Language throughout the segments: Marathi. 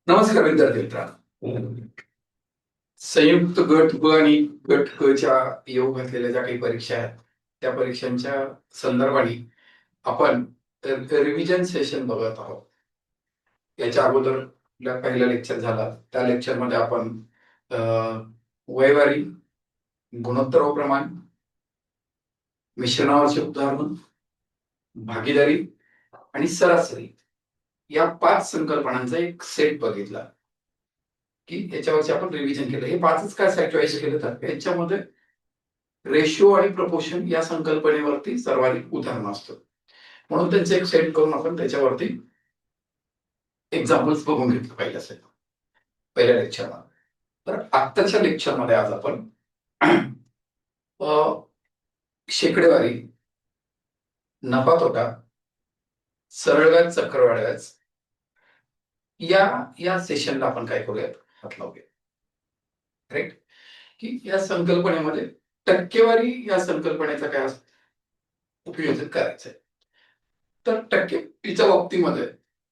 नमस्कार विद्यार्थी मित्रांनो. संयुक्त गट ब आणि गट क च्या येऊ घातलेल्या ज्या काही परीक्षा आहेत त्या परीक्षांच्या संदर्भाने आपण रिव्हिजन सेशन बघत आहोत. याच्या अगोदर पहिला लेक्चर झाला त्या लेक्चरमध्ये आपण वयवारी, गुणोत्तर प्रमाण, मिश्रणावरचे उदाहरण, भागीदारी आणि सरासरी या 5 संकल्पनांचा एक सेट बघितला की याच्यावरती आपण रिव्हिजन केलं. हे 5च काय चॉईस केलं तर याच्यामध्ये रेशिओ आणि प्रपोर्शन या संकल्पनेवरती सर्वाधिक उदाहरण असतं, म्हणून त्यांचे एक सेट करून आपण त्याच्यावरती एक्झाम्पल्स बघून घेतलं पहिल्या लेक्चरला. तर आत्ताच्या लेक्चरमध्ये आज आपण शेकडेवारी, नफा तोटा, सरळ व्याज, चक्रवाढ व्याज या या सेशनला आपण काय करूयात, हात लावूया. राईट, की या संकल्पनेमध्ये टक्केवारी या संकल्पनेचा काय उपयोग करायचा आहे. तर टक्केवारीच्या बाबतीमध्ये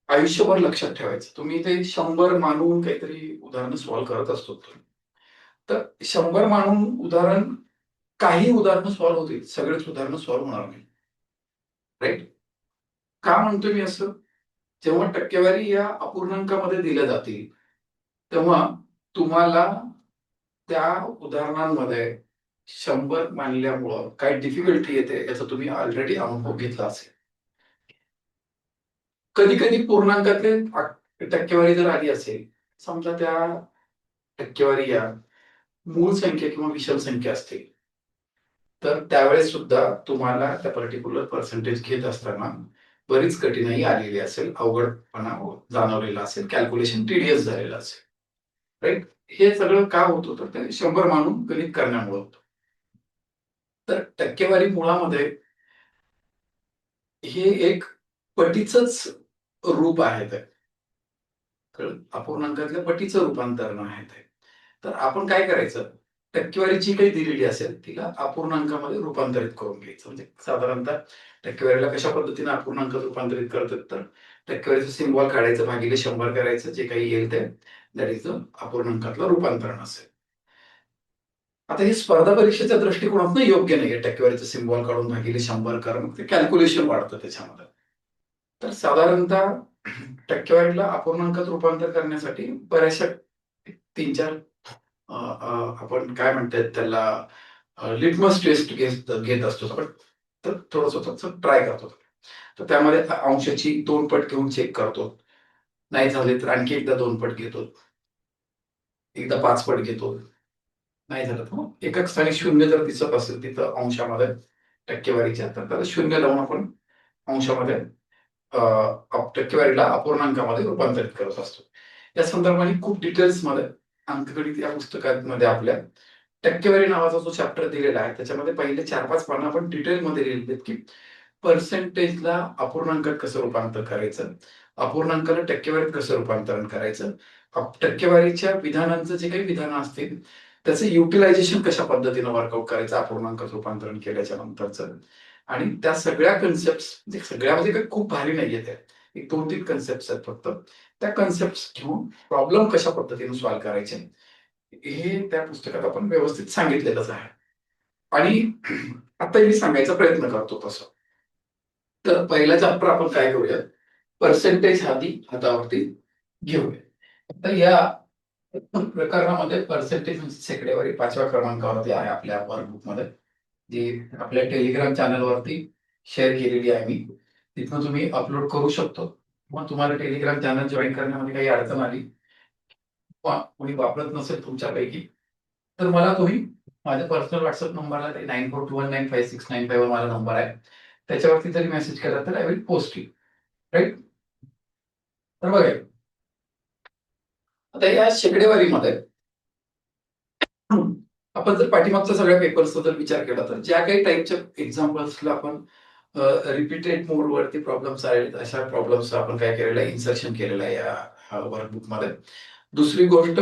आयुष्यभर लक्षात ठेवायचं, तुम्ही ते 100 मानून काहीतरी उदाहरण सॉल्व्ह करत असतो तर 100 मानून उदाहरण, काही उदाहरणं सॉल्व्ह होतील, सगळेच उदाहरणं सॉल्व्ह होणार नाही. राईट, का म्हणतो मी असं? जेव्हा टक्केवारी या अपूर्णांकामध्ये दिल्या जातील तेव्हा तुम्हाला त्या उदाहरणांमध्ये 100 मानल्यामुळं काय डिफिकल्टी येते याचा तुम्ही ऑलरेडी अनुभव घेतला असेल. कधी कधी पूर्णांकातले टक्केवारी जर आली असेल, समजा त्या टक्केवारी या मूळ संख्या किंवा विषम संख्या असतील, तर त्यावेळेस सुद्धा तुम्हाला त्या पर्टिक्युलर पर्सेंटेज घेत असताना बरीच कठीणाई आलेली असेल, अवघडपणा जाणवलेला असेल, कॅल्क्युलेशन टीडीएस झालेलं असेल. राईट, हे सगळं का होतं तर ते 100 मानून गणित करण्यामुळे होतं. तर टक्केवारी मुळामध्ये हे एक पटीचंच रूप आहे. ते अपूर्णांकातल्या पटीचं रूपांतरण आहे ते. तर आपण काय करायचं, टक्केवारी काही दिलेली असेल तिला अपूर्णांकामध्ये रूपांतरित करून घ्यायचं. म्हणजे साधारणतः टक्केवारीला कशा पद्धतीने अपूर्णांकात रूपांतरित करतात तर टक्केवारीचं सिम्बॉल काढायचं, भागिले 100 करायचं, जे काही येईल ते दॅट इज अपूर्णांकातलं रूपांतरण असेल. आता हे स्पर्धा परीक्षेच्या दृष्टिकोनातून योग्य नाहीये टक्केवारीचं सिम्बॉल काढून भागिले 100 करणं, ते कॅल्क्युलेशन वाढतं त्याच्यामध्ये. तर साधारणतः टक्केवारीला अपूर्णांकात रूपांतर करण्यासाठी बऱ्याचशा 3-4 आपण काय म्हणतात त्याला लिटमस टेस्ट घेत असतो आपण. तर थोडंसं ट्राय करतो. तर त्यामध्ये अंशाची 2 पट घेऊन चेक करतो. नाही झाले तर आणखी एकदा 2 पट घेतो, एकदा 5 पट घेतो. नाही झालं तर मग एकाच स्थानी 0 जर दिसत असेल तिथं अंशामध्ये टक्केवारीच्या, तर त्याला 0 लावून आपण अंशामध्ये टक्केवारीला अपूर्णांकामध्ये रूपांतरित करत असतो. या संदर्भाने खूप डिटेल्समध्ये अंकगणित या पुस्तकामध्ये आपल्या टक्केवारी नावाचा जो चॅप्टर दिलेला आहे त्याच्यामध्ये पहिले 4-5 पानं आपण डिटेलमध्ये लिहिलेले आहेत की पर्सेंटेजला अपूर्णांकात कसं रूपांतर करायचं, अपूर्णांकाला टक्केवारीत कसं रूपांतरण करायचं, टक्केवारीच्या विधानांचं जे काही विधानं असतील त्याचं युटिलायझेशन कशा पद्धतीनं वर्कआउट करायचं अपूर्णांकात रूपांतरण केल्याच्या नंतरचं. आणि त्या सगळ्या कन्सेप्ट, म्हणजे सगळ्या म्हणजे काही खूप भारी नाहीये त्या, एक 2-3 कन्सेप्ट आहेत फक्त. त्या कन्सेप्ट घेऊन प्रॉब्लेम कशा पद्धतीने सॉल्व्ह करायचे हे त्या पुस्तकात आपण व्यवस्थित सांगितलेलंच आहे. आणि आता मी सांगायचा प्रयत्न करतो तसं. तर पहिला चॅप्टर आपण काय करूया, पर्सेंटेज हातावरती घेऊया. तर या प्रकरणामध्ये पर्सेंटेज म्हणजे शेकडेवारी 5व्या क्रमांकावरती आहे आपल्या वर्कबुकमध्ये, जी आपल्या टेलिग्राम चॅनलवरती शेअर केलेली आहे मी. तिथून तुम्ही अपलोड करू शकतो. मग तुम्हाला टेलिग्राम चॅनल जॉईन करण्यामध्ये काही अडचण आली, कोणी वापरत नसेल तुमच्यापैकी, तर मला तुम्ही माझ्या पर्सनल व्हॉट्सअप नंबरला 9421956995 वर माझा नंबर आहे, त्याच्यावरती जरी मेसेज केला तर I will post you. Right, तर बघा आता या शेकडेवारीमध्ये आपण जर पाठीमागच्या सगळ्या पेपर्सचा जर विचार केला तर ज्या काही टाईपच्या एक्झाम्पल्सला आपण रिपीटेड मोडवरती प्रॉब्लेम्स आहेत अशा प्रॉब्लेम्स आपण काय केलेलं आहे, इन्सर्शन केलेलं आहे या वर्कबुकमध्ये. दुसरी गोष्ट,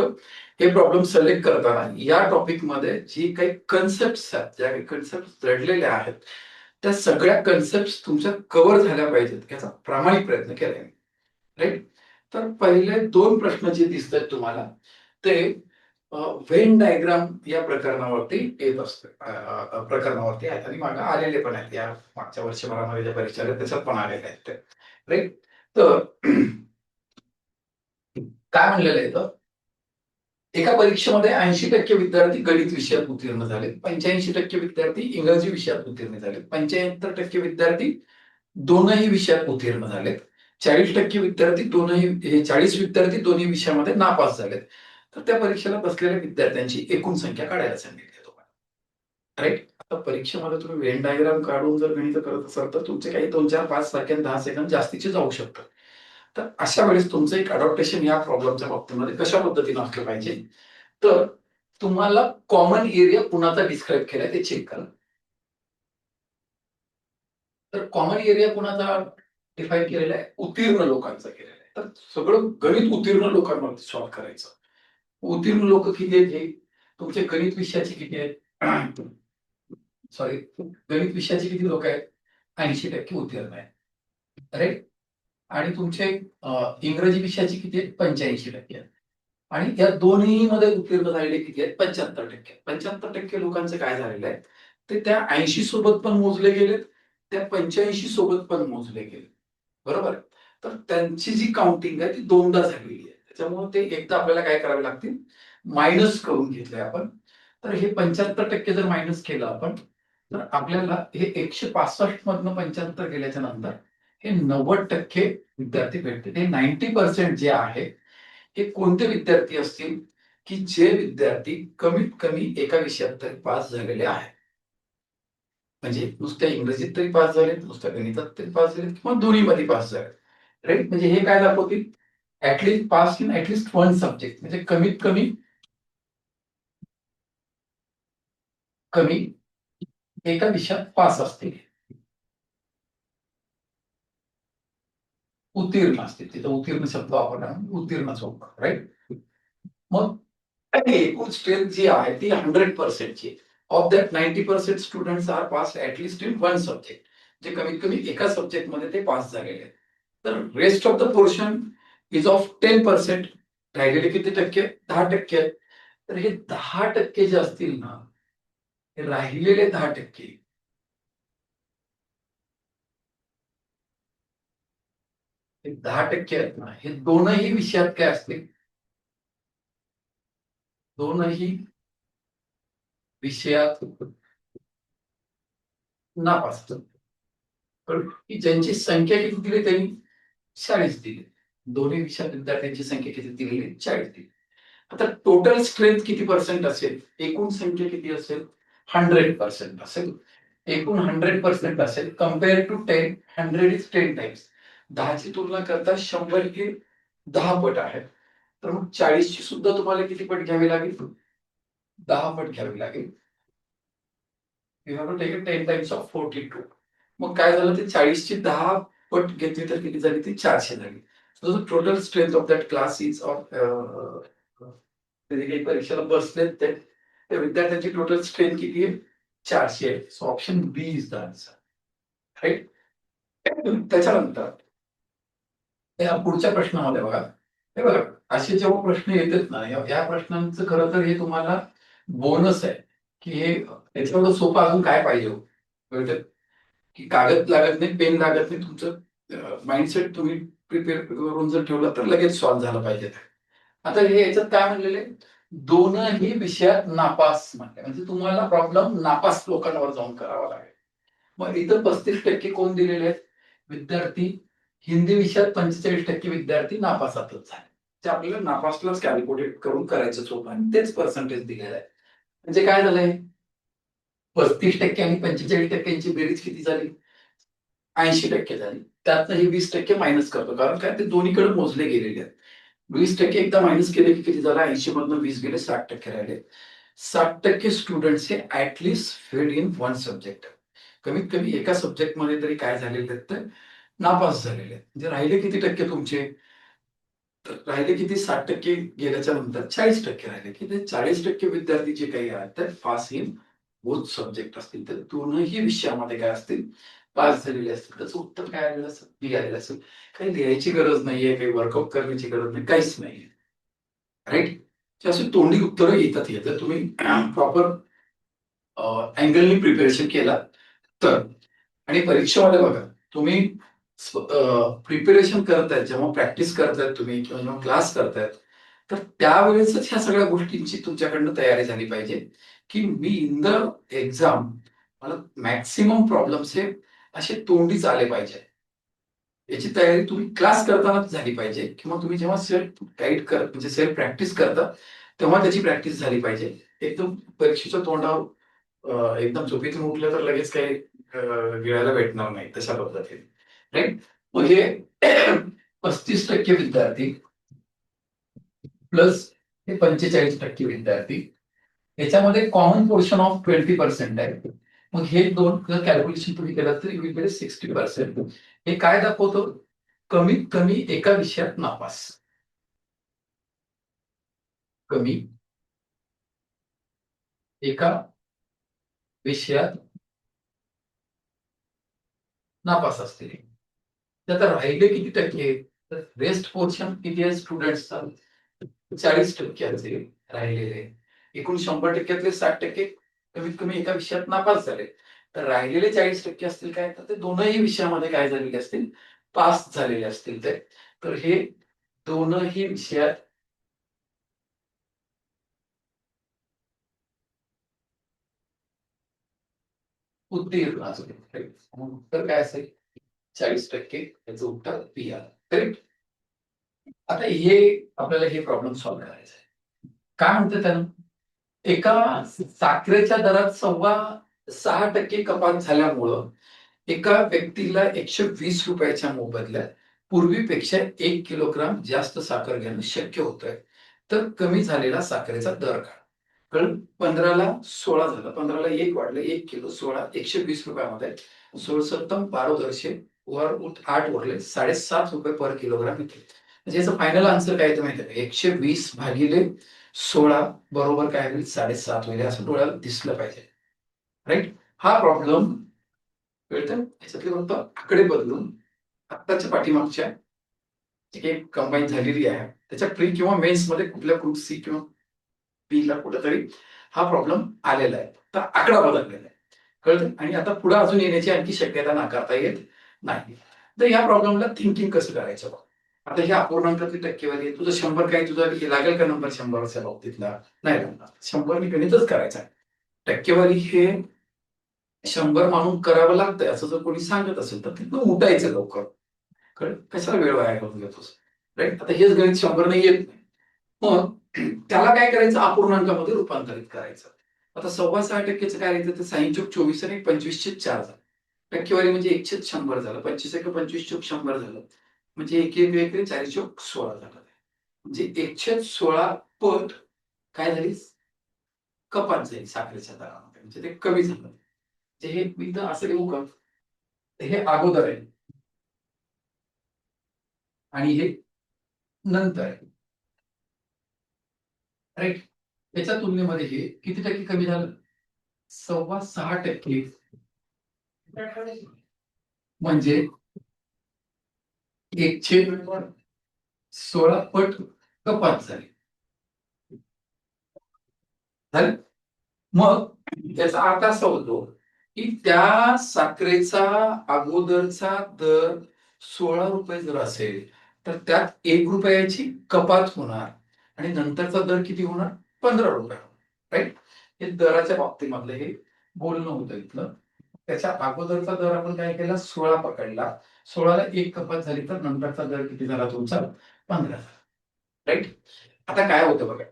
हे प्रॉब्लेम सिलेक्ट करताना या टॉपिकमध्ये जी काही कन्सेप्ट आहेत, ज्या काही कन्सेप्ट जडलेल्या आहेत त्या सगळ्या कन्सेप्ट तुमच्या कव्हर झाल्या पाहिजेत याचा प्रामाणिक प्रयत्न केलाय. राईट, तर पहिले 2 प्रश्न जे दिसतायत तुम्हाला ते व्हेन डायग्राम या प्रकरणावरती येत असतं. प्रकरणावरती आहेत आणि मागे आलेले पण आहेत. या मागच्या वर्षभरामध्ये ज्या परीक्षा आल्या त्याच्यात पण आलेले आहेत ते. राइट? तर काय म्हणलेलं आहे इथं? एका परीक्षेमध्ये 80% विद्यार्थी गणित विषयात उत्तीर्ण झाले. 85% विद्यार्थी इंग्रजी विषयात उत्तीर्ण झाले. 75% विद्यार्थी दोनही विषयात उत्तीर्ण झालेत. 40% विद्यार्थी दोनही 40 विद्यार्थी दोन्ही विषयामध्ये नापास झालेत. तर त्या परीक्षेला बसलेल्या विद्यार्थ्यांची एकूण संख्या काढायला सांगितली आहे तुम्हाला. राइट? आता परीक्षेमध्ये तुम्ही व्हेन डायग्राम काढून जर गणित करत असाल तर तुमचे काही 2, 4, 5 सेकंद, 10 सेकंद जास्तीचे जाऊ शकतात. तर अशा वेळेस तुमचं एक अडॉप्टेशन या प्रॉब्लेमच्या बाबतीमध्ये कशा पद्धतीने असलं पाहिजे? तर तुम्हाला कॉमन एरिया कुणाचा डिस्क्राईब केलाय ते चेक करा. तर कॉमन एरिया कुणाचा डिफाईन केलेला आहे? उत्तीर्ण लोकांचा केलेला आहे. तर सगळं गणित उत्तीर्ण लोकांवरती सॉल्व्ह करायचं. उत्तीर्ण लोक किती आहेत हे? तुमचे गणित विषयाचे किती आहेत? सॉरी, गणित विषयाचे किती लोक आहेत? 80% उत्तीर्ण आहेत. राईट? आणि तुमचे इंग्रजी विषयाचे किती आहेत? 85% आहेत. आणि या दोन्ही मध्ये उत्तीर्ण झालेले किती आहेत? 75%. 75% लोकांचं काय झालेलं आहे? ते त्या 80 सोबत पण मोजले गेलेत, त्या 85 सोबत पण मोजले गेले. बरोबर आहे? तर त्यांची जी काउंटिंग आहे ती दोनदा झालेली आहे. त्याच्यामुळे ते एकदा आपल्याला काय करावे लागतील? मायनस करून घेतलंय आपण. तर हे 75% जर मायनस केलं आपण, तर आपल्याला हे 165 मधनं 75 गेल्याच्या नंतर हे 90% विद्यार्थी भेटतील. हे 90% जे आहे हे कोणते विद्यार्थी असतील की जे विद्यार्थी कमीत कमी एका विषयात तरी पास झालेले आहेत. म्हणजे नुसत्या इंग्रजीत तरी पास झालेत, नुसत्या गणितात तरी पास झालेत किंवा दोन्हीमध्ये पास झालेत. राईट? म्हणजे हे काय दाखवतील? At least pass in at least one subject, म्हणजे कमीत कमी कमी एका विषयात पास असतील, उत्तीर्ण असतील. तिथं उत्तीर्ण शब्द वापरला, उत्तीर्णच वापर. राईट? मग एकूण स्ट्रेंथ जी आहे ती 100% ची. Of that 90% students are pass at least in one subject, जे कमीत कमी एका सब्जेक्ट मध्ये ते पास झालेले आहेत. तर rest of the portion is of 10%. राहिलेले किती टक्के? 10% आहेत. तर हे 10% जे असतील ना, हे राहिलेले 10%, हे 10% आहेत ना, हे दोनही विषयात काय असतील? दोनही विषयात नापास असतील. पण की ज्यांची संख्या किती दिली त्यांनी? 40 दिली. दोन्ही विषयात विद्यार्थ्यांची संख्या किती दिलेली? 40 दिली. आता टोटल स्ट्रेंथ किती पर्सेंट असेल? एकूण संख्या किती असेल? 100% असेल. एकूण 100% असेल. Compare to 10, 100 is 10 times. 10 ची तुलना करता 100 हे 10 पट आहे. तर मग 40 ची सुद्धा तुम्हाला किती पट घ्यावी लागेल? 10 पट घ्यावी लागेल. You have to take it 10 times of 42. मग काय झालं? ते 40 ची 10 पट घेतली तर किती झाली? ती 400 झाली. So total strength of that class is of ते जे काही परीक्षेला बसलेत त्या विद्यार्थ्यांची टोटल स्ट्रेंथ किती आहे? 400 आहे. So option B is the answer. Right? त्याच्यानंतर या पुढच्या प्रश्नामध्ये बघा. हे बघा, असे जेव्हा प्रश्न येतात ना, या प्रश्नांचं खरं तर हे तुम्हाला बोनस आहे, की हे याच्यावर सोपं अजून काय पाहिजे हो? कळतं? की कागद लागत नाही, पेन लागत नाही. तुमचं माइंडसेट तुम्ही प्रिपेअर करून जर ठेवलं तर लगेच सॉल्व्ह झालं पाहिजे. आता हे याच्यात काय म्हणलेले? दोनही विषयात नापास म्हणले, म्हणजे तुम्हाला प्रॉब्लेम नापास लोकांवर जाऊन करावा लागेल. मग इथं 35% कोण दिलेले आहेत? विद्यार्थी. हिंदी विषयात 45% विद्यार्थी नापासातच झाले. ते आपल्याला नापासलाच कॅल्क्युलेट करून करायचंच होतं आणि तेच पर्सेंटेज दिलेलं आहे. म्हणजे काय झालंय? 35% आणि 45%ची बेरीज किती झाली? 80% झाली. त्यातनं हे 20% मायनस करतो, कारण काय ते दोन्हीकडे मोजले गेलेले आहेत. 20% एकदा मायनस केले की किती झालं? 80 मधनं 20 गेले, 60% राहिले. 60% स्टुडंट्स हे at least failed in one subject. कमीत कमी एका सब्जेक्ट मध्ये तरी काय झालेले आहेत? तर नापास झालेले आहेत. म्हणजे राहिले किती टक्के तुमचे? तर राहिले किती? 60% गेल्याच्या नंतर 40% राहिले, की ते 40% विद्यार्थी जे काही आहेत ते पास इन बोथ सब्जेक्ट असतील. तर दोनही विषयामध्ये काय असतील? पास झालेले असतील, त्याचं उत्तर काय आलेलं असेल? बी आलेलं असेल. काही लिहायची गरज नाहीये, काही वर्कआउट करण्याची गरज नाही, काहीच नाहीये. राईट? अशी तोंडी उत्तरं येतात. हे जर तुम्ही प्रॉपर अँगलनी प्रिपरेशन केला तर. आणि परीक्षेमध्ये बघा, तुम्ही प्रिपरेशन करतायत, जेव्हा प्रॅक्टिस करतायत तुम्ही किंवा जेव्हा क्लास करतायत, तर त्यावेळेसच ह्या सगळ्या गोष्टींची तुमच्याकडनं तयारी झाली पाहिजे, की मी इन द एक्झाम मला मॅक्सिमम प्रॉब्लेम्स हे असे तोंडीच आले पाहिजे. याची तयारी तुम्ही क्लास करतानाच झाली पाहिजे किंवा तुम्ही जेव्हा सेल्फ गाईड म्हणजे सेल्फ प्रॅक्टिस करता, तेव्हा त्याची प्रॅक्टिस झाली पाहिजे. एकदम परीक्षेच्या तोंडावर एकदम झोपेतून उठलं तर लगेच काही गिळायला भेटणार नाही तशा पद्धतीने. राईट? मग हे 35% विद्यार्थी प्लस हे 45% विद्यार्थी, याच्यामध्ये कॉमन पोर्शन ऑफ 20% आहे. मग हे दोन जर कॅल्क्युलेशन तुम्ही केलं तर इकडे 60%. हे काय दाखवतो? कमीत कमी एका विषयात नापास. कमी एका विषयात नापास असतील. ते आता राहिले किती टक्के? तर रेस्ट पोर्शन किती आहे स्टुडंट्सचा? 40% असेल राहिलेले. एकूण 100%तले 60% कमीत कमी एका विषयात नापास झाले. तर राहिलेले 40% असतील काय? तर ते दोनही विषयामध्ये काय झालेले असतील? पास झालेले असतील ते. तर हे दोनही विषयात उत्तीर्ण असतील. म्हणून उत्तर काय असेल? 40% याचं उत्तर बी आलं. करेक्ट? आता हे आपल्याला हे प्रॉब्लेम सॉल्व्ह करायचा आहे. काय म्हणतं त्यानं? एका साखरेच्या दरात 6.25% कपात झाल्यामुळं एका व्यक्तीला 120 रुपयाच्या मोबदल्यात पूर्वीपेक्षा 1 किलोग्राम जास्त साखर घेणं शक्य होतंय. तर कमी झालेला साखरेचा दर काढा. कारण 15ला 16 झालं, 15ला 1 वाढलं, 1 किलो 16 120 रुपयामध्ये 16 सत्तम 12 दरशे वर 8 उरले 7.5 रुपये पर किलोग्राम येते. म्हणजे याचं फायनल आन्सर काय येतं माहिती आहे का? 120 भागिले 16 बरोबर काय होईल? 7.5 होईल. असं डोळ्याला दिसलं पाहिजे. राईट? हा प्रॉब्लेम कळतं? याच्यातले फक्त आकडे बदलून आत्ताच्या पाठीमागच्या जी काही कंबाईन झालेली आहे, त्याच्या प्री किंवा मेन्समध्ये कुठल्या ग्रुप सी किंवा बी ला कुठेतरी हा प्रॉब्लेम आलेला आहे. तर आकडा बदललेला आहे. कळतं? आणि आता पुढे अजून येण्याची आणखी शक्यता नाकारता येत नाही. तर या प्रॉब्लेमला थिंकिंग कसं करायचं बघ. आता ही अपूर्णांकातली टक्केवारी आहे. तुझं 100 काय तुझा लागेल का नंबर 100च्या बाबतीतला? नाही लागणार. 100 नी गणितच करायचं आहे. टक्केवारी हे 100 मानून करावं लागतंय असं जर कोणी सांगत असेल तर तिथनं उठायचं लवकर. कळलं? कशाला वेळ वाया घालवून घेतोस? राईट? आता हेच गणित 100 ने येत नाही. मग त्याला काय करायचं? अपूर्णांकामध्ये रूपांतरित करायचं. आता 6.25%चं काय लिहायचं? तर 6 चूक 24 आणि 25/4 झालं. टक्केवारी म्हणजे 1/100 झालं. 25 एके 25 चूक 100 झालं. म्हणजे 1 4 चूक 16 झालं. म्हणजे 1/16 पट काय झाली? कपात झाली साखरेच्या दरामध्ये. म्हणजे ते कमी झालं. म्हणजे हे मी तर असं लिहू का? हे अगोदर आहे आणि हे नंतर आहे. राईट? त्याच्या तुलनेमध्ये हे किती टक्के कमी झालं? 6.25%. म्हणजे 1/16 पट कपात झाली. झाली? मग त्याचा अर्थ असा होतो, की त्या साखरेचा अगोदरचा दर 16 रुपये जर असेल, तर त्यात 1 रुपयाची कपात होणार आणि नंतरचा दर किती होणार? 15 रुपये. राईट? हे दराच्या बाबतीमधलं हे बोलणं होतं इथलं. त्याच्या अगोदरचा दर आपण काय केला? 16 पकडला. 16ला 1 कपात झाली तर नंतरचा दर किती झाला तुमचा? 15 झाला. राईट? आता काय होतं बघा.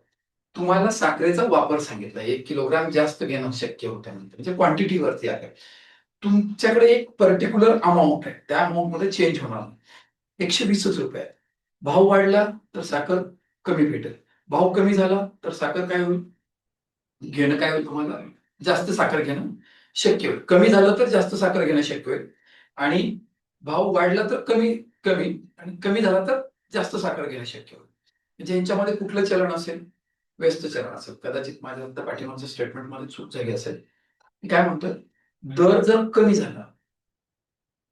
तुम्हाला साखरेचा वापर सांगितला. 1 किलोग्राम जास्त घेणं शक्य होतं म्हणजे क्वांटिटीवरती आहे. तुमच्याकडे एक पर्टिक्युलर अमाउंट आहे. त्या अमाउंटमध्ये चेंज होणार नाही. 120च रुपये आहे. भाव वाढला तर साखर कमी भेटेल. भाव कमी झाला तर साखर काय होईल? घेणं काय होईल तुम्हाला? जास्त साखर घेणं शक्य होईल. कमी झालं तर जास्त साखर घेणं शक्य होईल आणि भाव वाढला तर कमी कमी आणि कमी झाला तर जास्त साखर घेणं शक्य होईल. म्हणजे यांच्यामध्ये कुठलं चलन असेल? व्यस्त चलन असेल. कदाचित माझ्या आता पाठीमागच्या स्टेटमेंटमध्ये चूक झाली असेल. मी काय म्हणतोय? दर जर कमी झाला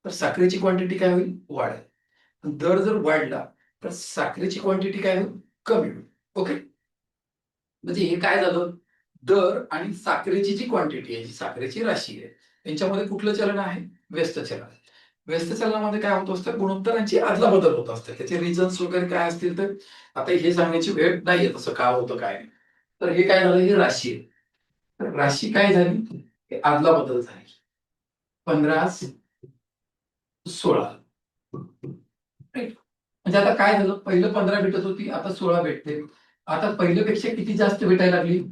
तर साखरेची क्वांटिटी काय होईल, वाढेल. दर जर वाढला तर साखरेची क्वांटिटी काय होईल, कमी होईल. ओके, म्हणजे हे काय झालं, दर आणि साखरेची जी क्वांटिटी आहे, जी साखरेची राशी आहे, त्यांच्यामध्ये कुठलं चलन आहे, व्यस्त चलन. व्यस्त चलनामध्ये काय होत असतं, गुणोत्तरांची अदलाबदल होत असते. त्याचे रिझन्स वगैरे काय असतील तर आता हे सांगण्याची वेळ नाहीये तसं का होतं काय नाही. तर हे काय झालं, ही राशी आहे. तर राशी काय झाली, अदलाबदल झाली. 15 16, राईट. म्हणजे आता काय झालं, पहिलं 15 भेटत होती, आता 16 भेटते. आता पहिल्यापेक्षा किती जास्त भेटायला लागली,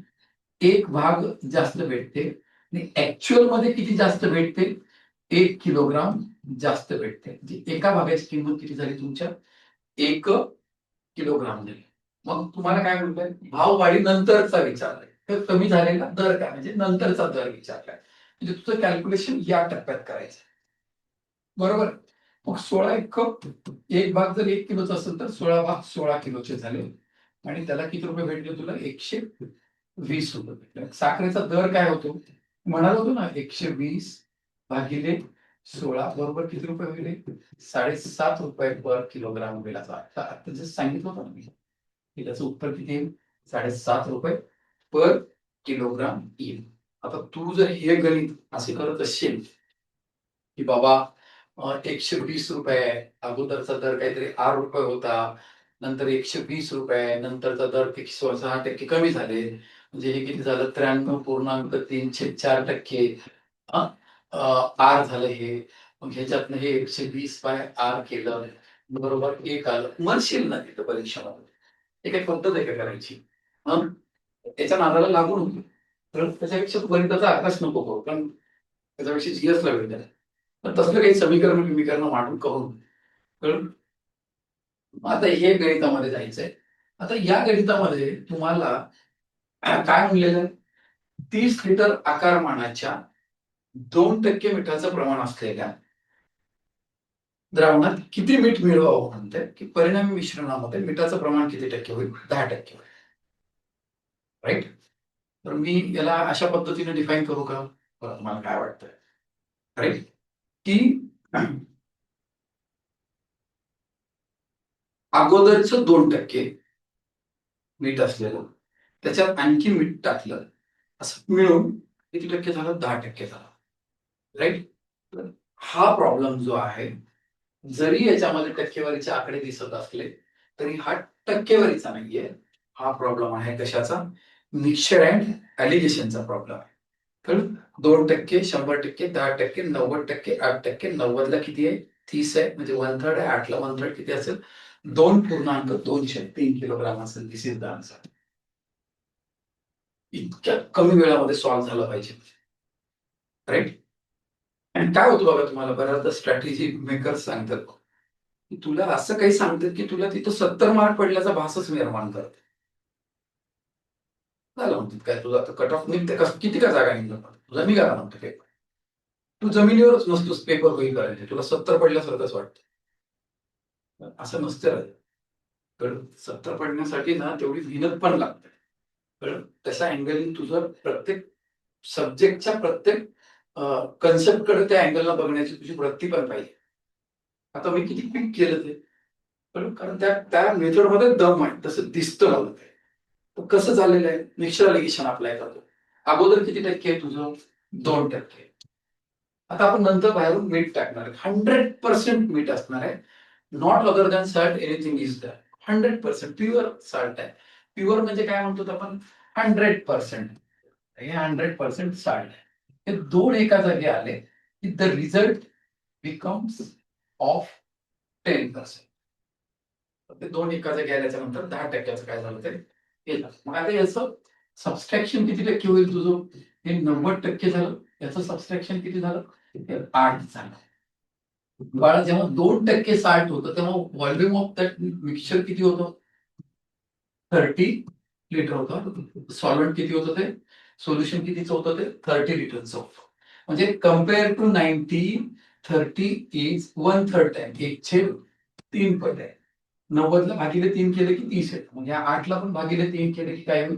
एक भाग जास्त भेटते. आणि ऍक्च्युअल मध्ये किती जास्त भेटते, 1 किलोग्राम जास्त भेटते. म्हणजे एका भागाची किंमत किती झाली तुमच्या, 1 किलोग्राम झाली. मग तुम्हाला काय म्हणताय, भाव वाढी नंतरचा विचारलाय, तर कमी झालेला दर काय, म्हणजे नंतरचा दर विचारलाय. म्हणजे तुझं कॅल्क्युलेशन या टप्प्यात करायचं, बरोबर. मग 16 एक भाग जर 1 किलोचा असेल तर 16 भाग 16 किलोचे झाले. आणि त्याला किती रुपये भेटले तुला, 120 रुपये भेटले. साखरेचा दर काय होतो, म्हणाल होतो ना, 120 भागिले 16 बरोबर किती रुपये होईल, 7.5 रुपये पर किलोग्राम होईल. आता जसं सांगितलं होतं ना मी, की त्याचं उत्तर किती येईल, 7.5 रुपये पर किलोग्राम येईल. आता तू जर हे गणित असे करत असशील की बाबा 120 रुपये आहे, अगोदरचा दर काहीतरी 8 रुपये होता, नंतर 120 रुपये, नंतरचा दर 6% कमी झाले, म्हणजे हे किती झालं, 93.34%. आर झालं हे. मग ह्याच्यातनं हे 120/R केलं, बरोबर, एक आलं. म्हणशील ना तिथं परीक्षेमध्ये, हे काही पद्धत आहे का करायची, त्याच्या नादाला लागू नको. तर त्याच्यापेक्षा तू गणिताचा अभ्यास नको करू, कारण त्याच्यापेक्षा जीएस ला वेळ द्या. तर तसलं काही समीकरण मांडून करून, कळलं. आता हे गणितामध्ये जायचंय. आता या गणितामध्ये तुम्हाला काय म्हणलेलं आहे, 30 लिटर आकारमानाच्या 2% मिठाचं प्रमाण असलेल्या द्रावणात किती मीठ मिळवावं म्हणते, की परिणामी मिश्रणामध्ये मिठाचं प्रमाण किती टक्के होईल, 10% होईल, राईट. तर मी याला अशा पद्धतीने डिफाईन करू का, तुम्हाला काय वाटतंय, राईट, की अगोदरचं 2% मीठ असलेलं, त्याच्यात आणखी मीठ टाकलं, असं मिळून किती टक्के झालं, 10% झालं, राईट. हा प्रॉब्लेम जो आहे, जरी याच्यामध्ये टक्केवारीचे आकडे दिसत असले तरी हा टक्केवारीचा नाहीये, हा प्रॉब्लेम आहे कशाचा, मिक्सचर अँड ॲलिगेशनचा प्रॉब्लेम आहे. तर 2%, 100%, 10%, 90%, 8%, 90ला किती आहे, 30 आहे, म्हणजे 1/3 आहे. 8ला 1/3 किती असेल, 2.203 किलोग्राम असेल. दिस इज द आन्सर. इतक्या कमी वेळामध्ये सॉल्व्ह झालं पाहिजे, राईट. आणि काय होतं बघा, तुम्हाला बऱ्याचदा स्ट्रॅटेजी मेकर्स सांगतात की तुला असं काही सांगतात की तुला तिथं 70 मार्क पडल्याचा भासच निर्माण करते. झालं म्हणतात काय, तुझा कट ऑफ निघते, किती का जागा निघलं, तुझा निघाला म्हणतो पेपर, तू जमिनीवरच नसतोस पेपर होई करायचे, तुला 70 पडल्यासारखंच वाटतं. असं नसतं राहत. पण 70 पडण्यासाठी ना तेवढी मेहनत पण लागते. पण तशा अँगलनी तुझं प्रत्येक सब्जेक्टच्या प्रत्येक कन्सेप्टकडे त्या अँगलला बघण्याची तुझी वृत्ती पण पाहिजे. आता मी किती क्विक केलं ते, पण कारण त्या मेथडमध्ये दम आहे, तसं दिसतं मला ते. तर कसं झालेलं आहे, मिक्सचर ॲलिगेशन अप्लाय करतो. अगोदर किती टक्के आहे तुझं, 2%. आता आपण नंतर बाहेरून मीठ टाकणार आहे, 100% मीठ असणार आहे. Not other than salt, anything is that. 100% pure salt आहे. प्युअर म्हणजे काय म्हणतो आपण, 100%. हे 100% सॉल्ट आहे. हे दोन एका जागी आले की द रिझल्ट बिकम्स ऑफ 10%. ते दोन एका जागी आल्याच्या नंतर 10%चं काय झालं ते केलं. मग आता याचं सबस्ट्रॅक्शन किती टक्के होईल तुझं, हे 90% झालं. याचं सबस्ट्रॅक्शन किती झालं, हे 8 झालं. बाळा, जेव्हा 2% साल्ट होतं तेव्हा व्हॉल्यूम ऑफ दॅट मिक्सचर किती होतं, 30 लिटर होतं. सॉल्व्हंट किती होतं ते, सोल्युशन कितीचं होतं ते, 30 लिटरचं होतं. म्हणजे कम्पेअर टू 90, 30 इज 1/3 टाइम, 1/3 पट आहे. 90ला भागिले 3 केले की 30 येतं. म्हणजे 8ला पण भागिले 3 केले की काय होईल,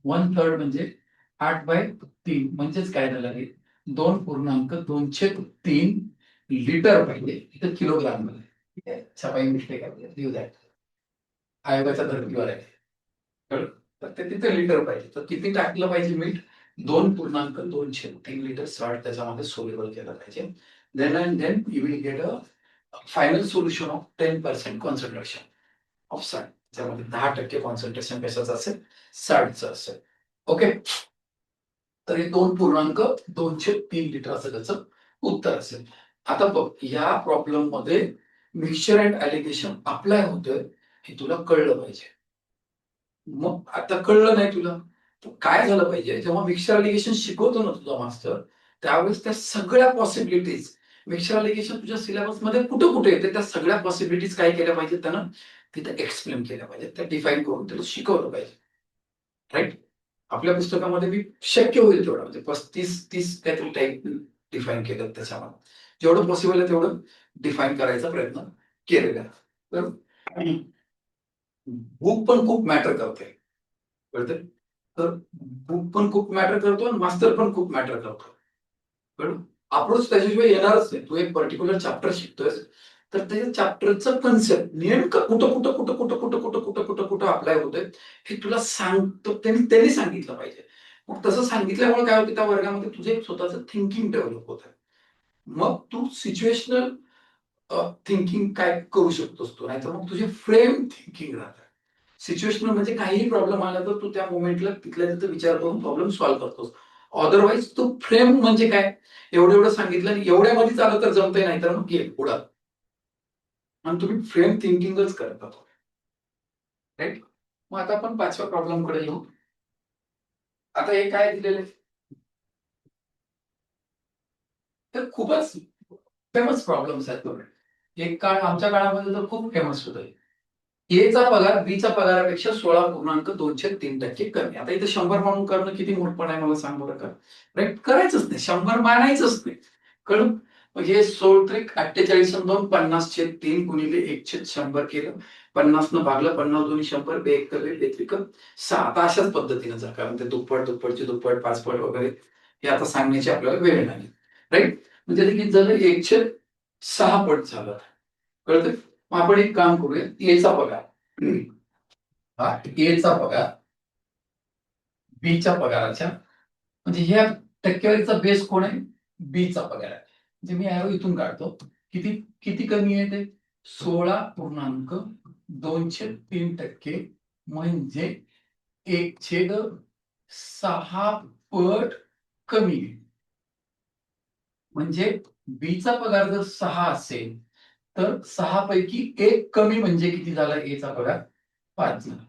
1/3 म्हणजे 8/3, म्हणजेच काय झालं, हे 2.203 लिटर पाहिजे, इथं किलोग्राम मध्ये. ठीक आहे, छपाई मिस्टेक आहे, लिहू द्या. आयोगाच्या धर्तीवर आहे. कळलं? तर ते तिथे लिटर पाहिजे. तर किती टाकलं पाहिजे मीठ? 2.203 लिटर सॉल्ट त्याच्यामध्ये सोल्युबल केलं पाहिजे. Then and then you will get a final solution of 10% concentration of salt. त्यामध्ये 10% कॉन्सन्ट्रेशन कशाचं असेल? सॉल्टचं असेल. ओके. तर हे 2.203 लिटर असं त्याचं उत्तर असेल. आता बघ, या प्रॉब्लेम मध्ये मिक्सचर अँड ॲलिगेशन अप्लाय होतोय हे तुला कळलं पाहिजे. मग आता कळलं नाही तुला, तर काय झालं पाहिजे, जेव्हा मिक्सचर ॲलिगेशन शिकवतो ना तुझा मास्टर, त्यावेळेस त्या सगळ्या पॉसिबिलिटीज, मिक्सचर ॲलिगेशन तुझ्या सिलेबसमध्ये कुठं कुठे येते त्या सगळ्या पॉसिबिलिटीज काय केल्या पाहिजेत, त्यानं तिथे एक्सप्लेन केल्या पाहिजेत, त्या डिफाईन करून त्याला शिकवलं पाहिजे. राईट? आपल्या पुस्तकामध्ये मी शक्य होईल तेवढं म्हणजे 35-30 काहीतरी टाईप डिफाईन केलं त्याच्यामध्ये. जेवढं पॉसिबल आहे तेवढं डिफाईन करायचा प्रयत्न केलेला आहे. तर बुक पण खूप मॅटर करते. कळतंय? तर बुक पण खूप मॅटर करतो आणि मास्टर पण खूप मॅटर करतो. कळलं? अप्रोच त्याच्याशिवाय येणारच नाही. तू एक पर्टिक्युलर चॅप्टर शिकतोयस, तर त्या चॅप्टरचं कन्सेप्ट नेमकं कुठं अप्लाय होतंय हे तुला सांगतो, त्यांनी सांगितलं पाहिजे. मग तसं सांगितल्यामुळे काय होतं, त्या वर्गामध्ये तुझं एक स्वतःचं थिंकिंग डेव्हलप होतं. मग तू सिच्युएशनल थिंकिंग काय करू शकतोस तू, नाहीतर मग तुझे फ्रेम थिंकिंग राहतात. सिच्युएशनल म्हणजे काहीही प्रॉब्लेम आला तर तू त्या मोमेंटला तिथल्या तिथं विचार करून प्रॉब्लेम सॉल्व्ह करतोस. अदरवाईज तू फ्रेम म्हणजे काय, एवढं एवढं सांगितलं आणि एवढ्यामध्ये चाललं तर जमतंय, नाही तर मग गेम उडा. आणि तुम्ही फ्रेम थिंकिंगच करता. राईट? मग आता आपण 5व्या प्रॉब्लेम कडे येऊ. आता हे काय दिलेलं आहे, तर खूपच फेमस प्रॉब्लेम्स आहेत तुम्ही. एक काळ आमच्या काळामध्ये तर खूप फेमस होतं. एचा पगार बीच्या पगारापेक्षा 16.203% कमी. आता इथे 100 मानून करणं किती मोठपण आहे मला सांग बरं का? राईट? करायचंच नाही. 100 मानायचंच नाही. कळलं? मग हे 16 48 आणि 2 50/3 गुणिले 1/100 केलं. 50 न भागलं, 50 दोन्ही 100, बे एक बे बेत्रिक 6. आता अशाच पद्धतीनं जर कारण ते दुप्पट, दुप्पटची दुप्पट, पाचपट वगैरे हे आता सांगण्याची आपल्याला वेळ नाही. राईट? म्हणजे ते किती झालं? 1/6 पट झालं. कळतंय? मग आपण एक काम करूया, एचा पगार. हा एचा पगार बीच्या पगाराच्या, म्हणजे ह्या टक्केवारीचा बेस कोण आहे? बीचा पगार आहे. म्हणजे मी ॲरो इथून काढतो. किती किती कमी आहे ते? 16.203%, म्हणजे 1/6 पट कमी आहे. म्हणजे बीचा पगार जर 6 असेल तर 6 पैकी 1 कमी म्हणजे किती झाला? एचा पगार 5 झाला.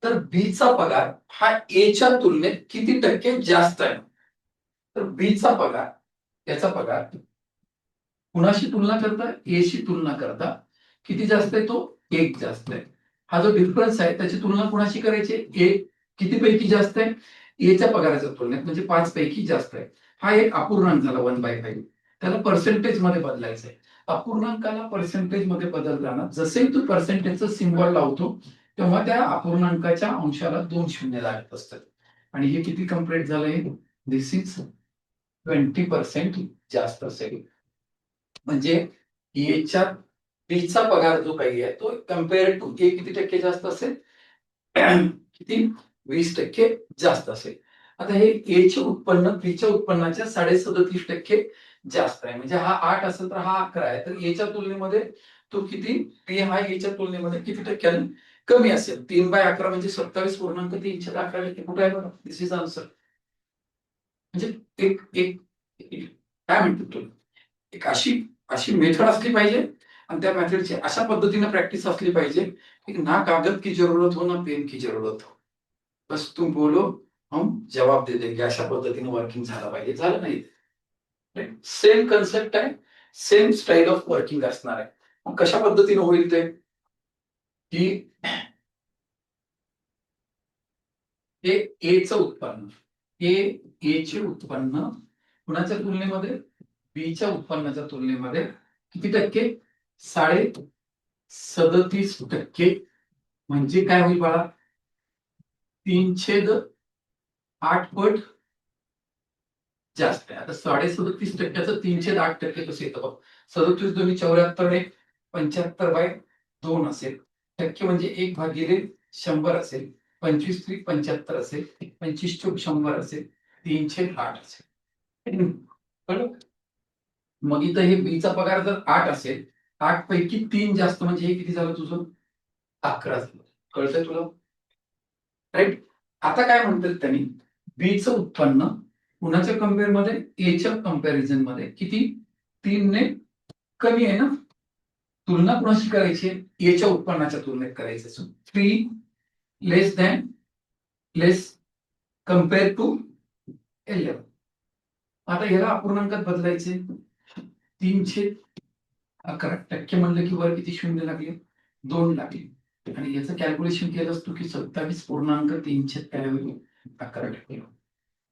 तर बीचा पगार हा एच्या तुलनेत किती टक्के जास्त आहे? तर बीचा पगार, त्याचा पगार कुणाशी तुलना करता? एशी तुलना करता किती जास्त आहे? तो 1 जास्त आहे. हा जो डिफरन्स आहे त्याची तुलना कुणाशी करायची? एक किती पैकी जास्त आहे? एच्या पगाराच्या तुलनेत, म्हणजे 5 पैकी जास्त आहे. हा एक अपूर्णांक झाला 1/5. त्याला पर्सेंटेज मध्ये बदलायचं आहे. अपूर्णांकाला पर्सेंटेज मध्ये बदलताना जसे तू पर्सेंटेजचं सिम्बॉल लावतो तेव्हा त्या अपूर्णांकाच्या अंशाला 2 शून्य लागत असतात. आणि हे किती कम्प्लीट झालंय? दिस इज 20% जास्त असेल. म्हणजे एच्या बीचा पगार जो काही आहे तो कम्पेअर टू ए किती टक्के जास्त असेल? किती? 20% जास्त असेल. आता हे एचे उत्पन्न बीच्या उत्पन्नाच्या 37% जास्त आहे. म्हणजे हा 8 असेल तर हा 11 आहे. तर एच्या तुलनेमध्ये तो किती? बी हा एच्या तुलनेमध्ये किती टक्क्याने कमी असेल? 3/11 म्हणजे 27.311 कुठे आहे बघा? दिस इज आन्सर. म्हणजे एक एक काय म्हणतो तुला, एक अशी अशी मेथड असली पाहिजे आणि त्या मेथडची अशा पद्धतीने प्रॅक्टिस असली पाहिजे की ना कागद की जरूरत हो ना पेन की जरूरत हो, बस तुम बोलो हम जवाब दे देंगे, अशा पद्धतीने वर्किंग झालं पाहिजे. झालं नाही? सेम कन्सेप्ट आहे, सेम स्टाईल ऑफ वर्किंग असणार आहे. मग कशा पद्धतीने होईल ते? की हे एचं उत्पन्न, एचे उत्पन्न कुणाच्या तुलनेमध्ये? बीच्या उत्पन्नाच्या तुलनेमध्ये किती टक्के? 37%. म्हणजे काय होईल बाळा? 3/8 पट जास्त आहे. आता 37.37% 308% कसं येतं बघ. 37 दोन्ही 74 आहे, 75/2 असेल. टक्के म्हणजे 1/100 असेल, 25 3 75 असेल, 25 चोक 100 असेल, 308 असेल. कळलं? मग इथं हे बीचा पगार जर 8 असेल, 8 पैकी 3 जास्त म्हणजे हे किती झालं तुझं? 11 झालं. कळतंय तुला? राईट? आता काय म्हणतात त्यांनी, बीचं उत्पन्न कुणाच्या कंपेअर मध्ये, एच्या कंपॅरिझन मध्ये किती? 3 ने कमी आहे ना. तुलना कुणाशी करायची? एच्या उत्पन्नाच्या तुलनेत करायचं. So 3 less than less compare to 11. आता ह्याला अपूर्णांकात बदलायचे. 311% म्हणलं की वर किती शून्य लागले? 2 लागले. आणि याचं कॅल्क्युलेशन केलं असतो की 27.311%.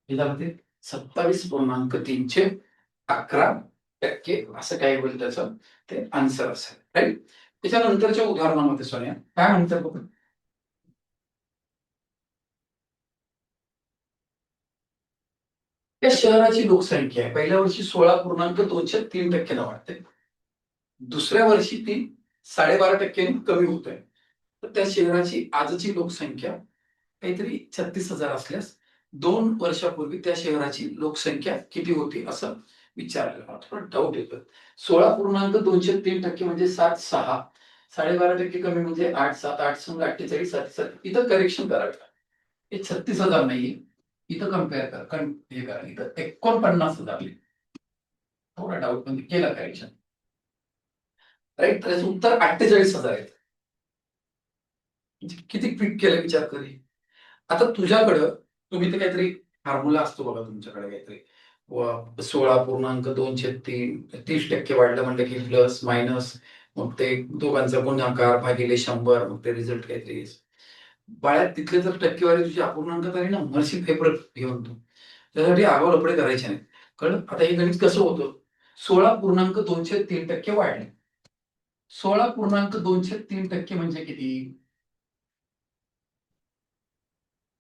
हे झालं ते 27.311% असं काय होईल त्याचं ते आन्सर असेल. राईट? त्याच्यानंतरच्या उदाहरणामध्ये सोन्या काय म्हणतात बघा. त्या शहराची लोकसंख्या आहे पहिल्या वर्षी 16.203% वाढते. दुसऱ्या वर्षी ती 12.5% कमी होत आहे. तर त्या शहराची आजची लोकसंख्या काहीतरी 36,000 असल्यास 2 वर्षापूर्वी त्या शहराची लोकसंख्या किती होती असं विचारलेलं. मला थोडा डाऊट येतो. 16.203% म्हणजे 7.6. 12.5% कमी म्हणजे 8.7. 8 संग 48 7. इथं करेक्शन करावं. हे 36,000 नाहीये. इथं कम्पेअर कर. हे करा. इथं 49,000. थोडा डाऊट म्हणजे केला करेक्शन. राईट? त्याचं उत्तर 48,000 आहे. किती क्विक केलं विचार करी. आता तुझ्याकडं तुम्ही तर काहीतरी फॉर्म्युला असतो बघा तुमच्याकडे काहीतरी 16.203 30% वाढलं म्हणलं की प्लस मायनस मग ते दोघांचा गुणाकार भागिले 100 मग ते रिझल्ट काहीतरी बाळ्यात तिथले जर टक्केवारी तुझी अपूर्णांकात आली ना मर्शी पेपर घेऊन तू त्यासाठी आगाऊ लपडे करायचे नाही. कळलं? आता हे गणित कसं होतं? 16.203% वाढले. 16.203% म्हणजे किती?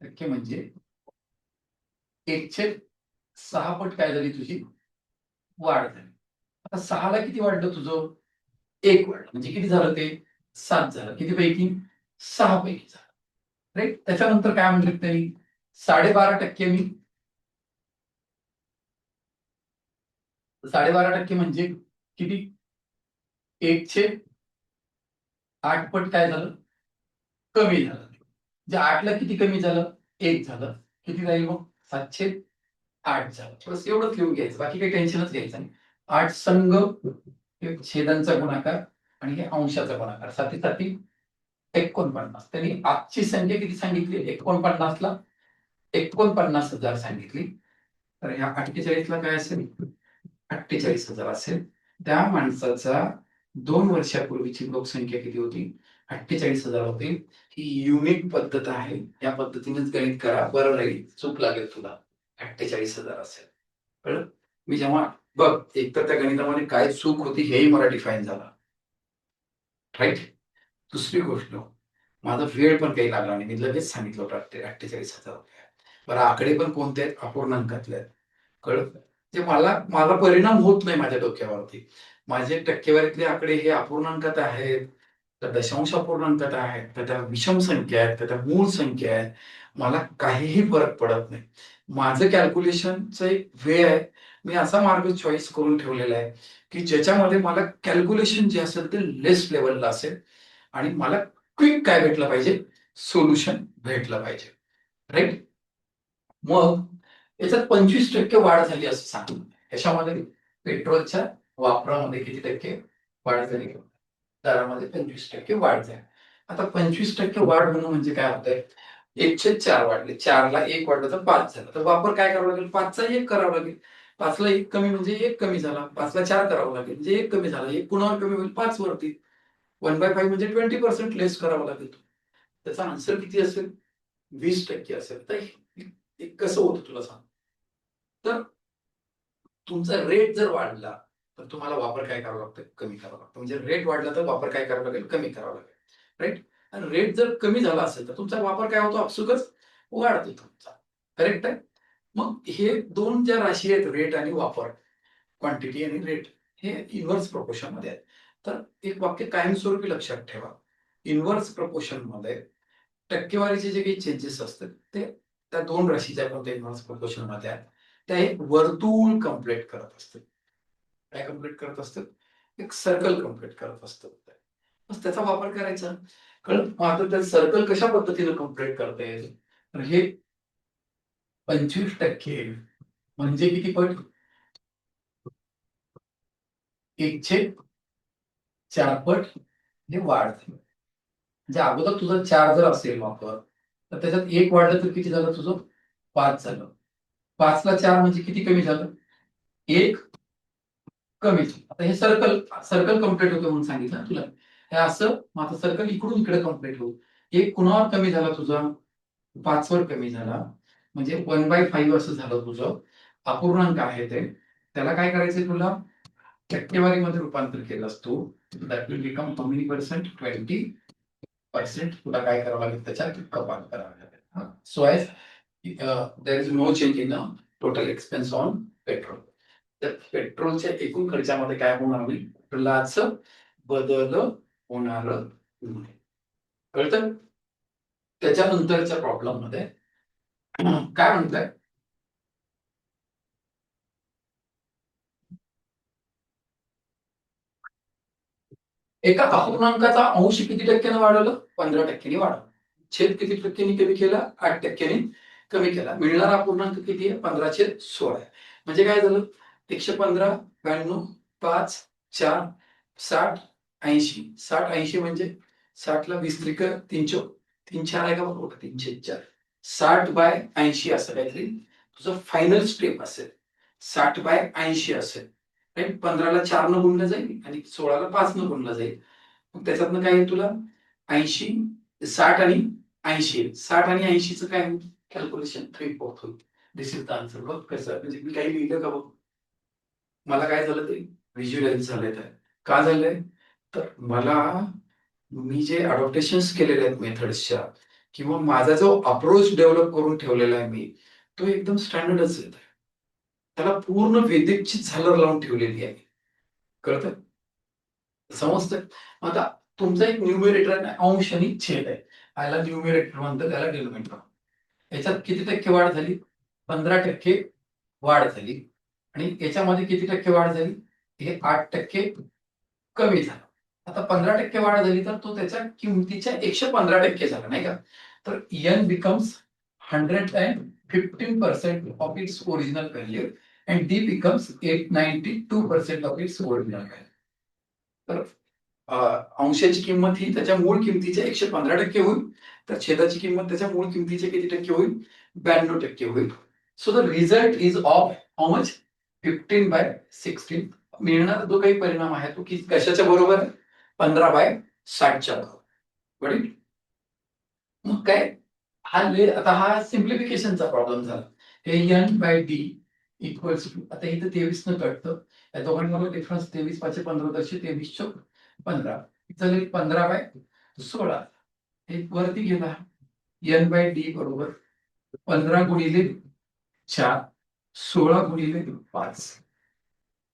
टक्के म्हणजे 1/6 पट काय झाली तुझी वाढ झाली. आता 6ला किती वाढलं तुझं? 1 वाढलं म्हणजे किती झालं ते? 7 झालं. किती पैकी? 6 पैकी झालं. राईट? त्याच्यानंतर काय म्हणतात त्यांनी 12.5% मी 12.5% म्हणजे किती? 1/8 पट काय झालं? कमी झालं. म्हणजे 8ला किती कमी झालं? 1 झालं. किती राहील मग? 7/8 झालं. बस एवढंच लिहून घ्यायचं. बाकी काही टेन्शनच घ्यायचं नाही. 8 संघ हे छेदांचा गुणाकार आणि हे अंशाचा गुणाकार. 7 49. त्यांनी आजची संख्या किती सांगितली? 49ला 49,000 सांगितली. तर ह्या 48ला काय असेल? 48,000 असेल. त्या माणसाचा 2 वर्षापूर्वीची लोकसंख्या किती होती? 48,000 होती. ही युनिक पद्धत आहे. या पद्धतीनेच गणित करा. बरं राहील. चूक लागेल तुला. 48,000 असेल. कळलं? मी जेव्हा बघ एकतर त्या गणितामध्ये काय चूक होती हेही मला डिफाईन झालं. राईट? दुसरी गोष्ट माझा वेळ पण काही लागला नाही. मी लगेच सांगितलं होतं 48,000 बरं आकडे पण कोणते आहेत? अपूर्णांकातले आहेत. कळलं? ते मला परिणाम होत नाही माझ्या डोक्यावरती. माझे टक्केवारीतले आकडे हे अपूर्णांकात आहेत, तर दशांश अपूर्णांकात आहेत, तर त्या विषम संख्या आहेत, तर त्या मूळ संख्या आहेत. मला काहीही फरक पडत नाही. माझं कॅल्क्युलेशनचं एक वे आहे. मी असा मार्ग चॉईस करून ठेवलेला आहे, की ज्याच्यामध्ये मला कॅल्क्युलेशन जे असेल ते लेस लेव्हलला असेल आणि मला क्विक काय भेटलं पाहिजे? सोल्युशन भेटलं पाहिजे. राईट? मग याच्यात 25% वाढ झाली असं सांगितलं. याच्यामध्ये पेट्रोलच्या वापरामध्ये किती टक्के वाढ झाली? दरामध्ये 25% वाढ झाली. आता 25% वाढ होणं म्हणजे काय होतंय? 1/4 वाढले. 4ला 1 वाढलं तर 5 झालं. तर वापर काय करावा लागेल? 5चा 1 करावा लागेल. 5ला 1 कमी म्हणजे 1 कमी झाला. 5ला 4 करावं लागेल म्हणजे 1 कमी झाला. 1 कुणावर कमी होईल? 5 वरती. 1/5 म्हणजे 20% लेस करावं लागेल. त्याचा आन्सर किती असेल? 20% असेल. तर हे कसं होतं तुला सांग? तर तुमचा रेट जर वाढला तर तुम्हाला वापर काय करावा लागतो? कमी करावा लागतो. म्हणजे रेट वाढला तर वापर काय करावा लागेल? कमी करावा लागेल. राईट? आणि रेट जर कमी झाला असेल तर तुमचा वापर काय होतो? आपसुकच वाढतो तुमचा. करेक्ट आहे? मग हे दोन ज्या राशी आहेत, रेट आणि वापर, क्वांटिटी आणि रेट, हे इन्व्हर्स प्रपोर्शन मध्ये आहेत. तर एक वाक्य कायमस्वरूपी लक्षात ठेवा, इन्व्हर्स प्रपोर्शन मध्ये टक्केवारीचे जे काही चेंजेस असतात ते त्या दोन राशीच्या कोणत्या इन्व्हर्स प्रपोर्शन मध्ये आहेत, त्या एक वर्तुळ कम्प्लीट करत असतात. काय कम्प्लीट करत असतात? एक सर्कल कम्प्लीट करत असतात. बस त्याचा वापर करायचा. कळलं? मग आता त्या सर्कल कशा पद्धतीने कम्प्लीट करता येईल? तर हे 25% म्हणजे किती पट? 1/4 पट हे वाढ. म्हणजे अगोदर तुझा 4 जर असेल वापर, तर त्याच्यात 1 वाढलं तर किती झालं तुझं? 5 झालं. 5 ला 4 म्हणजे किती कमी झालं? 1 कमी. आता हे सर्कल सर्कल कम्प्लीट होतं म्हणून सांगितलं तुला. हे असं माझं सर्कल इकडून इकडे कम्प्लीट होईल. 1 कुणावर कमी झाला तुझा? 5 वर कमी झाला. म्हणजे 1/5 असं झालं तुझं. अपूर्णांक आहे ते. त्याला काय करायचंय तुला? टक्केवारीमध्ये रूपांतर केलंस तू. That will become how many percent? 20%. तुला काय करावं लागेल? त्याच्यात कपात करावी लागेल. So as there is no change in total expense on petrol. तर पेट्रोलच्या एकूण खर्चामध्ये काय होणार नाही? कुठलाच बदल होणार नाही. कळतं? त्याच्यानंतरच्या प्रॉब्लेम मध्ये काय म्हणताय? एका अपूर्णांकाचा अंश किती टक्क्याने वाढवलं? 15% वाढवलं. छेद किती टक्क्यांनी कमी केला? 8% कमी केला. मिळणारा अपूर्णांक किती आहे? 15/16. म्हणजे काय झालं? 115, 92, 5, 4, 60, 80. 60, 80 म्हणजे 60 ला 20 त्रिक 3 चौक, 3 4 आहे का बघ? 304. 60/80 असं काहीतरी तुझं फायनल स्टेप असेल. 60/80 असेल. राईट? 15 ला 4 न गुणलं जाईल आणि 16 ला 5 न गुणलं जाईल. मग त्याच्यातनं काय येईल तुला? 80, 60 आणि 80. 60 आणि 80चं काय होईल? कॅल्क्युलेशन 3/4 होईल. दिस इज द आन्सर. बघ कसं, म्हणजे मी काही लिहिलं का बघ. मला काय झालं ते व्हिज्युअलाइज झालंय. तर का झालंय? तर मला मी जे अडॉप्टेशन्स केलेले आहेत मेथड्सच्या, किंवा माझा जो अप्रोच डेव्हलप करून ठेवलेला आहे मी, तो एकदम स्टँडर्डच आहे. त्याला पूर्ण वेदिकची झालर लावून ठेवलेली आहे. कळतं? समजतं? आता तुमचा एक न्यूमरेटर आहे, अंश आणि छेद आहे. याला न्यूमरेटर म्हणतात, त्याला डिनोमिनेटर. याच्यात किती टक्के वाढ झाली? 15% वाढ झाली. आणि याच्यामध्ये किती टक्के वाढ झाली? हे 8% कमी झालं. आता 15% वाढ झाली तर तो त्याच्या किमतीच्या 115% झाला, नाही का? तर n becomes 115% of its original value and d becomes 892% of its original value. तर अंशाची किंमत ही त्याच्या मूळ किमतीच्या 115% होईल, तर छेदाची किंमत त्याच्या मूळ किमतीच्या किती टक्के होईल? 92% होईल. So the result is of how much? 15/16. मिळणारा जो काही परिणाम आहे तो की कशाच्या बरोबर आहे? 15/60च्या बरोबर. बरोबर. मग काय? आता हा सिम्प्लिफिकेशनचा प्रॉब्लेम झाला. हे n/d इक्वल्स टू, आता इथं 23 न कटतं. या दोघांमध्ये डिफरन्स 23 5 15 दर्शे 23 चौक 15. चल 15/16. हे वरती गेला. n/d बरोबर 15 गुणिले 4, 16 गुणिले 5.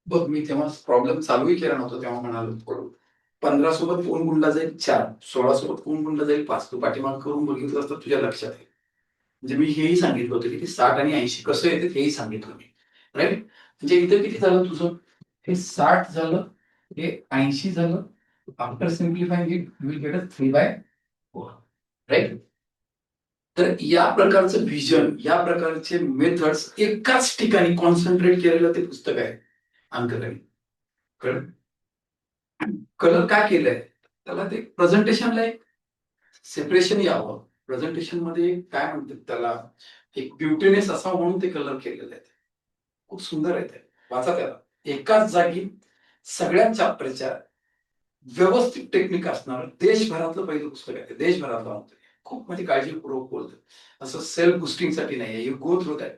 बघ, मी तेव्हा प्रॉब्लेम चालूही केला नव्हता, तेव्हा म्हणालो पडू. 15 सोबत कोण गुणला जाईल? 4. 16 सोबत कोण गुणला जाईल? 5. तू पाठीमाग करून बघितलं असतं, तुझ्या लक्षात येईल. म्हणजे मी हेही सांगितलं होतं की 60 आणि 80 कसं येते हेही सांगितलं मी. राईट? म्हणजे इथं किती झालं तुझं? हे 60 झालं, हे 80 झालं. After simplifying it you will get a 3/4. Right? तर या प्रकारचं व्हिजन, या प्रकारचे मेथड्स एकाच ठिकाणी कॉन्सन्ट्रेट केलेलं ते पुस्तक आहे अंकगणित. कळलं? कलर काय केलंय? त्याला ते प्रेझेंटेशनला एक सेपरेशन यावं. प्रेझेंटेशन मध्ये काय म्हणतात त्याला, एक ब्युटीनेस असा म्हणून ते कलर केलेले आहेत. खूप सुंदर आहे ते. वाचा त्याला. एकाच जागी सगळ्या चॅप्टरच्या व्यवस्थित टेक्निक असणार देशभरातलं पहिलं पुस्तक आहे. देशभरातलं म्हणतोय. खूप म्हणजे काळजीपूर्वक बोलतो. असं सेल्फ बुस्टिंगसाठी नाही. You go through that.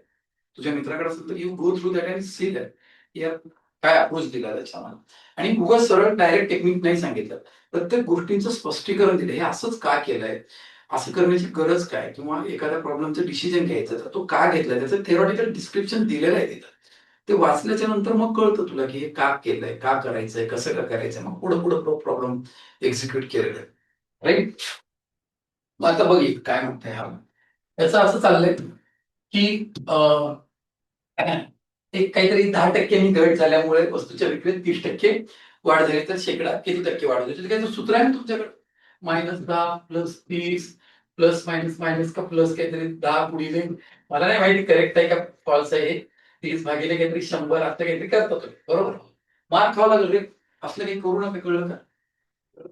तुझ्या मित्राकडे असेल तर you go through that and see that. यार काय अप्रोच दिला त्याच्यामध्ये. आणि उगाच सरळ डायरेक्ट टेक्निक नाही सांगितलं. प्रत्येक गोष्टींचं स्पष्टीकरण दिलं. हे असंच का केलंय? असं करण्याची गरज काय, किंवा एखाद्या प्रॉब्लेमचं डिसिजन घ्यायचं तर तो का घेतलाय त्याचं थेरॉटिकल डिस्क्रिप्शन दिलेलं आहे तिथं. ते वाचल्याच्या नंतर मग कळतं तुला की हे का केलंय, का करायचंय, कसं का करायचंय, मग पुढे पुढे प्रॉब्लेम एक्झिक्यूट केलेलं आहे. राईट. मग आता बघित काय म्हणताय हा. याचं असं चाललंय की एक काहीतरी 10% घट झाल्यामुळे वस्तूच्या विक्रीत 30% वाढ झाली, तर शेकडा किती टक्के वाढ होते? काही सूत्र आहे ना तुमच्याकडे? -10 प्लस 30 प्लस मायनस मायनस का प्लस काहीतरी 10 गुणिले, मला नाही माहिती करेक्ट आहे का फॉल्स आहे हे. 30 भागिले काहीतरी 100 असं काहीतरी करता तुम्ही, बरोबर? मार्क खावा लागेल रे, असलं काही करू नका, कळलं का?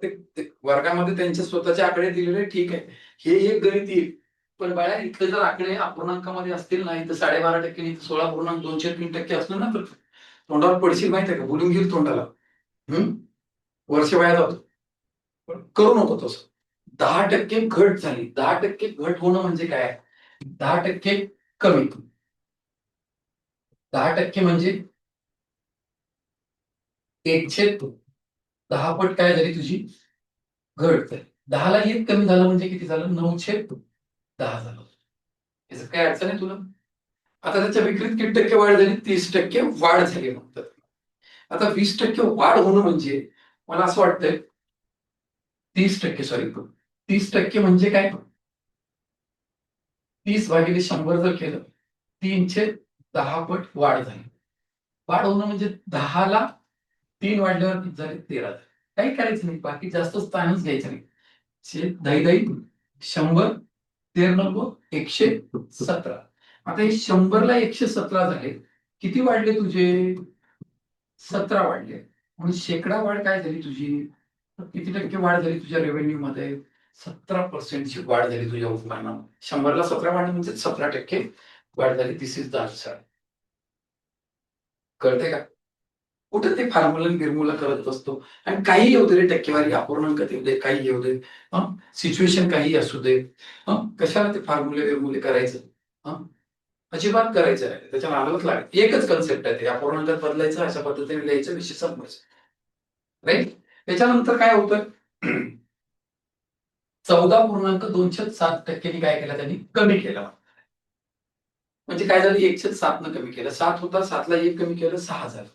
ते वर्गामध्ये त्यांचे स्वतःचे आकडे दिलेले ठीक आहे, हे एक गणित येईल. पण बाळा इथले जर आकडे अपूर्णांकामध्ये असतील ना, इथं 12.5% आणि 16.203% असलं ना, तर तोंडावर पडशील माहिती आहे का, बोलून घेईल तोंडाला. वर्ष वाया जातो. पण करू नको तसं. 10% घट झाली, 10% घट होणं म्हणजे काय? 10% कमी. 10% म्हणजे 1/10 पट काय झाली तुझी घट झाली. 10ला 1 कमी झालं म्हणजे किती झालं? 9/10 झालं. याचं काय अडचण आहे तुला? आता त्याच्या विक्रीत किती टक्के वाढ झाली? 30% वाढ झाली म्हणतात. आता 20% वाढ होणं म्हणजे मला असं वाटतंय 30% सॉरी 30% म्हणजे काय? 30 भागिले 100 जर केलं 3/10 पट वाढ झाली. वाढ होणं म्हणजे 10ला 3 वाढल्यावर किती झाले? 13 झाले. काही करायचं नाही, बाकी जास्त स्थानच घ्यायचं नाही. दही दही 100 13 117. आता हे 100ला 117 झाले, किती वाढले तुझे? 17 वाढले. म्हणून शेकडा वाढ काय झाली तुझी? किती टक्के वाढ झाली तुझ्या रेव्हेन्यू मध्ये? 17% ची वाढ झाली तुझ्या उत्पन्नात. 100ला 17 वाढणं म्हणजे 17% वाढ झाली. दिस इज द आन्सर. कळतंय का? कुठे ते फॉर्म्युला बिर्मुला करत बसतो. आणि काही येऊ दे रे, टक्केवारी अपूर्णांकात येऊ दे, काही येऊ दे, सिच्युएशन काही असू दे, कशाला ते फॉर्म्युले बिर्मुले करायचं? अजिबात करायचं नाही, त्याच्या नादालाच लागेल. एकच कन्सेप्ट आहे ते, अपूर्णांकात बदलायचं, अशा पद्धतीने लिहायचं, विषय संपवायचं. राईट. त्याच्यानंतर काय होतं? 14.207% काय केलं त्यांनी? कमी केलं. म्हणजे काय झालं? 1/7 न कमी केलं. 7 होता, 7ला 1 कमी केलं, 6 झालं.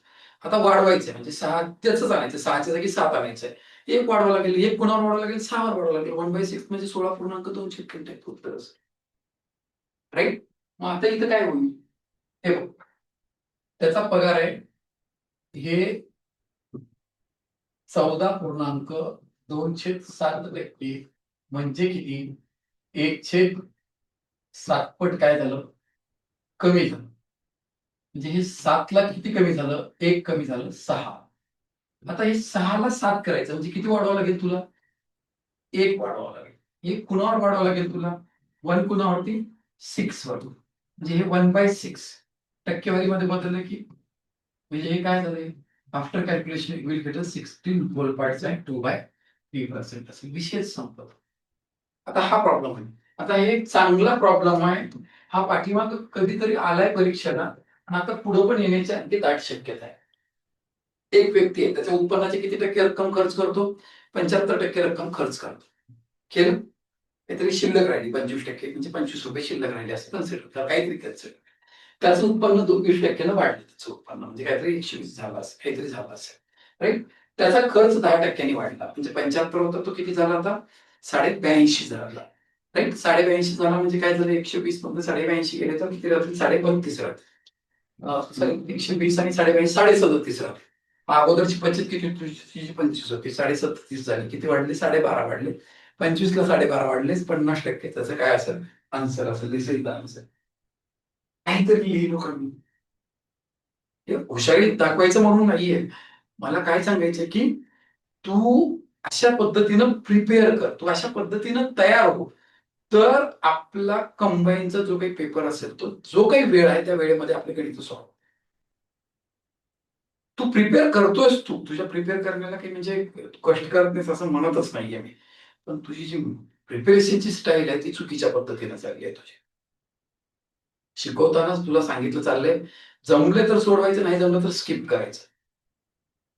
आता वाढवायचंय म्हणजे 6 त्याचंच आणायचं, 6च्या जागी 7 आणायचंय. 1 वाढवावं लागेल, 1 कुणावर वाढवावं लागेल? 6 वर वाढवावं लागेल. 1/6 म्हणजे 16.2 उत्तर असं. राईट. मग आता इथं काय होईल? हे बघ, त्याचा पगार आहे हे 14.207% म्हणजे किती? 1/7 पट काय झालं? कमी झालं. म्हणजे हे 7ला किती कमी झालं? 1 कमी झालं, 6. आता हे 6ला 7 करायचं म्हणजे किती वाढवावं लागेल तुला? 1 वाढवावं लागेल. 1 कुणावर वाढवावं लागेल तुला? 1 कुणावरती? 6 वरती. म्हणजे हे 1/6 टक्केवारीमध्ये बदललं की, म्हणजे हे काय झालंय? After calculation you will get अ 16.2/3% असेल. विषयच संपला. आता हा प्रॉब्लेम आहे. आता हे एक चांगला प्रॉब्लेम आहे. हा पाठीमाग कधीतरी आलाय परीक्षेला आणि आता पुढे पण येण्याची आणखी दाट शक्यता आहे. एक व्यक्ती आहे, त्याच्या उत्पन्नाची किती टक्के रक्कम खर्च करतो? 75% रक्कम खर्च करतो. केलं? काहीतरी शिल्लक राहिली 25%, म्हणजे ₹25 शिल्लक राहिले असं कन्सिडर करा, काहीतरी कन्सिडर. त्याचं उत्पन्न 20% वाढलं, त्याचं उत्पन्न म्हणजे काहीतरी 120 झालं असेल, काहीतरी झालं असेल. राईट. त्याचा खर्च 10% वाढला, म्हणजे 75 होता तो किती झाला आता? 82.5 झाला. राईट. 82.5 झाला म्हणजे काय झालं? 120 मधून 82.5 गेले तर किती राहतील? 32.5 राहतील. सॉरी, 120 आणि 82.5 37 राहतील. अगोदरची बचत किती होती? तुझी 25 होती, 37 झाली. किती वाढले? 12.5 वाढले. 25ला 12.5 वाढले, 50%. त्याचं काय असेल? आन्सर असेल. दिस इज द आन्सर. काहीतरी लिहिलो का मी? हे हुशारी दाखवायचं म्हणून नाहीये. मला काय सांगायचंय की तू अशा पद्धतीनं प्रिपेअर कर, तू अशा पद्धतीनं तयार हो. तर आपला कंबाईनचा जो काही पेपर असेल, तो जो काही वेळ आहे त्या वेळेमध्ये आपले गणित सॉल्व्ह. तू प्रिपेअर करतोयस, तू तुझ्या प्रिपेअर करण्याला काही म्हणजे कष्ट करत नाहीस असं म्हणतच नाहीये मी. पण तुझी जी प्रिपरेशनची स्टाईल आहे ती चुकीच्या पद्धतीने चालली आहे तुझी. शिकवतानाच तुला सांगितलं चाललंय, जमले तर सोडवायचं, नाही जमलं तर स्किप करायचं.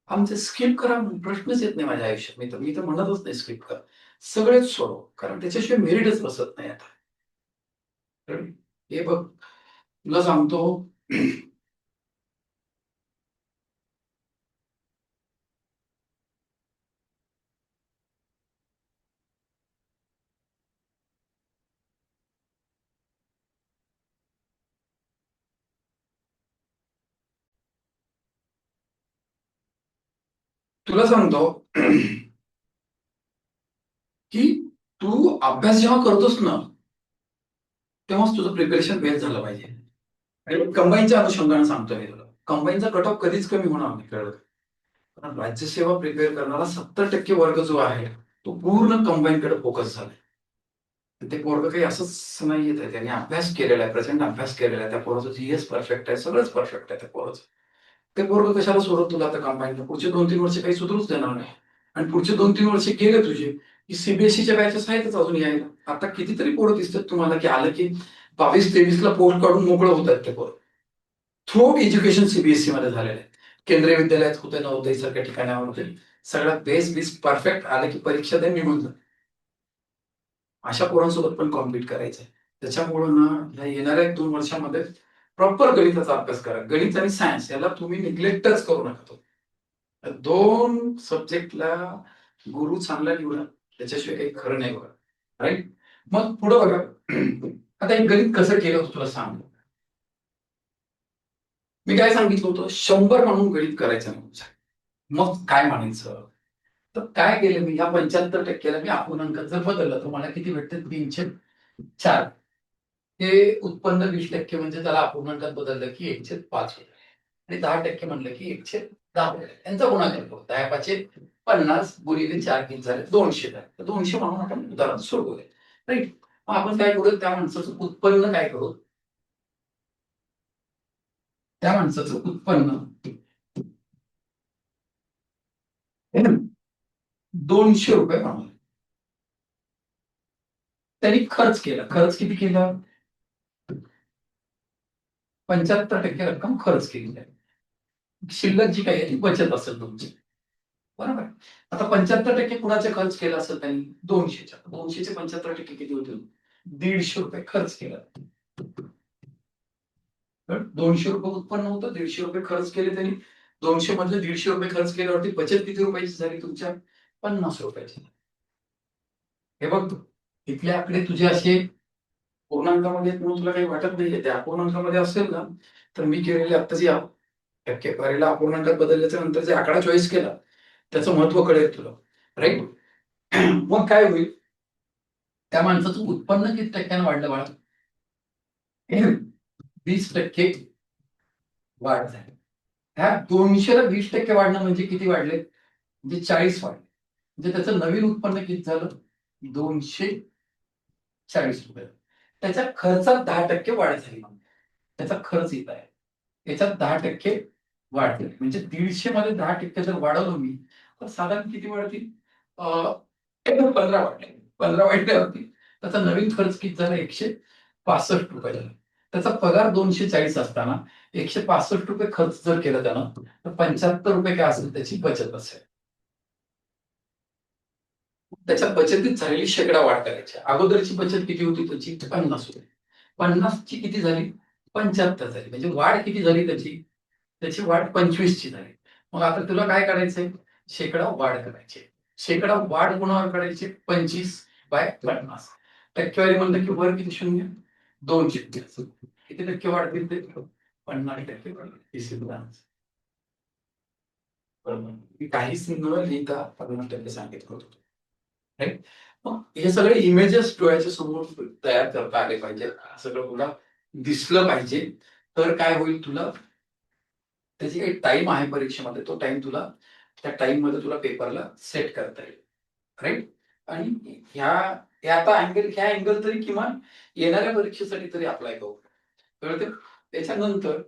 आमचं स्किप करा प्रश्नच येत नाही माझ्या आयुष्यात. मी तर म्हणतच नाही स्किप कर. सगळेच सोडव, कारण त्याच्याशिवाय मेरिटच बसत नाही आता. कारण हे बघ, तुला सांगतो, तुला सांगतो की तू अभ्यास जेव्हा करतोस ना, तेव्हाच तुझं प्रिपरेशन बेस्ट झालं पाहिजे. आणि कंबाईनच्या अनुषंगाने सांगतो मी तुला, कंबाईनचा कट ऑफ कधीच कमी होणार नाही, कळलं? कारण राज्यसेवा प्रिपेअर करणारा 70% वर्ग जो आहे, तो पूर्ण कंबाईनकडे फोकस झालाय. ते पोरग काही असंच नाही येत आहे, त्याने अभ्यास केलेला आहे, प्रचंड अभ्यास केलेला आहे. त्या पोराचं जीएस परफेक्ट आहे, सगळंच परफेक्ट आहे त्या पोराचं. ते पोरग कशाला सोडत तुला आता कंबाईनला? पुढचे 2-3 वर्ष काही सुधरूच देणार नाही. आणि पुढचे 2-3 वर्ष गेले तुझे की सीबीएसईच्या बॅचेस आहेतच अजून यायला. आता कितीतरी पोरं दिसतात तुम्हाला की आलं की 22-23 ला पोस्ट काढून मोकळं होत आहेत ते पोरं. थ्रू एज्युकेशन सीबीएसई मध्ये झालेलं आहे. केंद्रीय विद्यालयात होते, नवोदय सारख्या ठिकाणावर होते. सगळ्यात बेस परफेक्ट आलं की परीक्षा दे, निघून जा. अशा पोरांसोबत पण कॉम्पिट करायचंय. त्याच्यामुळं ना, ह्या येणाऱ्या 1-2 वर्षामध्ये प्रॉपर गणिताचा अभ्यास करा. गणित आणि सायन्स याला तुम्ही निग्लेक्टच करू नका तो. 2 सब्जेक्टला गुरु चांगला निवडा. त्याच्याशिवाय काही खरं नाही बघा. राईट? मग पुढं बघा. आता हे गणित कसं केलं होतं तुला सांगतो. मी काय सांगितलं होतं, 100 म्हणून गणित करायचं नाही. मग काय म्हणायचं? तर काय केलं मी, या 75% ला मी अपूर्णांकात जर बदललं तर मला किती भेटतं? 304. हे उत्पन्न 20% म्हणजे त्याला अपूर्णांकात बदललं की 1/5 होईल. आणि 10% म्हणलं की 1/10 होईल. यांचा गुणाकार करू. 10×5 = 50 × 4 किती झाले? 200 झाले. तर 200 म्हणून आपण उदाहरण सोडवूया. राईट? मग आपण काय करू, त्या माणसाचं उत्पन्न काय करू? त्या माणसाचं उत्पन्न ₹200 म्हणून. त्यांनी खर्च केला. खर्च किती केला? 75% रक्कम खर्च केली आहे. शिल्लक जी काही आहे ती बचत असेल तुमची. बरोबर. आता 75% कुणाचे खर्च केला असेल त्यांनी? 200च्या. 200चे 75% किती होतील? ₹150 खर्च केला. तर ₹200 उत्पन्न होतं, ₹150 खर्च केले त्यांनी. 200 मधले ₹150 खर्च केल्यावरती बचत किती रुपयाची झाली तुमच्या? ₹50. हे बघ तू, इथले आकडे तुझे असे पूर्णांकामध्ये आहेत म्हणून तुला काही वाटत नाहीये. ते अपूर्णांकामध्ये असेल ना, तर मी केलेले आत्ताची टक्केवारीला अपूर्णांकात बदलल्याच्या नंतर जे आकडा चॉईस केला, त्याचं महत्व कळेल तुला. राईट? मग काय होईल? त्या माणसाचं उत्पन्न किती टक्क्यानं वाढलं बाळा? 20% वाढ झाली. ह्या 200ला 20% वाढणं म्हणजे किती वाढले? म्हणजे 40 वाढले. म्हणजे त्याचं नवीन उत्पन्न किती झालं? ₹240. त्याच्या खर्चात 10% वाढ झाली. त्याचा खर्च येत आहे. याच्यात 10% वाढ झाली. म्हणजे 150 मध्ये 10% जर वाढवलं मी, तर साधारण किती वाढतील? 15 वाढले. 15 वाढल्यावरती त्याचा नवीन खर्च किती झाला? ₹165 झाला. त्याचा पगार 240 असताना ₹165 खर्च जर केलं त्यानं, तर ₹75 काय असेल त्याची बचत असेल. त्याच्या बचतीत झालेली शेकडा वाढ करायची. अगोदरची बचत किती होती त्याची? 50 होती. 50 ची किती झाली? 75 झाली. म्हणजे वाढ किती झाली त्याची? त्याची वाढ 25 ची झाली. मग आता तुला काय करायचंय? शेकडा वाढ करायची. शेकडा वाढ गुणाकार करायची 25/50. टक्केवारी म्हणलं की वर किती शून्य? 2 शून्य. किती टक्के वाढतील ते? 50% वाढतील. ही सिद्धांत. बरोबर. मी काहीच न लिहिता 50% सांगितलं होतं. राईट? मग हे सगळे इमेजेस डोळ्याच्या समोर तयार करता आले पाहिजे. सगळं तुला दिसलं पाहिजे. तर काय होईल, तुला त्याची काही टाइम आहे परीक्षेमध्ये, तो टाइम तुला त्या टाइम मध्ये तुला पेपरला सेट करता येईल. राईट? आणि ह्या अँगल तरी किमान येणाऱ्या परीक्षेसाठी तरी अप्लाय करू. कळतं? त्याच्यानंतर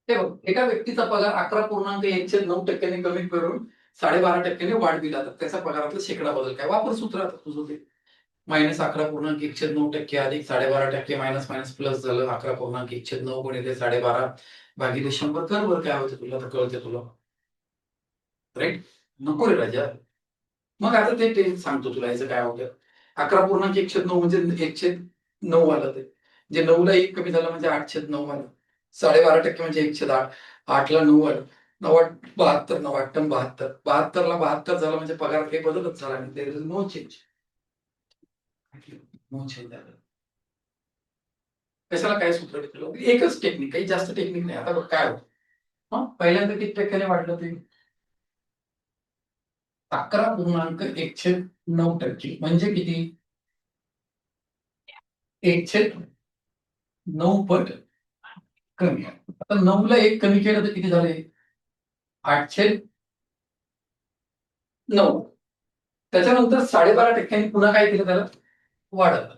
हे बघ, एका व्यक्तीचा पगार 11.9% कमी करून 12.5% वाढ दिला तर त्याचा पगारातला शेकडा बदल काय? वापर सूत्र आता तुझं ते. -11.1/9% अधिक 12.5% मायनस मायनस प्लस झालं 11.1/9 गुणिले 12.5 भागिले 100 कर बरं काय होतं तुला तर कळते तुला. राईट. नको रे राजा. मग आता ते सांगतो तुला याचं काय होतं. 11.1/9 म्हणजे 1/9 आलं ते. जे 9ला 1 कमी झालं म्हणजे 8/9 आलं. 12.5% म्हणजे 1/8. 8ला 9 आलं. 9/8 72, 9/8 72. 72 झालं म्हणजे पगार काही बदलच झाला नाही. There is no change. No change झालं. कशाला काय सूत्र घेतलं? एकच टेक्निक, काही जास्त टेक्निक नाही. आता बघ काय होतं. पहिल्यांदा किती टक्क्याने वाढलं ते? 11.1/9% म्हणजे किती? 1/9 पट कमी आहे. आता 9ला 1 कमी केलं तर किती झाले? 8/9. त्याच्यानंतर 12.5% पुन्हा काय केलं त्याला? वाढवलं.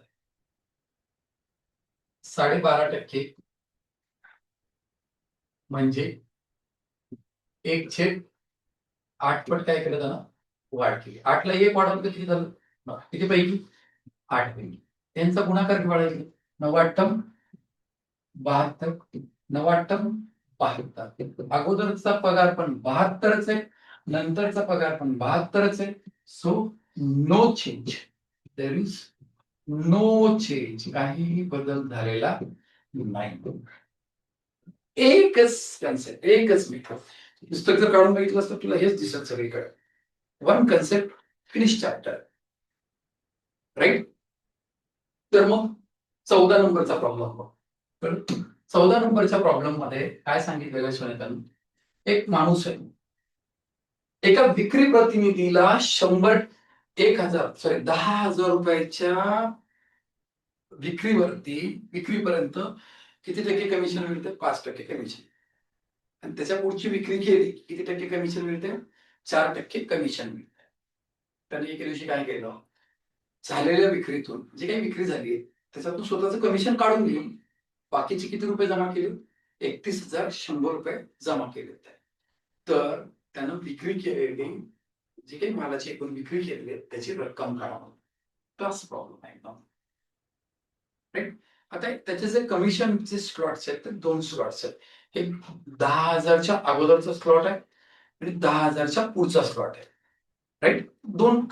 12.5% म्हणजे 1/8 पट काय केलं त्यानं? वाढ केली. 8ला 1 वाढवलं तर किती झालं? किती पैकी? 8 पैकी. त्यांचा गुणाकार किती वाढायचा? 9/8 72. 9/8 72. अगोदरचा पगार पण 72च आहे. नंतरचा पगार पण 72च आहे. So no change. There is no change. काहीही बदल झालेला नाही. एकच कन्सेप्ट, एकच मेथड. पुस्तक जर काढून बघितलं तर तुला हेच दिसत सगळीकडे. One concept, finish chapter. Right. तर मग 14 नंबरचा प्रॉब्लेम बघ. तर 14 नंबरच्या प्रॉब्लेम मध्ये काय सांगितलेलं सोनेतानं? एक माणूस आहे. एका विक्री प्रतिनिधीला 10,000 रुपयाच्या विक्रीपर्यंत किती टक्के कमिशन मिळते? 5% कमिशन. आणि त्याच्या पुढची विक्री केली किती टक्के कमिशन मिळते? 4% कमिशन मिळते. त्याने एके दिवशी काय केलं? झालेल्या विक्रीतून जी काही विक्री झाली त्याच्यातून स्वतःचं कमिशन काढून घेऊन बाकीचे किती रुपये जमा केले? 31,100 रुपये जमा केले. तर त्यानं विक्री केलेली जी काही मालाची एकूण विक्री केलेली आहे त्याची रक्कम काढावं. तोच प्रॉब्लेम आहे एकदम. राईट. आता त्याचे जे कमिशनचे स्लॉट्स आहेत ते 2 स्लॉट्स आहेत. एक 10,000च्या अगोदरचा स्लॉट आहे आणि 10,000च्या पुढचा स्लॉट आहे. राईट. 2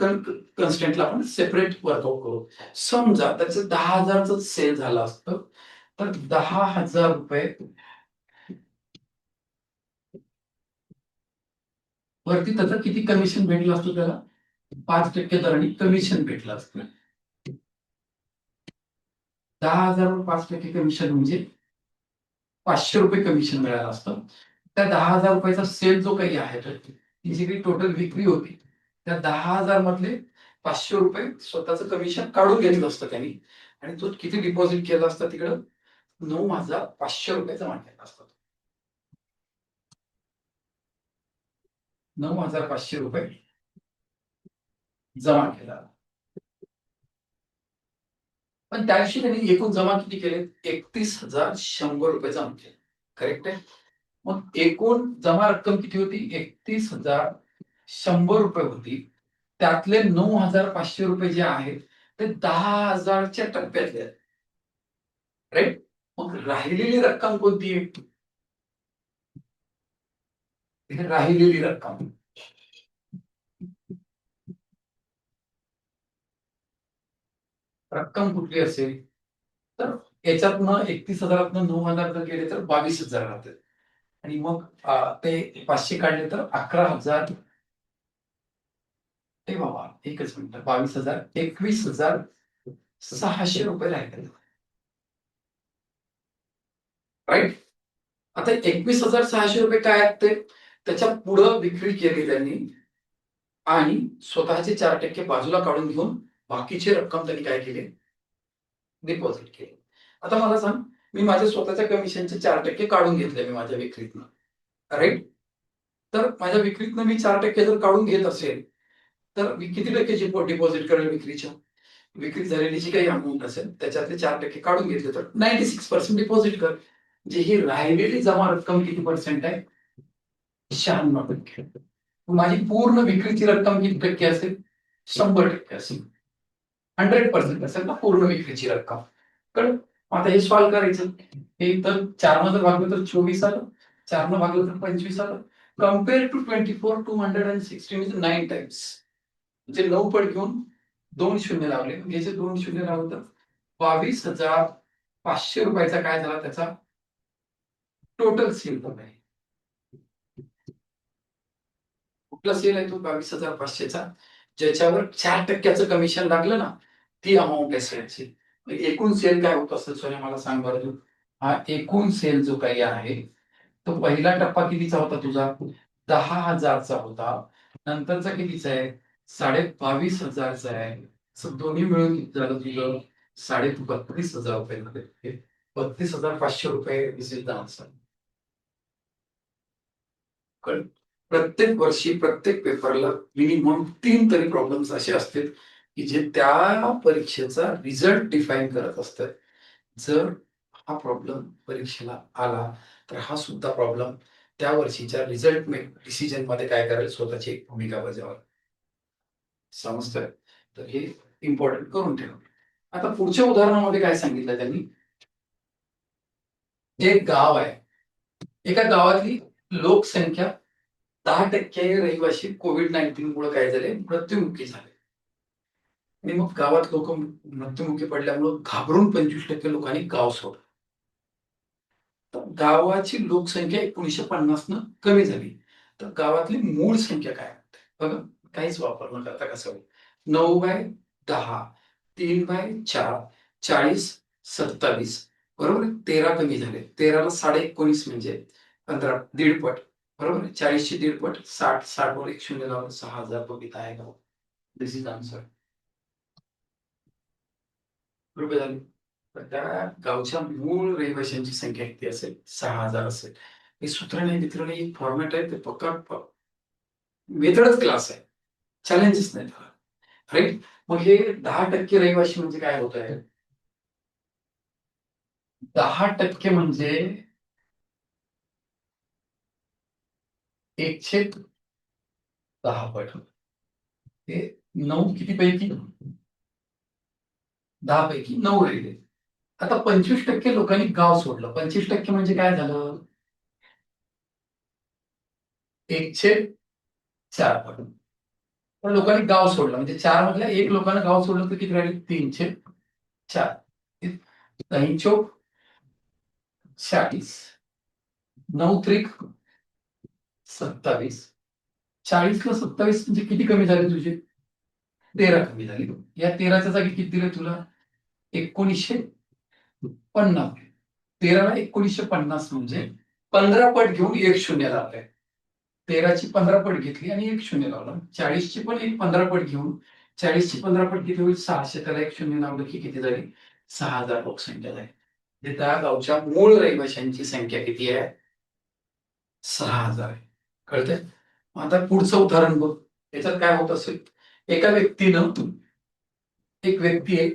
कन्स्टेंटला आपण सेपरेट वर्कआउट करू. समजा त्याचं 10,000च सेल झालं असतं तर 10,000 रुपये वरती त्याचं किती कमिशन भेटलं असतं त्याला? 5% दराने कमिशन भेटलं असतं. 10,000 वर 5% कमिशन म्हणजे 500 रुपये कमिशन मिळालं असतं. त्या 10,000 रुपयाचा सेल जो काही आहे ती जी काही टोटल विक्री होती त्या 10,000 मधले 500 रुपये स्वतःचं कमिशन काढून घेतलं असतं त्यांनी आणि तो किती डिपॉझिट केला असता तिकडं? 9,500 रुपये जमा केला असता. 9,500 रुपये जमा केला. पण त्या दिवशी त्यांनी एकूण जमा किती केले? 31,100 रुपये जमा केले. करेक्ट आहे. मग एकूण जमा रक्कम किती होती? 31,100 रुपये होती. त्यातले 9,500 रुपये जे आहेत ते 10,000च्या टप्प्यातले आहेत. राईट. मग राहिलेली रक्कम कोणती आहे? राहिलेली रक्कम रक्कम कुठली असेल? तर याच्यातनं 31,000तनं 9,000 जर गेले तर 22,000 राहतात. आणि मग ते 500 काढले तर 11,000. ए बाबा एकच मिनिट. 22,000 21,600 रुपये राहिले. राईट. आता 21,600 रुपये काय आहेत ते? त्याच्या पुढं विक्री केली त्यांनी आणि स्वतःचे 4% बाजूला काढून घेऊन बाकीची रक्कम त्यांनी काय केली? डिपॉझिट केली. आता मला सांग, मी माझ्या स्वतःच्या कमिशनचे 4% काढून घेतले मी माझ्या विक्रीतनं. राईट. तर माझ्या विक्रीतनं मी 4% जर काढून घेत असेल तर मी किती टक्के डिपॉझिट करेल विक्रीच्या? विक्री झालेली जी काही अमाऊंट असेल त्याच्यातले 4% काढून घेतले तर 96% डिपॉझिट कर. जी ही राहिलेली जमा रक्कम किती पर्सेंट आहे? 96%. माझी पूर्ण विक्रीची रक्कम किती टक्के असेल? 100% असेल. 100% असेल ना पूर्ण विक्रीची रक्कम. कळलं? आता हे सॉल्व्ह करायचं. हे तर 4 जर भागलं तर 24 आलं, 4 भागलं तर 25 आलं. कम्पेअर टू 24 216 म्हणजे 9 टाइम्स. म्हणजे 9 पट घेऊन 2 शून्य लावले. याचे 2 शून्य लावलं तर 22,500 रुपयाचा काय झाला त्याचा टोटल सेल आहे. कुठला सेल आहे तो 22,500चा ज्याच्यावर 4% कमिशन लागलं ना, ती अमाऊंट आहे सेलची. एकूण सेल काय होत असेल सोन्या मला सांग बरं तू. हा एकूण सेल जो काही आहे तो पहिला टप्पा कितीचा होता तुझा 10,000चा होता. नंतरचा कितीचा आहे 22,500चा आहे. असं दोन्ही मिळून किती झालं तुझं 32,000 रुपये झाले. 32,500 रुपये दिस इज द आन्सर. प्रत्येक वर्षी प्रत्येक पेपरला मिनिमम 3 तरी प्रॉब्लेम्स असे असतील की जे त्या परीक्षेचा रिझल्ट डिफाईन करत असतात. जर हा प्रॉब्लेम परीक्षेला आला तर हा सुद्धा प्रॉब्लेम त्या वर्षीच्या रिझल्ट डिसिजन मध्ये काय करेल स्वतःची एक भूमिका बजावेल. समजतंय? तर हे इम्पॉर्टंट करून ठेवा. आता पुढच्या उदाहरणामध्ये काय सांगितलं त्यांनी, एक गाव आहे. एका गावातली लोकसंख्या 10% रहिवासी कोविड-19 मुळे काय झाले मृत्युमुखी झाले. आणि मग गावात लोक मृत्युमुखी पडल्यामुळे घाबरून 25% लोकांनी गाव सोडलं. तर गावाची लोकसंख्या 1950 न कमी झाली. तर गावातली मूळ संख्या काय होते बघा, काहीच वापर न करता कसं होईल. 9/10, 3/4, 40, 27 बरोबर आहे. 13 कमी झाले. 13ला 19.5 म्हणजे 15 दीड पट बरोबर आहे. 40ची दीड पट 60, 60 वर एक शून्य लावून 6,000 बघित आहे गाव. दिस इज आन्सर. रुपये झाले. तर त्या गावच्या मूळ रहिवाशांची संख्या किती असेल 6,000 असेल. हे सूत्र नाही मित्र नाही, एक फॉर्मॅट आहे ते पक्का मेथडच क्लास आहे. चॅलेंजेस नाही त्याला. राईट. मग हे 10% रहिवाशी म्हणजे काय होत आहे 10% म्हणजे 1/10 पट. हे 9 किती पैकी 10 पैकी 9 राहिले. आता 25% लोकांनी गाव सोडलं. 25% म्हणजे काय झालं 1/4 पट. पण लोकांनी गाव सोडलं म्हणजे 4 मधल्या 1 लोकांना गाव सोडलं तर किती राहिले 3/4. 9 40, 9 त्रिक 27. 40ला 27 म्हणजे किती कमी झाले तुझे 13 कमी झाले. या 13च्या जागी किती दिले तुला 1950. 13ला 1950 म्हणजे 15 पट घेऊन एक शून्य लावलंय. 13ची 15 पट घेतली आणि एक शून्य लावलं. 40ची पण एक 15 पट घेऊन 40ची 15 पट किती होईल 600. त्याला एक शून्य लावलं की किती झाली 6,000 लोकसंख्या झाली. म्हणजे त्या गावच्या मूळ रहिवाशांची संख्या किती आहे 6,000 आहे. कळतंय? आता पुढचं उदाहरण बघ. याच्यात काय होत असेल एका व्यक्तीनं एक व्यक्ती आहे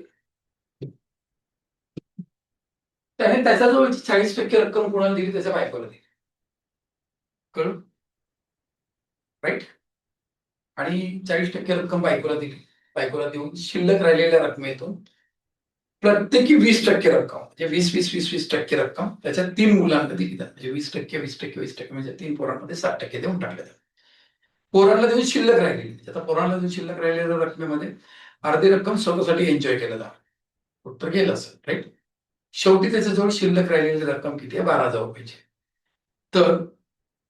त्याने त्याच्याजवळची 40% रक्कम कोणाला दिली त्याच्या बायकोला दिली. कळलं? राईट. आणि 40% रक्कम बायकोला दिली. बायकोला देऊन शिल्लक राहिलेल्या रकमेतून प्रत्येकी 20% रक्कम म्हणजे 20-20-20-20% रक्कम त्याच्या 3 मुलांना दिली. म्हणजे 20%, 20%, 20% म्हणजे 3 पोरांमध्ये 60% देऊन टाकले. पोरांना देऊन शिल्लक राहिलेली. आता पोरांना देऊन शिल्लक राहिलेल्या रकमेमध्ये अर्धी रक्कम स्वतःसाठी एन्जॉय केलं जाणार. उत्तर गेलं असेल. राईट. शेवटी त्याच्याजवळ शिल्लक राहिलेली रक्कम किती आहे 12,000 रुपयाची. तर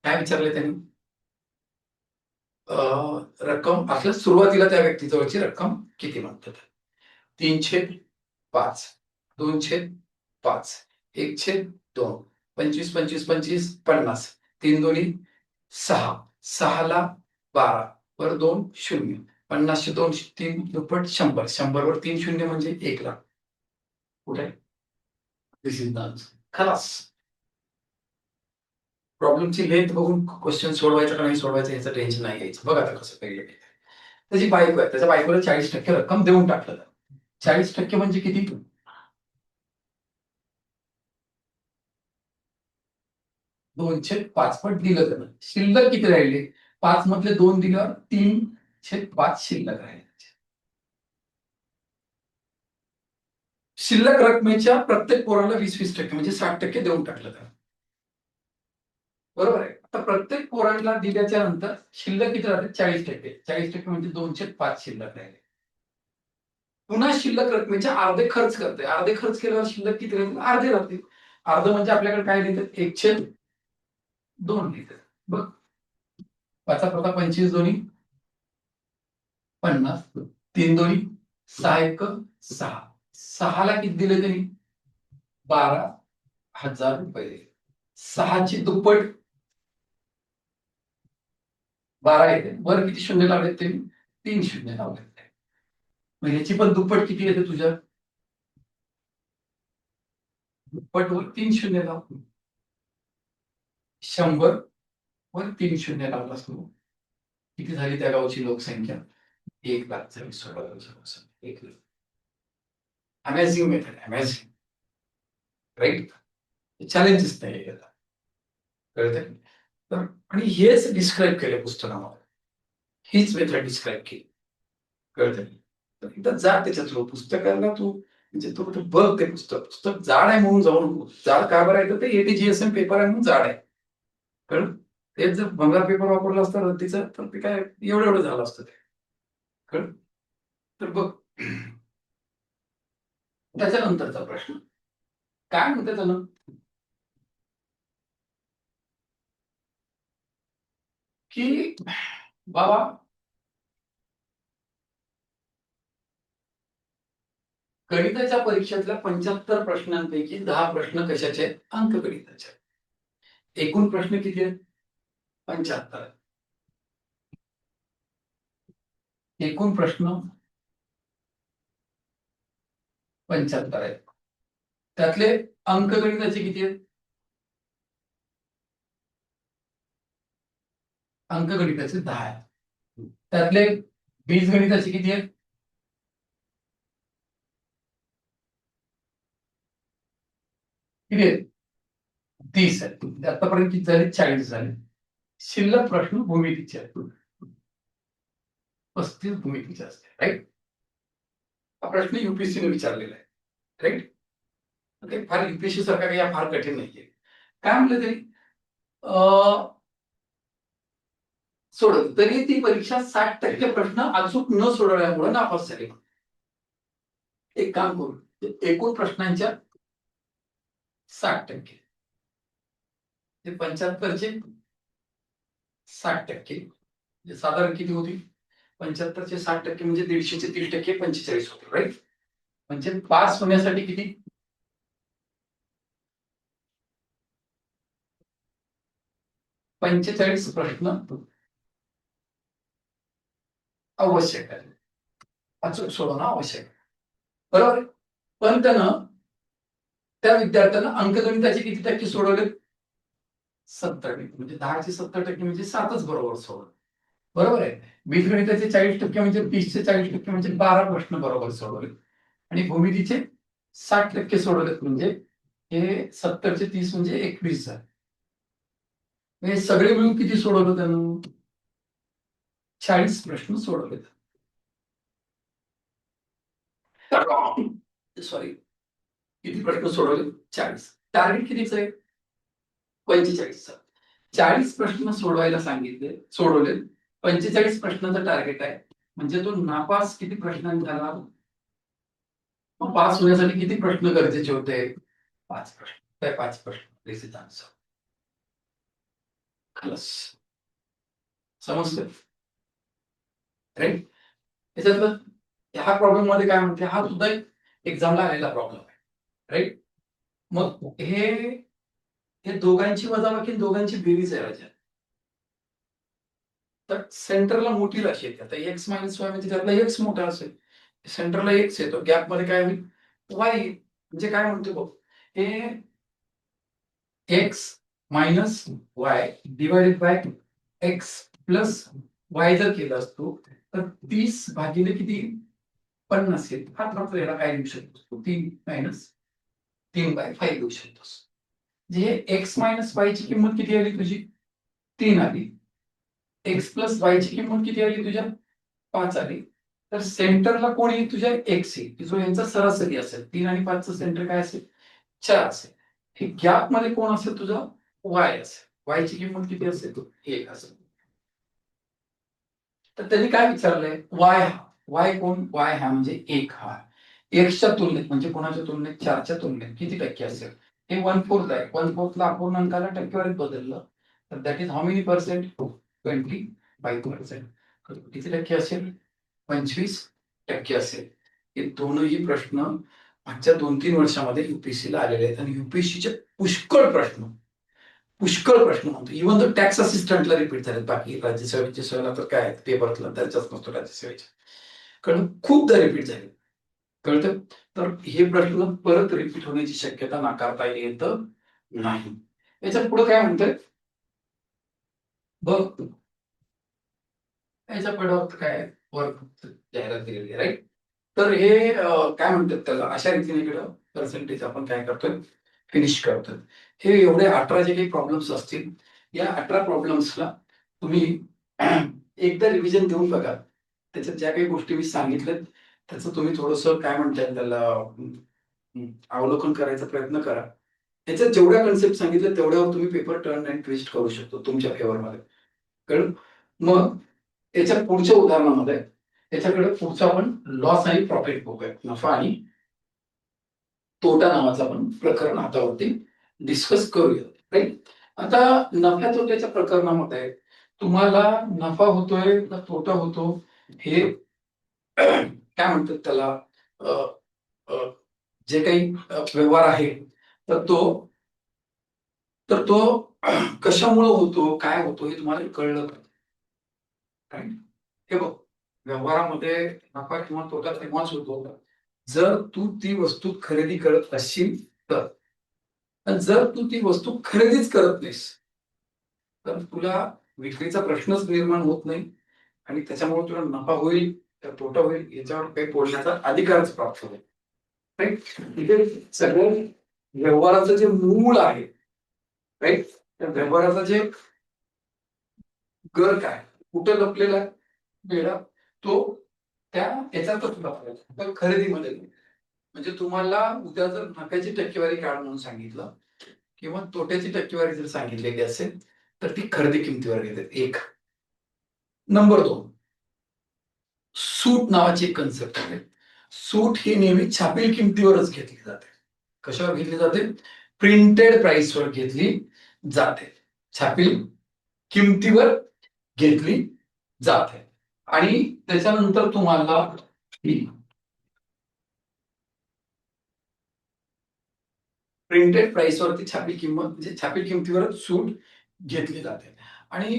काय विचारले त्यांनी रक्कम आपल्या सुरुवातीला त्या व्यक्तीजवळची रक्कम किती म्हणतात 3/5, 2/5, 1/2, 25, 25, 25, 50, 3 दोन्ही 6, 6ला 12 वर 2 शून्य 50चे 2 3 दुप्पट 100, 100 वर 3 शून्य म्हणजे 1,00,000. कुठे दिस इज द आन्सर. खलास. प्रॉब्लेमची लेंथ बघून क्वेश्चन सोडवायचा का नाही सोडवायचं ह्याचं टेन्शन नाही घ्यायचं. बघा आता कसं पहिले त्याची बायको आहे त्याच्या बायकोला 40% रक्कम देऊन टाकलं. 40% म्हणजे किती 2/5 पट दिलं त्यानं. शिल्लक किती राहिले 5 मधले 2 दिल्यावर 3/5 शिल्लक राहिले. शिल्लक रकमेच्या प्रत्येक पोराला 20% म्हणजे 60% देऊन टाकलं त्याला. बरोबर आहे. आता प्रत्येक पोरांना दिल्याच्या नंतर शिल्लक किती राहते? 40%. 40% म्हणजे 205 शिल्लक राहिले. पुन्हा शिल्लक रकमेचे अर्धे खर्च करते. अर्धे खर्च केल्यावर शिल्लक किती राहतील? अर्धे राहतील. अर्ध म्हणजे आपल्याकडे काय लिहितात? 1/2 लिहितात. बघ, 5×5 = 25, दोन्ही 50, 3 दोन्ही 6 1 6. 6ला किती दिले त्यांनी? 12,000 रुपये. 6ची दुप्पट 12 येते. वर किती शून्य लावलेत त्यांनी? 3 शून्य लावलेत. मग ह्याची पण दुप्पट किती येते तुझ्या? दुप्पट वर 3 शून्य लाव. 100 वर 3 शून्य लावलास तू. किती झाली त्या गावची लोकसंख्या? 1,20,000. 1 lakh. Amazing method, amazing. Right? Challenges नाही याला. कळतंय? तर आणि हेच डिस्क्राईब केलं पुस्तकामध्ये. हीच मेथड डिस्क्राईब केली. कळतंय? तर एकदा जा त्याच्या थ्रू. पुस्तकाला तू म्हणजे तू बघ ते पुस्तक. पुस्तक जाड आहे म्हणून जाऊ नको. जाड का बरं आहे? तर ते ATGSM पेपर आहे म्हणून जाड आहे. कळलं? तेच जर भंगार पेपर वापरला असता रद्दीचा तर ते काय एवढं झालं असतं ते. कळलं? तर बघ, त्याच्यानंतरचा प्रश्न काय म्हणते त्यानं? की बाबा गणिताच्या परीक्षेतल्या 75 प्रश्नांपैकी 10 प्रश्न कशाचे आहेत? अंकगणिताचे. एकूण प्रश्न किती आहेत? 75. एकूण प्रश्न 75 आहेत. त्यातले अंकगणिताचे किती आहेत? अंकगणिताचे 10 आहेत. त्यातले बीजगणिताचे किती आहेत? किती आहेत? 30 आहेत. आतापर्यंत किती झाले? 40 झाले. शिल्लक प्रश्न भूमितीचे आहेत. 35 भूमितीचे असते. राईट? हा प्रश्न युपीएससीने विचारलेला आहे. राईट? ओके, फार युपीएससी सारखा काही फार कठीण नाहीये. काय म्हणलं तरी सोडत तरी ती परीक्षा 60% प्रश्न अचूक न सोडवल्यामुळे नापास झाली. एक काम करू, एकूण प्रश्नांच्या 60%, ते 75चे 60%, म्हणजे साधारण किती होती? 75चे 60% म्हणजे 150चे 30%, 45 होते. राईट? म्हणजे पास होण्यासाठी किती? 45 प्रश्न आवश्यक आहे. अचूक सोडवणं आवश्यक आहे. बरोबर? पण त्यानं त्या विद्यार्थ्यांना अंकगणिताचे किती टक्के सोडवले? 70%. म्हणजे 10चे 70% म्हणजे 7च बरोबर सोडवले. बरोबर आहे. बीजगणिताचे 40% म्हणजे 30चे 40% म्हणजे 12 प्रश्न बरोबर सोडवले. आणि भूमितीचे 60% सोडवलेत म्हणजे हे 70चे 30 म्हणजे 21 झाले. हे सगळे मिळून किती सोडवलं त्यानं? 40 प्रश्न सोडवलेत. सॉरी, किती प्रश्न सोडवले? 40. टार्गेट कितीचं आहे? 45चा. 40 प्रश्न सोडवायला सांगितले, सोडवले. 45 प्रश्नाचं टार्गेट आहे. म्हणजे तो नापास किती प्रश्नांनी झाला? मग पास होण्यासाठी किती प्रश्न गरजेचे होते? 5 प्रश्न. काय 5 प्रश्न? दिस इज आन्सर. खलास. समजतं? राईट? त्याच्यातलं ह्या प्रॉब्लेम मध्ये काय म्हणते? हा सुद्धा एक एक्झामला आलेला प्रॉब्लेम आहे. राईट? मग हे दोघांची वजाबाकी आणि दोघांची बेरीज आहे राजा. तर सेंटरला मोठी राशी येते. आता x मायनस वाय म्हणजे त्यातला x मोठा असेल. सेंटरला x येतो. गॅप मध्ये काय होईल? y. म्हणजे काय म्हणतो बघ, हे x minus Y divided by x plus y जर केलं असतो तर 30 भागिले किती? 50 येईल. हा फक्त याला काय लिहू शकतो? 3 मायनस 3/5 लिहू शकतोस. म्हणजे x मायनस वाय ची किंमत किती आली तुझी? 3 आली. x प्लस वाय ची किंमत किती आली तुझ्या? 5 आली. तर सेंटरला कोण येईल तुझ्या एक्स येईल, की जो यांचा सरासरी असेल. 3 आणि 5चं सेंटर काय असेल? 4 असेल. हे गॅप मध्ये कोण असेल तुझा? वाय असेल. वाय ची किंमत किती असेल? 1 असेल. तर त्यांनी काय विचारलंय? वाय कोण? वाय हा म्हणजे 1 हा. एक्सच्या तुलनेत म्हणजे कोणाच्या तुलनेत? 4च्या तुलनेत किती टक्के असेल? हे 1/4 आहे. 1/4 ला अपूर्णांकाला टक्केवारीत बदललं तर that is how many percent? 25%. किती टक्के असेल? 25% असेल. हे दोनही प्रश्न मागच्या 2-3 वर्षामध्ये युपीएससीला आलेले आहेत आणि युपीएससीचे पुष्कळ प्रश्न म्हणतो. इव्हन तो टॅक्स असिस्टंटला रिपीट झाले. बाकी राज्यसेवेच्या सेवेला तर काय पेपरला त्याच्याच नसतो राज्यसेवेच्या. कारण खूपदा रिपीट झाले. कळतं? तर हे प्रश्न परत रिपीट होण्याची शक्यता नाकारता येत नाही. याच्या पुढे काय म्हणतंय? बघ याच्या पुढे काय वर्क जाहिरात दिलेली आहे, राईट? तर हे काय म्हणतात त्याला, अशा रीतीने इकडं पर्सेंटेज आपण काय करतोय? फिनिश करतोय. हे एवढे 18 जे काही प्रॉब्लेम्स असतील, या 18 प्रॉब्लेम्सला तुम्ही एकदा रिव्हिजन देऊन बघा. त्याच्यात ज्या काही गोष्टी मी सांगितल्यात त्याचं तुम्ही थोडंसं काय म्हणतात त्याला अवलोकन करायचा प्रयत्न करा. त्याच्यात जेवढ्या कन्सेप्ट सांगितल्या तेवढ्यावर तुम्ही पेपर टर्न अँड ट्विस्ट करू शकतो तुमच्या फेवरमध्ये. कळलं? मग त्याच्या पुढच्या उदाहरणामध्ये त्याच्याकडे पुढचा आपण लॉस आणि प्रॉफिट बघूया. नफा आणि तोटा नावाचं आपण प्रकरण हातावरती डिस्कस करूया. राईट? आता नफ्या तोट्याच्या प्रकरणामध्ये तुम्हाला नफा होतोय का तोटा होतो हे काय म्हणतात त्याला जे काही व्यवहार आहे तर तो कशामुळे होतो, काय होतो हे तुम्हाला कळलं का? हे बघ, व्यवहारामध्ये नफा किंवा तोटा तेव्हाच होतो जर तू ती वस्तू खरेदी करत असशील तर. जर तू ती वस्तू खरेदीच करत नाहीस तर तुला विक्रीचा प्रश्नच निर्माण होत नाही आणि त्याच्यामुळे तुला नफा होईल तर तोटा होईल याच्यावर काही बोलण्याचा अधिकारच प्राप्त होईल. राईट? इथे सगळं व्यवहाराचं जे मूळ आहे, राईट, त्या व्यवहाराचा जे गर काय कुठे लपलेला आहे बेडा, तो त्या याच्यातच लपलेला तर खरेदीमध्ये. म्हणजे तुम्हाला उद्या जर नफ्याची टक्केवारी काढ म्हणून सांगितलं किंवा तोट्याची टक्केवारी जर सांगितलेली असेल तर ती खरेदी किमतीवर घेते. एक. नंबर 2, सूट नावाची एक कन्सेप्ट आहे. सूट ही नेहमी छापील किमतीवरच घेतली जाते. कशावर घेतली जाते? प्रिंटेड प्राइसवर घेतली जाते. छापील किमतीवर घेतली जाते. आणि त्याच्यानंतर तुम्हाला प्रिंटेड प्राइसवरती छापील किंमत म्हणजे छापील किमतीवरच सूट घेतली जाते. आणि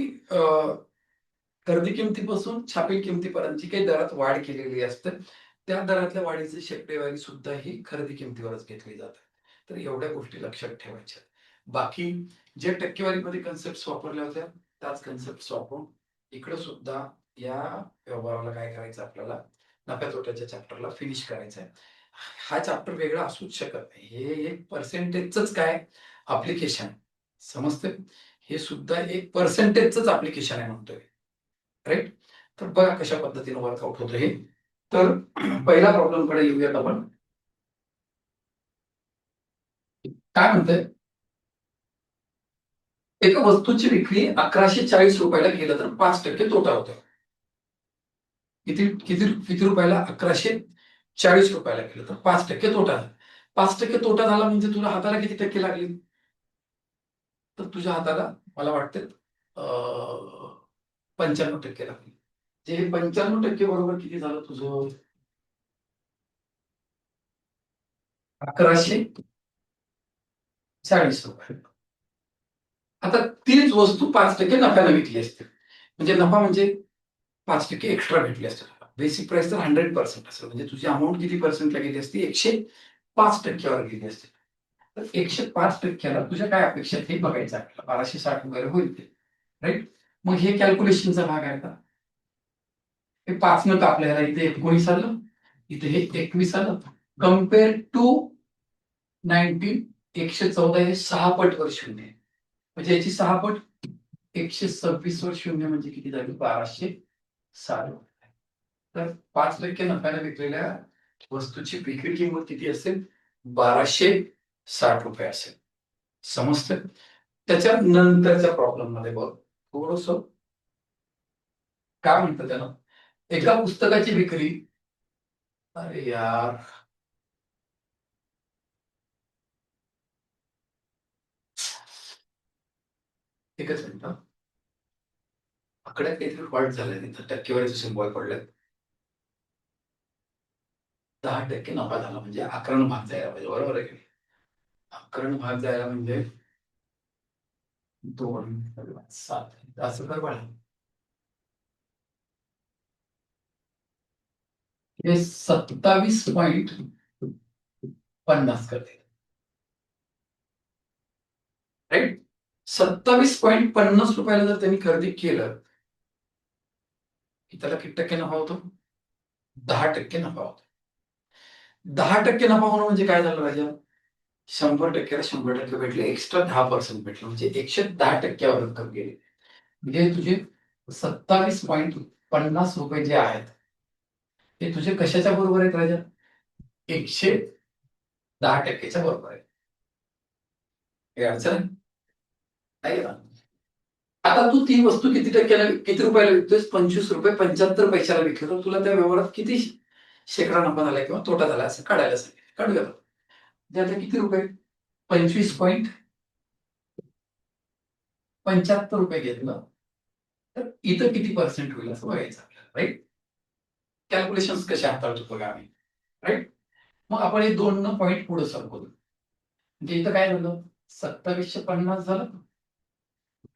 खरेदी किमतीपासून छापील किमतीपर्यंत जी काही दरात वाढ केलेली असते त्या दरातल्या वाढीची टक्केवारी सुद्धा ही खरेदी किमतीवरच घेतली जाते. तर एवढ्या गोष्टी लक्षात ठेवायच्या. बाकी जे टक्केवारीमध्ये कन्सेप्ट वापरल्या होत्या त्याच कन्सेप्ट वापरून इकडे सुद्धा या व्यवहाराला काय करायचं आपल्याला नफ्या तोट्याच्या चॅप्टरला फिनिश करायचं आहे. हा चॅप्टर वेगळा असूच शकत नाही. हे एक पर्सेंटेजच काय अप्लिकेशन समजते. हे सुद्धा एक पर्सेंटेजच अप्लिकेशन आहे म्हणतोय. राईट? तर बघा कशा पद्धतीने वर्कआउट होतं हे. तर पहिला प्रॉब्लेम कडे येऊयात आपण. काय म्हणतंय? एका वस्तूची विक्री 1140 रुपयाला केलं तर 5% तोटा होतो. किती किती किती रुपयाला? 1140 रुपयाला केलं तर 5% तोटा झाला. 5% तोटा झाला म्हणजे तुला हाताला किती टक्के लागले? तर तुझ्या हाताला मला वाटते 95% लागले. जे हे 95% बरोबर किती झालं तुझं? 1140 रुपये. आता तीच वस्तू 5% नफ्याला विकली असते. म्हणजे नफा म्हणजे 5% एक्स्ट्रा भेटली असते. बेसिक प्राइस तर 100% असेल. म्हणजे तुझी अमाऊंट किती पर्सेंटला गेली असती? 105% वर गेली असते. तर 105% ला तुझ्या काय अपेक्षा आहेत हे बघायचं आपल्याला. 1260 वगैरे होईल ते. राईट? मग हे कॅल्क्युलेशनचा भाग आहे का? हे 5 न कापलं ह्याला इथे 19 आलं, इथे हे 21 आलं. कम्पेअर टू 19 114 हे 6 पट वर शून्य आहे. म्हणजे याची 6 पट 126 वर शून्य म्हणजे किती झाली? 1260. तर 5% नफ्याने विकलेल्या वस्तूची विक्री किंमत किती असेल? 1260 असेल. समजतं? त्याच्या नंतरच्या प्रॉब्लेम मध्ये बघ थोडस काय म्हणतात त्याला, एका पुस्तकाची विक्री, अरे यार एकच मिनिट, आकड्यात काहीतरी फॉल्ट झालाय, तिथं टक्केवारीचं सिम्बॉल पडलंय. 10% नफा झाला म्हणजे 11 भाग जायला पाहिजे, बरोबर आहे की नाही? 11 भाग जायला म्हणजे 2 7 असं कर बाळा. हे 27.50 करते, राईट? 27.50 जर त्यांनी खरेदी केलं की त्याला किती टक्के नफा होतो? 10% नफा होतो. 10% नफा होणं म्हणजे काय झालं राजा? 100%ला 100% भेटले, एक्स्ट्रा 10% भेटलं, म्हणजे 110%वर रक्कम गेली. म्हणजे तुझे 27.50 जे आहेत ते तुझे कशाच्या बरोबर आहेत राजा? 110%च्या बरोबर आहे. हे अडचण नाही ना? आता तू ती वस्तू किती टक्क्याला, किती रुपयाला विकतोयस? 25 रुपये 75 पैशाला विकली, तर तुला त्या व्यवहारात किती शेकडा नफा झाला किंवा तोटा झाला असं काढायला सांगितलं. काढूया. म्हणजे आता किती रुपये? 25.75 घेतलं तर इथं किती पर्सेंट होईल असं बघायचं आपल्याला, राईट? कॅल्क्युलेशन कसे हाताळतो बघा आम्ही, राईट? मग आपण हे 2 पॉईंट पुढे सरकवलं, म्हणजे इथं काय झालं? 2750 झालं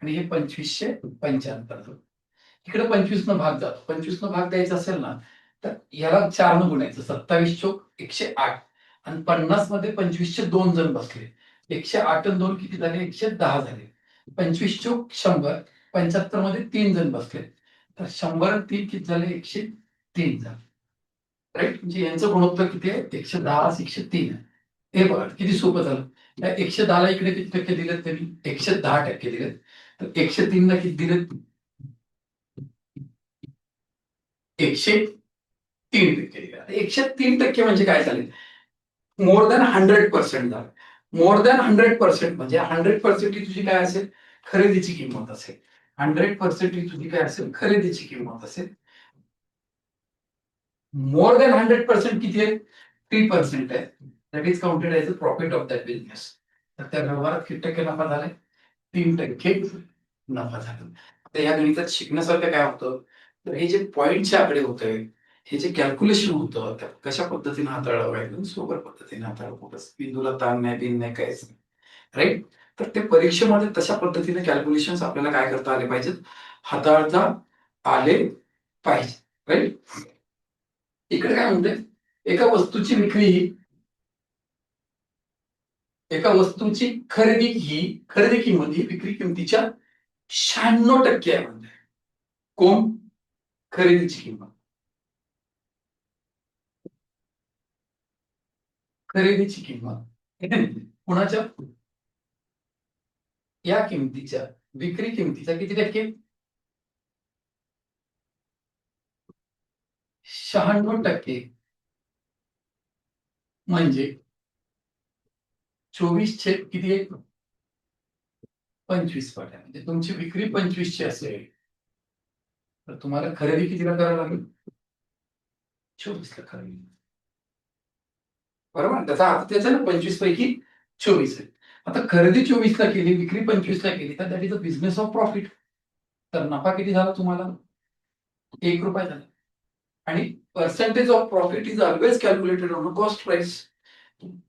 आणि हे 2575 झालं. इकडे 25 न भाग जातो. 25 न भाग द्यायचा असेल ना तर याला 4 न गुणायचं. 27 चोक 108 आणि 50 मध्ये 25चे 2 जण बसले. 108 आणि 2 किती झाले? 110 झाले. 25 चोक 100, 75 मध्ये 3 जण बसले, तर 100 आणि 3 किती झाले? 103 झाले, राईट? म्हणजे यांचं गुणोत्तर किती आहे? 110 103 आहे. हे बघा किती सोपं झालं. त्या 110 ला इकडे किती टक्के दिलेत त्यांनी? 110% दिलेत. तर 103 ला किती दिलेत? 103% दिले. 103% म्हणजे काय झाले? मोर दॅन 100% झालं. मोर दॅन 100% म्हणजे 100% ही तुझी काय असेल? खरेदीची किंमत असेल. 100% ही तुझी काय असेल? खरेदीची किंमत असेल. मोर दॅन 100% किती आहे? 3% आहे. That is counted as a profit of that business. तर त्या व्यवहारात किती टक्के नफा झालाय? 3% नफा झाला. आता या गणितात शिकण्यासारखं काय होतं? तर हे जे पॉइंटचे आकडे होते, हे जे कॅल्क्युलेशन होतं, कशा पद्धतीने हाताळावं? एकदम सोबर पद्धतीने हाताळावं. बिंदूला ताण नाही, बिन नाही, काहीच नाही, राईट? तर ते परीक्षेमध्ये तशा पद्धतीने कॅल्क्युलेशन आपल्याला काय करता आले पाहिजेत? हाताळता आले पाहिजे, राईट? इकडे काय म्हणते? एका वस्तूची खरेदी किंमत ही विक्री किंमतीच्या 96% आहे म्हणते. कोण? खरेदीची किंमत. खरेदीची किंमत कुणाच्या? या किमतीच्या, विक्री किमतीच्या किती टक्के? 96%. म्हणजे 24 छेद किती आहे? 25 पट आहे. म्हणजे तुमची विक्री 25 ची असेल तर तुम्हाला खरेदी कितीला करावं लागेल? 24 ला खरेदी, बरोबर? त्याचा अर्थ त्याचा ना 25 पैकी 24 आहे. आता खरेदी 24 ला केली, विक्री 25 ला केली, तर that is a business of profit. तर नफा किती झाला तुम्हाला? 1 रुपया झाला. आणि percentage of profit is always calculated on cost price.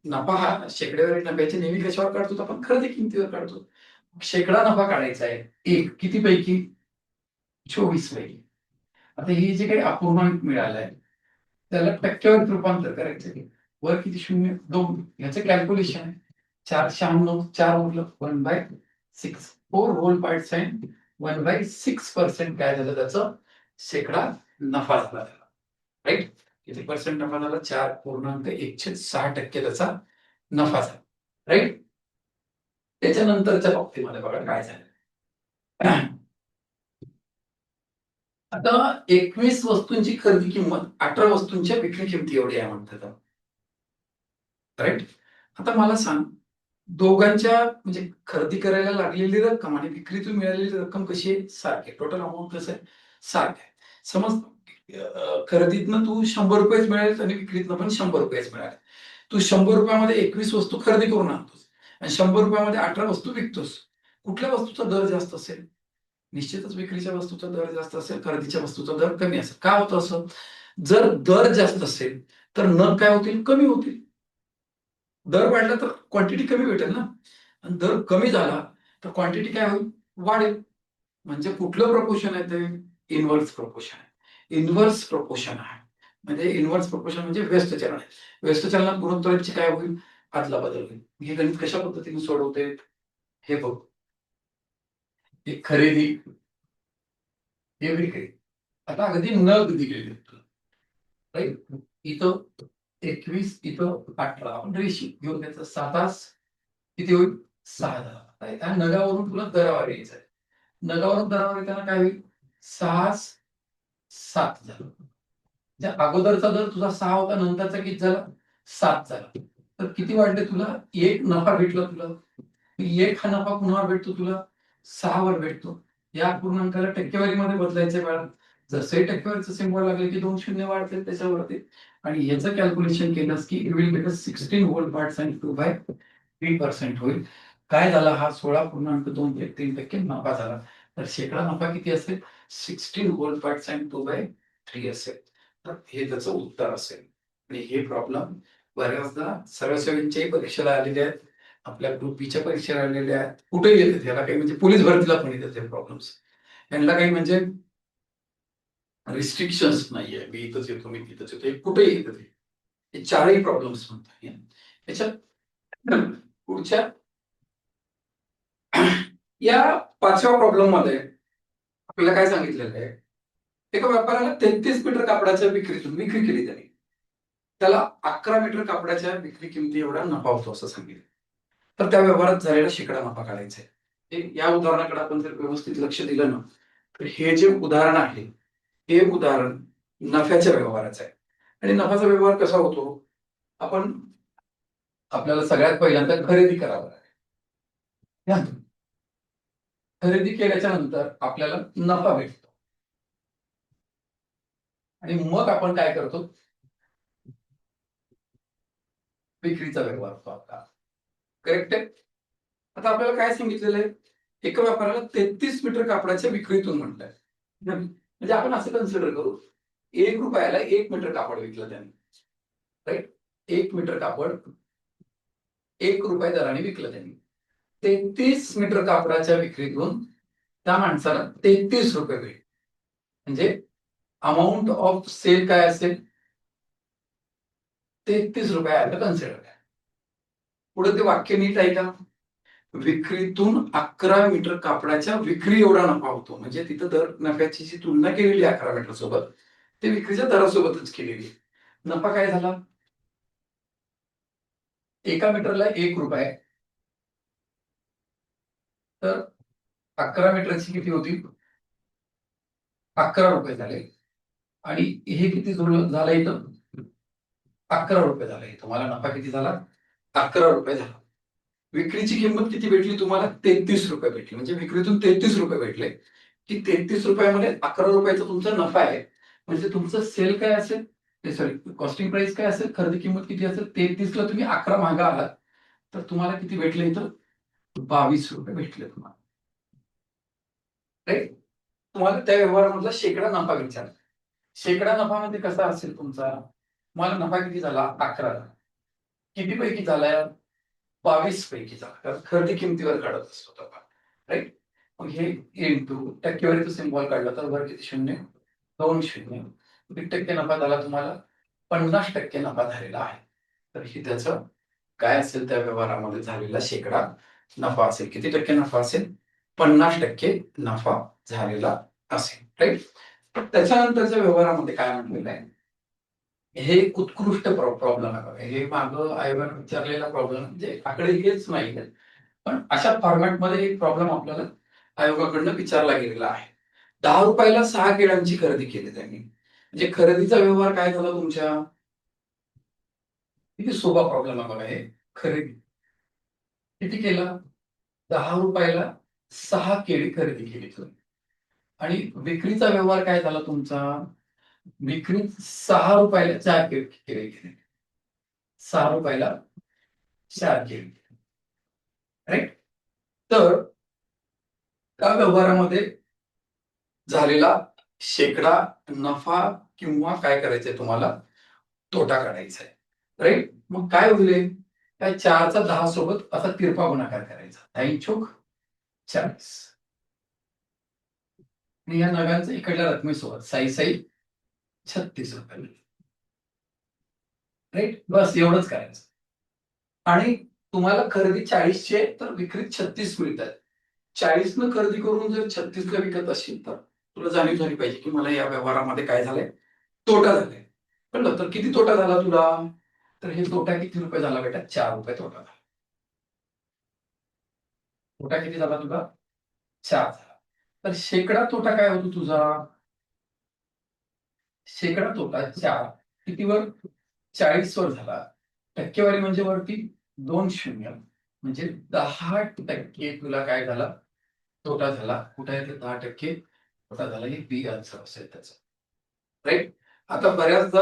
नफा हा शेकड्यावरील नफ्याचे नेहमी कशावर काढतो? आपण खरेदी किमतीवर काढतो. शेकडा नफा काढायचा आहे. एक किती पैकी? 24 पैकी. आता ही जे काही अपूर्णांक मिळालाय त्याला टक्क्यावर रूपांतर करायचं. वर किती? 0 2, याचं कॅल्क्युलेशन आहे. 496, 4 उरलं 1/6, 4 होल पार्ट साइन 1/6% काय झालं? त्याचं शेकडा नफा झाला त्याला, राईट? किती पर्सेंट नफा झाला? 4.106% त्याचा नफा झाला, राईट? त्याच्यानंतरच्या बाबतीमध्ये बघा काय झालं. आता 21 वस्तूंची खरेदी किंमत 18 वस्तूंच्या विक्री किमती एवढी आहे म्हणतात. राईट? आता मला सांग, दोघांच्या म्हणजे खरेदी करायला लागलेली रक्कम आणि विक्रीतून मिळालेली रक्कम कशी आहे? सारखी आहे. टोटल अमाउंट कसं आहे? सारखं आहे. समज खरेदीतनं तू ₹100 मिळालेत आणि विक्रीतनं पण ₹100 मिळाले. तू ₹100 21 वस्तू खरेदी करून आणतोस आणि ₹100 18 वस्तू विकतोस. कुठल्या वस्तूचा दर जास्त असेल? निश्चितच विक्रीच्या वस्तूचा दर जास्त असेल, खरेदीच्या वस्तूचा दर कमी असेल. का होतं असं? जर दर जास्त असेल तर नग काय होतील? कमी होतील. दर वाढला तर क्वांटिटी कमी भेटेल ना, आणि दर कमी झाला तर क्वांटिटी काय होईल? वाढेल. म्हणजे कुठलं प्रपोर्शन आहे ते? इन्व्हर्स प्रपोर्शन आहे. इन्व्हर्स प्रपोर्शन आहे. म्हणजे इन्व्हर्स प्रपोर्शन म्हणजे व्यस्त चलन आहे. व्यस्त चलनात गुणोत्तरांची काय होईल? अदलाबदल होईल. हे गणित कशा पद्धतीने सोडवते हे बघ. हे खरेदी, हे विक्री. आता अगदी नग दिलेले राईट. इथं 21, इथं 18. आपण रेषी घेऊन त्याचं 7 किती होईल? 6 त्या नगावरून तुला दरावर यायचं आहे. नगावरून दरावर येताना काय होईल? 6 7 झालं. म्हणजे अगोदरचा दर तुझा 6 होता, नंतरचा किती झाला? 7 झाला. तर किती वाढले तुला? 1 नफा भेटला तुला. 1 हा नफा कुणावर भेटतो तुला? 6 वर भेटतो. या अपूर्णांकाला टक्केवारीमध्ये बदलायचं बाळा. जसंही टक्केवारीचं सिम्बॉल लागले की 2 शून्य वाढतील त्याच्यावरती, आणि याचं कॅल्क्युलेशन केलंस की it will get 16 whole parts and 2/3% होईल. काय झाला? हा 16.23% नफा झाला. तर शेकडा नफा किती असेल? 16 होल पार्ट्स अँड 2/3 असेल. तर हे त्याचं उत्तर असेल. आणि हे प्रॉब्लेम बऱ्याचदा सर्व सेवांच्याही परीक्षेला आलेले आहेत, आपल्या ग्रुप बीच्या परीक्षेला आलेले आहेत, कुठेही येतात. ह्याला काही म्हणजे पोलीस भरतीला पण येतात हे प्रॉब्लेम्स. यांना काही म्हणजे रिस्ट्रिक्शन्स नाहीये, मी इथंच येतो, मी तिथंच येतो, हे कुठेही येतं ते. हे चारही प्रॉब्लेम्स म्हणतात. याच्यात पुढच्या या 5व्या प्रॉब्लेम मध्ये आपल्याला काय सांगितलेलं आहे? एका व्यापाऱ्याला 33 मीटर कापडाच्या विक्रीतून विक्री केली त्याने. त्याला 11 मीटर कापडाच्या विक्री किमती एवढा नफा होतो असं सांगितलं. तर त्या व्यवहारात झालेला शेकडा नफा काढायचा आहे. या उदाहरणाकडे आपण जर व्यवस्थित लक्ष दिलं ना, तर हे जे उदाहरण आहे, हे उदाहरण नफ्याच्या व्यवहाराचं आहे. आणि नफ्याचा व्यवहार कसा होतो? आपण आपल्याला सगळ्यात पहिल्यांदा खरेदी करावं लागेल. खरेदी केल्याच्या नंतर आपल्याला नफा भेटतो आणि मग आपण काय करतो? विक्रीचा व्यवहार होतो आपला. करेक्ट आहे? आता आपल्याला काय सांगितलेलं आहे? एका व्यापाऱ्याला 33 मीटर कापडाच्या विक्रीतून म्हटलंय. म्हणजे आपण असं कन्सिडर करू, ₹1 1 मीटर कापड विकलं त्याने. राईट? 1 मीटर कापड ₹1 दराने विकलं त्यांनी. 33 मीटर कापडाच्या विक्रीतून त्या माणसाला ₹33 भेटले. म्हणजे अमाऊंट ऑफ सेल काय असेल? ₹33 आलं कन्सिडर करा. पुढे ते वाक्य नीट आहे का? विक्रीतून 11 मीटर कापडाच्या विक्री एवढा नफा होतो. म्हणजे तिथं दर नफ्याची जी तुलना केलेली आहे 11 मीटर सोबत, ते विक्रीच्या दरासोबतच केलेली आहे. नफा काय झाला? एका मीटरला ₹1. तर 11 मीटरची किती होती? ₹11 झाले. आणि हे किती झालं इथं? ₹11 झाले. तुम्हाला नफा किती झाला? ₹11 झाला. विक्रीची किंमत किती भेटली तुम्हाला? ₹33 भेटली. म्हणजे विक्रीतून ₹33 भेटले, की ₹33 ₹11 तुमचा नफा आहे. म्हणजे तुमचं सेल काय असेल? सॉरी, कॉस्टिंग प्राइस काय असेल? खरेदी किंमत किती असेल? 33 ला तुम्ही 11 मागे आलात, तर तुम्हाला किती भेटले इथं? ₹22 भेटले तुम्हाला. राईट? तुम्हाला त्या व्यवहारामधला शेकडा नफा विचारला. शेकडा नफा म्हणजे कसा असेल तुमचा? तुम्हाला नफा किती झाला? 11. किती पैकी झालाय? 22 पैकी झाला. कारण खरेदी किमतीवर काढत असतो आपण. राईट? मग हे इंटू टक्केवारीचं सिम्बॉल काढलं तर वर किती शून्य? 2 शून्य. किती टक्के नफा झाला तुम्हाला? 50% नफा झालेला आहे. तर ही त्याचं काय असेल त्या व्यवहारामध्ये झालेला शेकडा नफा असेल. किती टक्के नफा असेल? 50% नफा झालेला असेल. राईट? त्याच्यानंतरच्या व्यवहारामध्ये काय म्हटलेलं आहे? हे उत्कृष्ट प्रॉब्लेम आहे बघा. हे मागं आयोगाने विचारलेला प्रॉब्लेम म्हणजे आकडे हेच नाही आहेत. पण अशा फॉर्मॅटमध्ये एक प्रॉब्लेम आपल्याला आयोगाकडनं विचारला गेलेला आहे. ₹10 6 केळ्यांची खरेदी केली त्यांनी. म्हणजे खरेदीचा व्यवहार काय झाला तुमच्या? किती सोपा प्रॉब्लेम आहे बघा हे. खरेदी किती केला? ₹10 6 केळी खरेदी केली तुम्ही. आणि विक्रीचा व्यवहार काय झाला तुमचा? विक्रीत ₹6 4 केळी केली. ₹6 4 केळी. राईट? तर त्या व्यवहारामध्ये झालेला शेकडा नफा किंवा काय करायचंय तुम्हाला? तोटा काढायचा आहे. राईट? मग काय होईल? त्या 4चा 10 सोबत असा तिरपा गुणाकार करायचा. 10 चोक 40. आणि या नव्यांचं इकडल्या रकमेसोबत 6 ₹36. राईट? बस एवढंच करायचं. आणि तुम्हाला खरेदी 40ची आहे, तर विक्रीत 36 मिळतात. 40 खरेदी करून जर 36ला विकत असशील, तर तुला जाणीव झाली पाहिजे, की मला या व्यवहारामध्ये काय झालंय? तोटा झालाय. कळलं? तर किती तोटा झाला तुला? तर हे तोटा किती रुपये झाला बेटा? ₹4 तोटा झाला. तोटा किती झाला तुला? 4 झाला. तर शेकडा तोटा काय होतो तुझा? शेकडा तोटा 4 कितीवर? 40 वर झाला. टक्केवारी म्हणजे वरती 2 शून्य म्हणजे 10% तुला काय झाला? तोटा झाला. कुठे आहे ते 10% तोटा झाला? हे बी आन्सर असेल त्याचं. राईट? आता बऱ्याचदा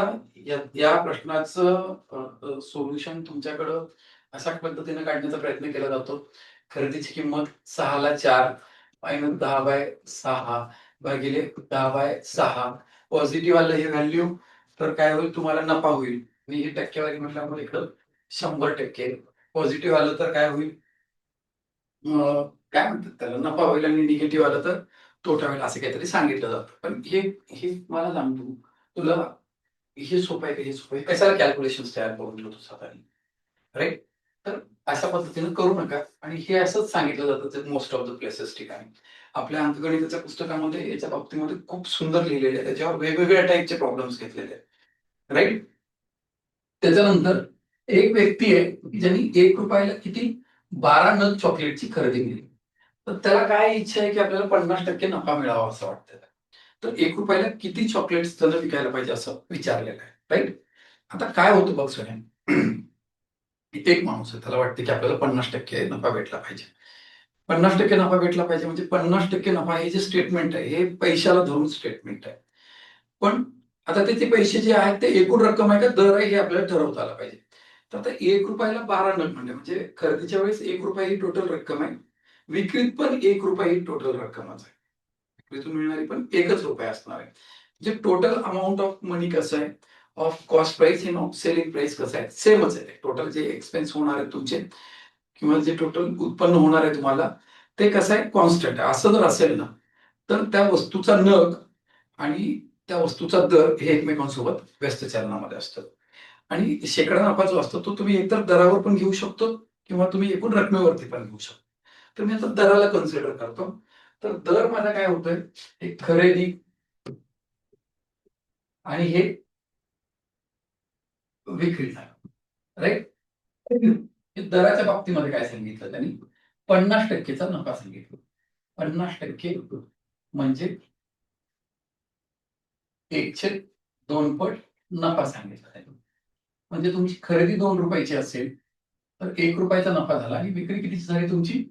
या प्रश्नाचं सोल्युशन तुमच्याकडं अशा पद्धतीने काढण्याचा प्रयत्न केला जातो. खरेदीची किंमत 6ला 4 मायनस 10/6 भागिले 10/6 पॉझिटिव्ह आलं हे व्हॅल्यू तर काय होईल? तुम्हाला नफा होईल. आणि ही टक्केवारी म्हटल्यामुळे इकडं 100% पॉझिटिव्ह आलं तर काय होईल? काय म्हणतात त्याला? नफा होईल आणि निगेटिव्ह आलं तर तोटा होईल असं काहीतरी सांगितलं जातं. पण हे मला सांग तू, तुला हे सोपं आहे का? हे सोपं आहे? कशाला कॅल्क्युलेशन्स तयार करून ठेवतो स्वतःनी? राईट? तर अशा पद्धतीने करू नका आणि हे असंच सांगितलं जातं मोस्ट ऑफ द प्लेसेस ठिकाणी. आपल्या अंकगणिताच्या पुस्तकामध्ये याच्या बाबतीमध्ये खूप सुंदर लिहिलेलं आहे. त्याच्यावर वेगवेगळ्या टाइपचे प्रॉब्लेम्स घेतलेले आहेत. राईट? त्याच्यानंतर एक व्यक्ती आहे, की ज्यांनी ₹1 किती? 12 नग चॉकलेटची खरेदी केली. तर त्याला काय इच्छा आहे, की आपल्याला 50% नफा मिळावा असं वाटतं. तर ₹1 किती चॉकलेट्स त्यानं विकायला पाहिजे असं विचारलेलं आहे. राईट? आता काय होतं बघ सोन्या, एक माणूस आहे त्याला वाटतं, की आपल्याला 50% नफा भेटला पाहिजे. 50% नफा भेटला पाहिजे म्हणजे 50% नफा हे जे स्टेटमेंट आहे, हे पैशाला धरून स्टेटमेंट आहे. पण आता त्याचे पैसे जे आहेत ते एकूण रक्कम आहे का दर आहे हे आपल्याला ठरवता आलं पाहिजे. तर आता ₹1 12 नग म्हणजे खरेदीच्या वेळेस ₹1 ही टोटल रक्कम आहे. विक्रीत पण ₹1 ही टोटल रक्कमच आहे. विक्रीतून मिळणारी पण ₹1 असणार आहे. म्हणजे टोटल अमाउंट ऑफ मनी कसं आहे? Of cost price selling price कसं आहे? सेमच आहे. टोटल जे एक्सपेन्स होणार आहेत तुमचे किंवा जे टोटल उत्पन्न होणार आहे तुम्हाला, ते कसं आहे? कॉन्स्टंट आहे. असं जर असेल ना, तर त्या वस्तूचा नग आणि त्या वस्तूचा दर हे एकमेकांसोबत व्यस्त चलनामध्ये असतं. आणि शेकडा नफा जो असतो तो तुम्ही एकतर दरावर पण घेऊ शकतो किंवा तुम्ही एकूण रकमेवरती पण घेऊ शकतो. तर मी आता दराला कन्सिडर करतो. तर दर माझा काय होतोय? एक खरेदी आणि हे विक्रीचा. राईट? दराच्या बाबतीमध्ये काय सांगितलं त्यांनी? 50%चा नफा सांगितला. 50% म्हणजे 1/2 पट नफा सांगितला त्यांनी. म्हणजे तुमची खरेदी ₹2 असेल, तर ₹1 नफा झाला आणि विक्री कितीची झाली तुमची?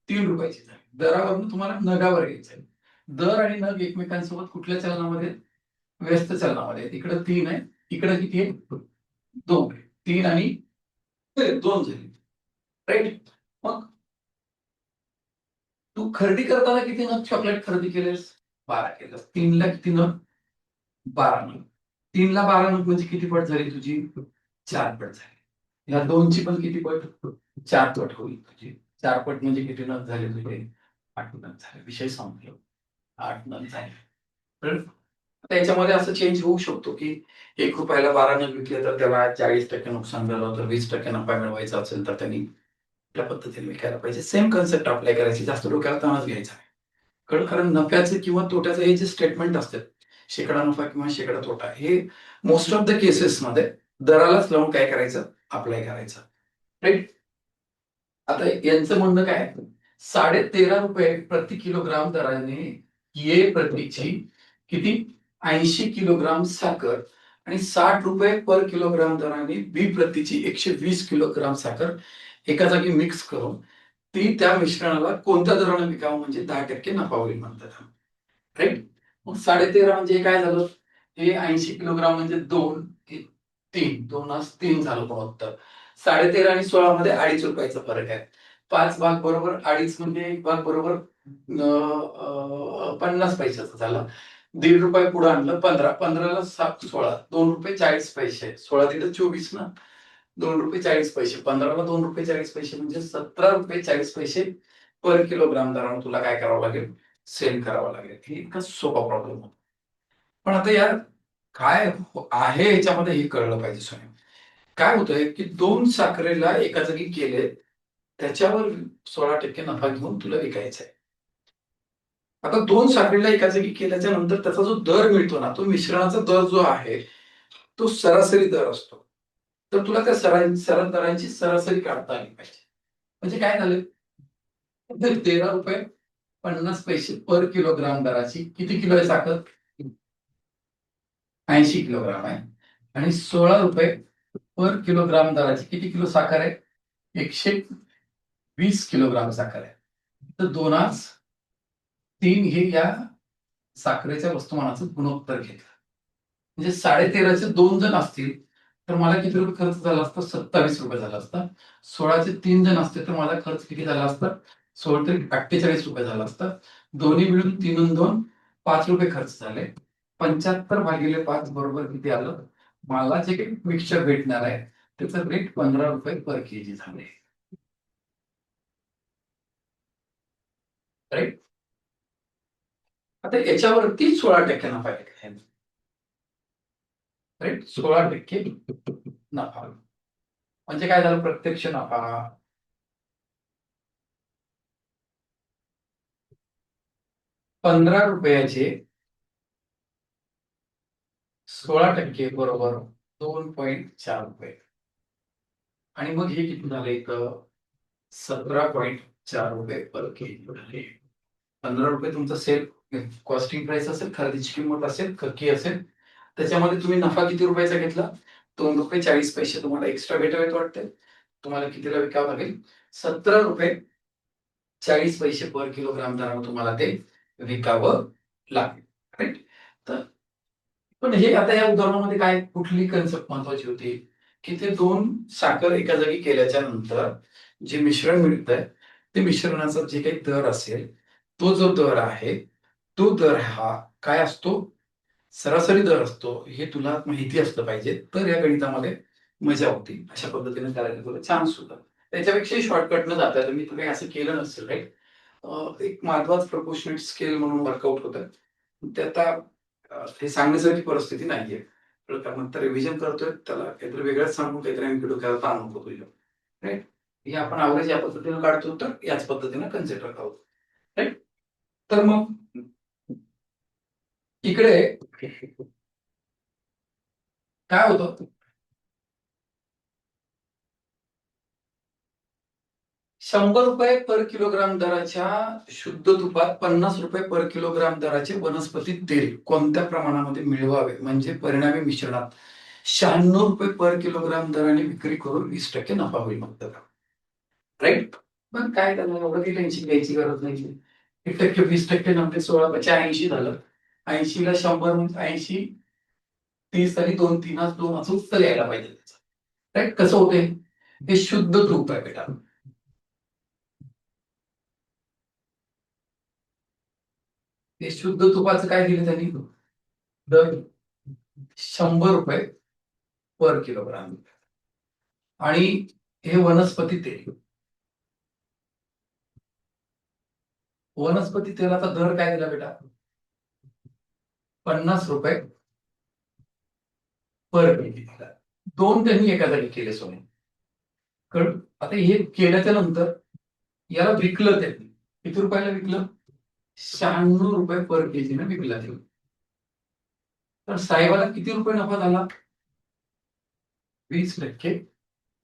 ₹3 झाली. दरावरून तुम्हाला नगावर यायचंय. दर आणि नग एकमेकांसोबत कुठल्या चलनामध्ये? व्यस्त चलनामध्ये. इकडं 3 आहे, इकडं किती आहे? 2 आहे. 3 आणि 2 झाली. राईट? मग तू खरेदी करताना किती नग चॉकलेट खरेदी केलेस? 12 केलंस. 3ला किती नग? 12 नग. 3ला 12 नग म्हणजे किती पट झाली तुझी? 4 पट झाली. ह्या 2ची पण किती पट? 4 पट होईल तुझी. 4 पट म्हणजे किती नग झाले तुझे? 8 नग झाले. विषय संपला. 8 नग झाले. तर आता याच्यामध्ये असं चेंज होऊ शकतो, की ₹1 12 नग विकले तर त्याला 40% नुकसान झालं, तर 20% नफा मिळवायचा असेल तर त्यांनी त्या पद्धतीने विकायला पाहिजे. सेम कन्सेप्ट अप्लाय करायची. जास्त डोक्याला ताणच घ्यायचा नाही. कारण नफ्याचे किंवा तोट्याचं हे जे स्टेटमेंट असतात, शेकडा नफा किंवा शेकडा तोटा, हे मोस्ट ऑफ द केसेसमध्ये दरालाच लावून काय करायचं? अप्लाय करायचं. राईट? आता यांचं म्हणणं काय आहे? ₹13.5 प्रति किलोग्राम दराने ए प्रतीची किती 80 किलोग्राम साखर आणि 60 रुपये पर किलोग्राम दराने बी प्रतीची 120 किलोग्राम साखर एका जागी मिक्स करून ती त्या मिश्रणाला कोणत्या दराने विकावं म्हणजे 10% नफा होईल म्हणतात. राईट. मग 13.5 म्हणजे काय झालं, हे 80 किलोग्राम म्हणजे 2 3 2 3 झालं गुणोत्तर. 13.5 आणि 16 मध्ये 2.5 रुपयाचा फरक आहे. 5 भाग बरोबर 2.5 म्हणजे 1 भाग बरोबर 50 पैशाचा झाला. ₹1.5 पुढे आणलं 15 15 ला 7 16 ₹2.40 16 तिथे 24 ना. ₹2.40 15 ला ₹2.40 म्हणजे ₹17.40 पर किलोग्राम दराने तुला काय करावं लागेल, सेल करावं लागेल. हे इतका सोपा प्रॉब्लेम होता. पण आता यार काय आहे याच्यामध्ये हे कळलं पाहिजे स्वयं. काय होतंय की 2 साखरेला एका जागी केले, त्याच्यावर 16% नफा घेऊन तुला विकायचं आहे. आता 2 साखरेला एका जागी केल्याच्या नंतर त्याचा जो दर मिळतो ना, तो मिश्रणाचा दर जो आहे, तो सरासरी दर असतो. तर तुला त्या दरांची सरासरी काढता आली पाहिजे. म्हणजे काय झालं, तर ₹13.50 पर किलोग्राम दराची किती किलो आहे साखर? 80 किलोग्राम आहे. आणि ₹16 पर किलोग्राम दराची किती किलो साखर आहे? 120 किलोग्राम साखर आहे. तर 2:3 हे या साखरेच्या वस्तुमानाचं गुणोत्तर घेतलं. म्हणजे 13.5चे 2 जण असतील तर मला किती रुपये खर्च झाला असता? ₹27 झाला असता. 16चे 3 जण असते तर माझा खर्च किती झाला असता? 16 तरी ₹48 झाला असता. दोन्ही मिळून 3 आणि 2 ₹5 खर्च झाले. 75/5 बरोबर किती आलं? मला जे काही मिक्सचर भेटणार आहे त्याचं रेट ₹15 पर केजी झाले. राईट. आता याच्यावरती 16% नफा आहे. राईट. 16% नफा. म्हणजे काय झालं प्रत्यक्ष नफा? 15 रुपयाचे 16% बरोबर ₹2.4. आणि मग हे किती झालं इथं? ₹17.4 पर केजी झाले. ₹15 तुमचा सेल कॉस्टिंग प्राइस असेल, खरेदीची किंमत असेल, खर्ची असेल. त्याच्यामध्ये तुम्ही नफा किती रुपयाचा घेतला? ₹2.40 तुम्हाला एक्स्ट्रा भेटावेत वाटते. तुम्हाला कितीला विकावं लागेल? ₹17.40 पर किलोग्राम दराने तुम्हाला ते विकावं लागेल. राईट. तर पण हे आता या उदाहरणामध्ये काय कुठली कन्सेप्ट महत्वाची होती, की ते 2 साखर एका जागी केल्याच्या नंतर जे मिश्रण मिळतंय, ते मिश्रणाचा जे काही दर असेल, तो जो दर आहे, तो दर हा काय असतो? सरासरी दर असतो. हे तुला माहिती असलं पाहिजे. तर या गणितामध्ये मजा होती. अशा पद्धतीने करायला तुला चान्स होता. त्याच्यापेक्षाही शॉर्टकटनं जाता येतं. मी तर काही असं केलं नसेल राइट. एक माधवाच प्रपोर्शनेट स्केल म्हणून वर्कआउट होतं. ते आता हे सांगण्यासारखी परिस्थिती नाहीये. कळलं का? मग रिव्हिजन करतोय त्याला काहीतरी वेगळंच सांगून काहीतरी एमपी डोक्याला ताण नको तुझ्या. राइट. हे आपण ॲव्हरेज या पद्धतीने काढतो तर याच पद्धतीने कन्सिडर करू. राइट. तर मग इकडे काय होतं? ₹100 पर किलोग्राम दराच्या शुद्ध तुपात ₹50 पर किलोग्राम दराचे वनस्पती तेल कोणत्या प्रमाणामध्ये मिळवावे म्हणजे परिणामी मिश्रणात ₹96 पर किलोग्राम दराने विक्री करून 20% नफा होईल म्हणतात. राईट. पण काय त्याला एवढं काही टेन्शन घ्यायची गरज नाही. 1% 20% नंतर 16 80 झालं. 80 ला 100 म्हणजे 80 30 आणि 2 3 2 असं उत्तर यायला पाहिजे त्याचं. राईट. कसं होतंय? हे शुद्ध तूप आहे बेटा. ते शुद्ध तुपाचं काय दिलं त्यांनी? दर ₹100 पर किलोग्राम. आणि हे वनस्पती तेल. वनस्पती तेलाचा दर काय दिला बेटा? ₹50 पर केजी दिला. 2 त्यांनी एका जागी केले सोने. कळलं? आता हे केल्याच्या नंतर याला विकलं त्यांनी. किती रुपयाला विकलं? ₹96 पर केजीने विकला ते. तर साहेबाला किती रुपये नफा झाला? 20%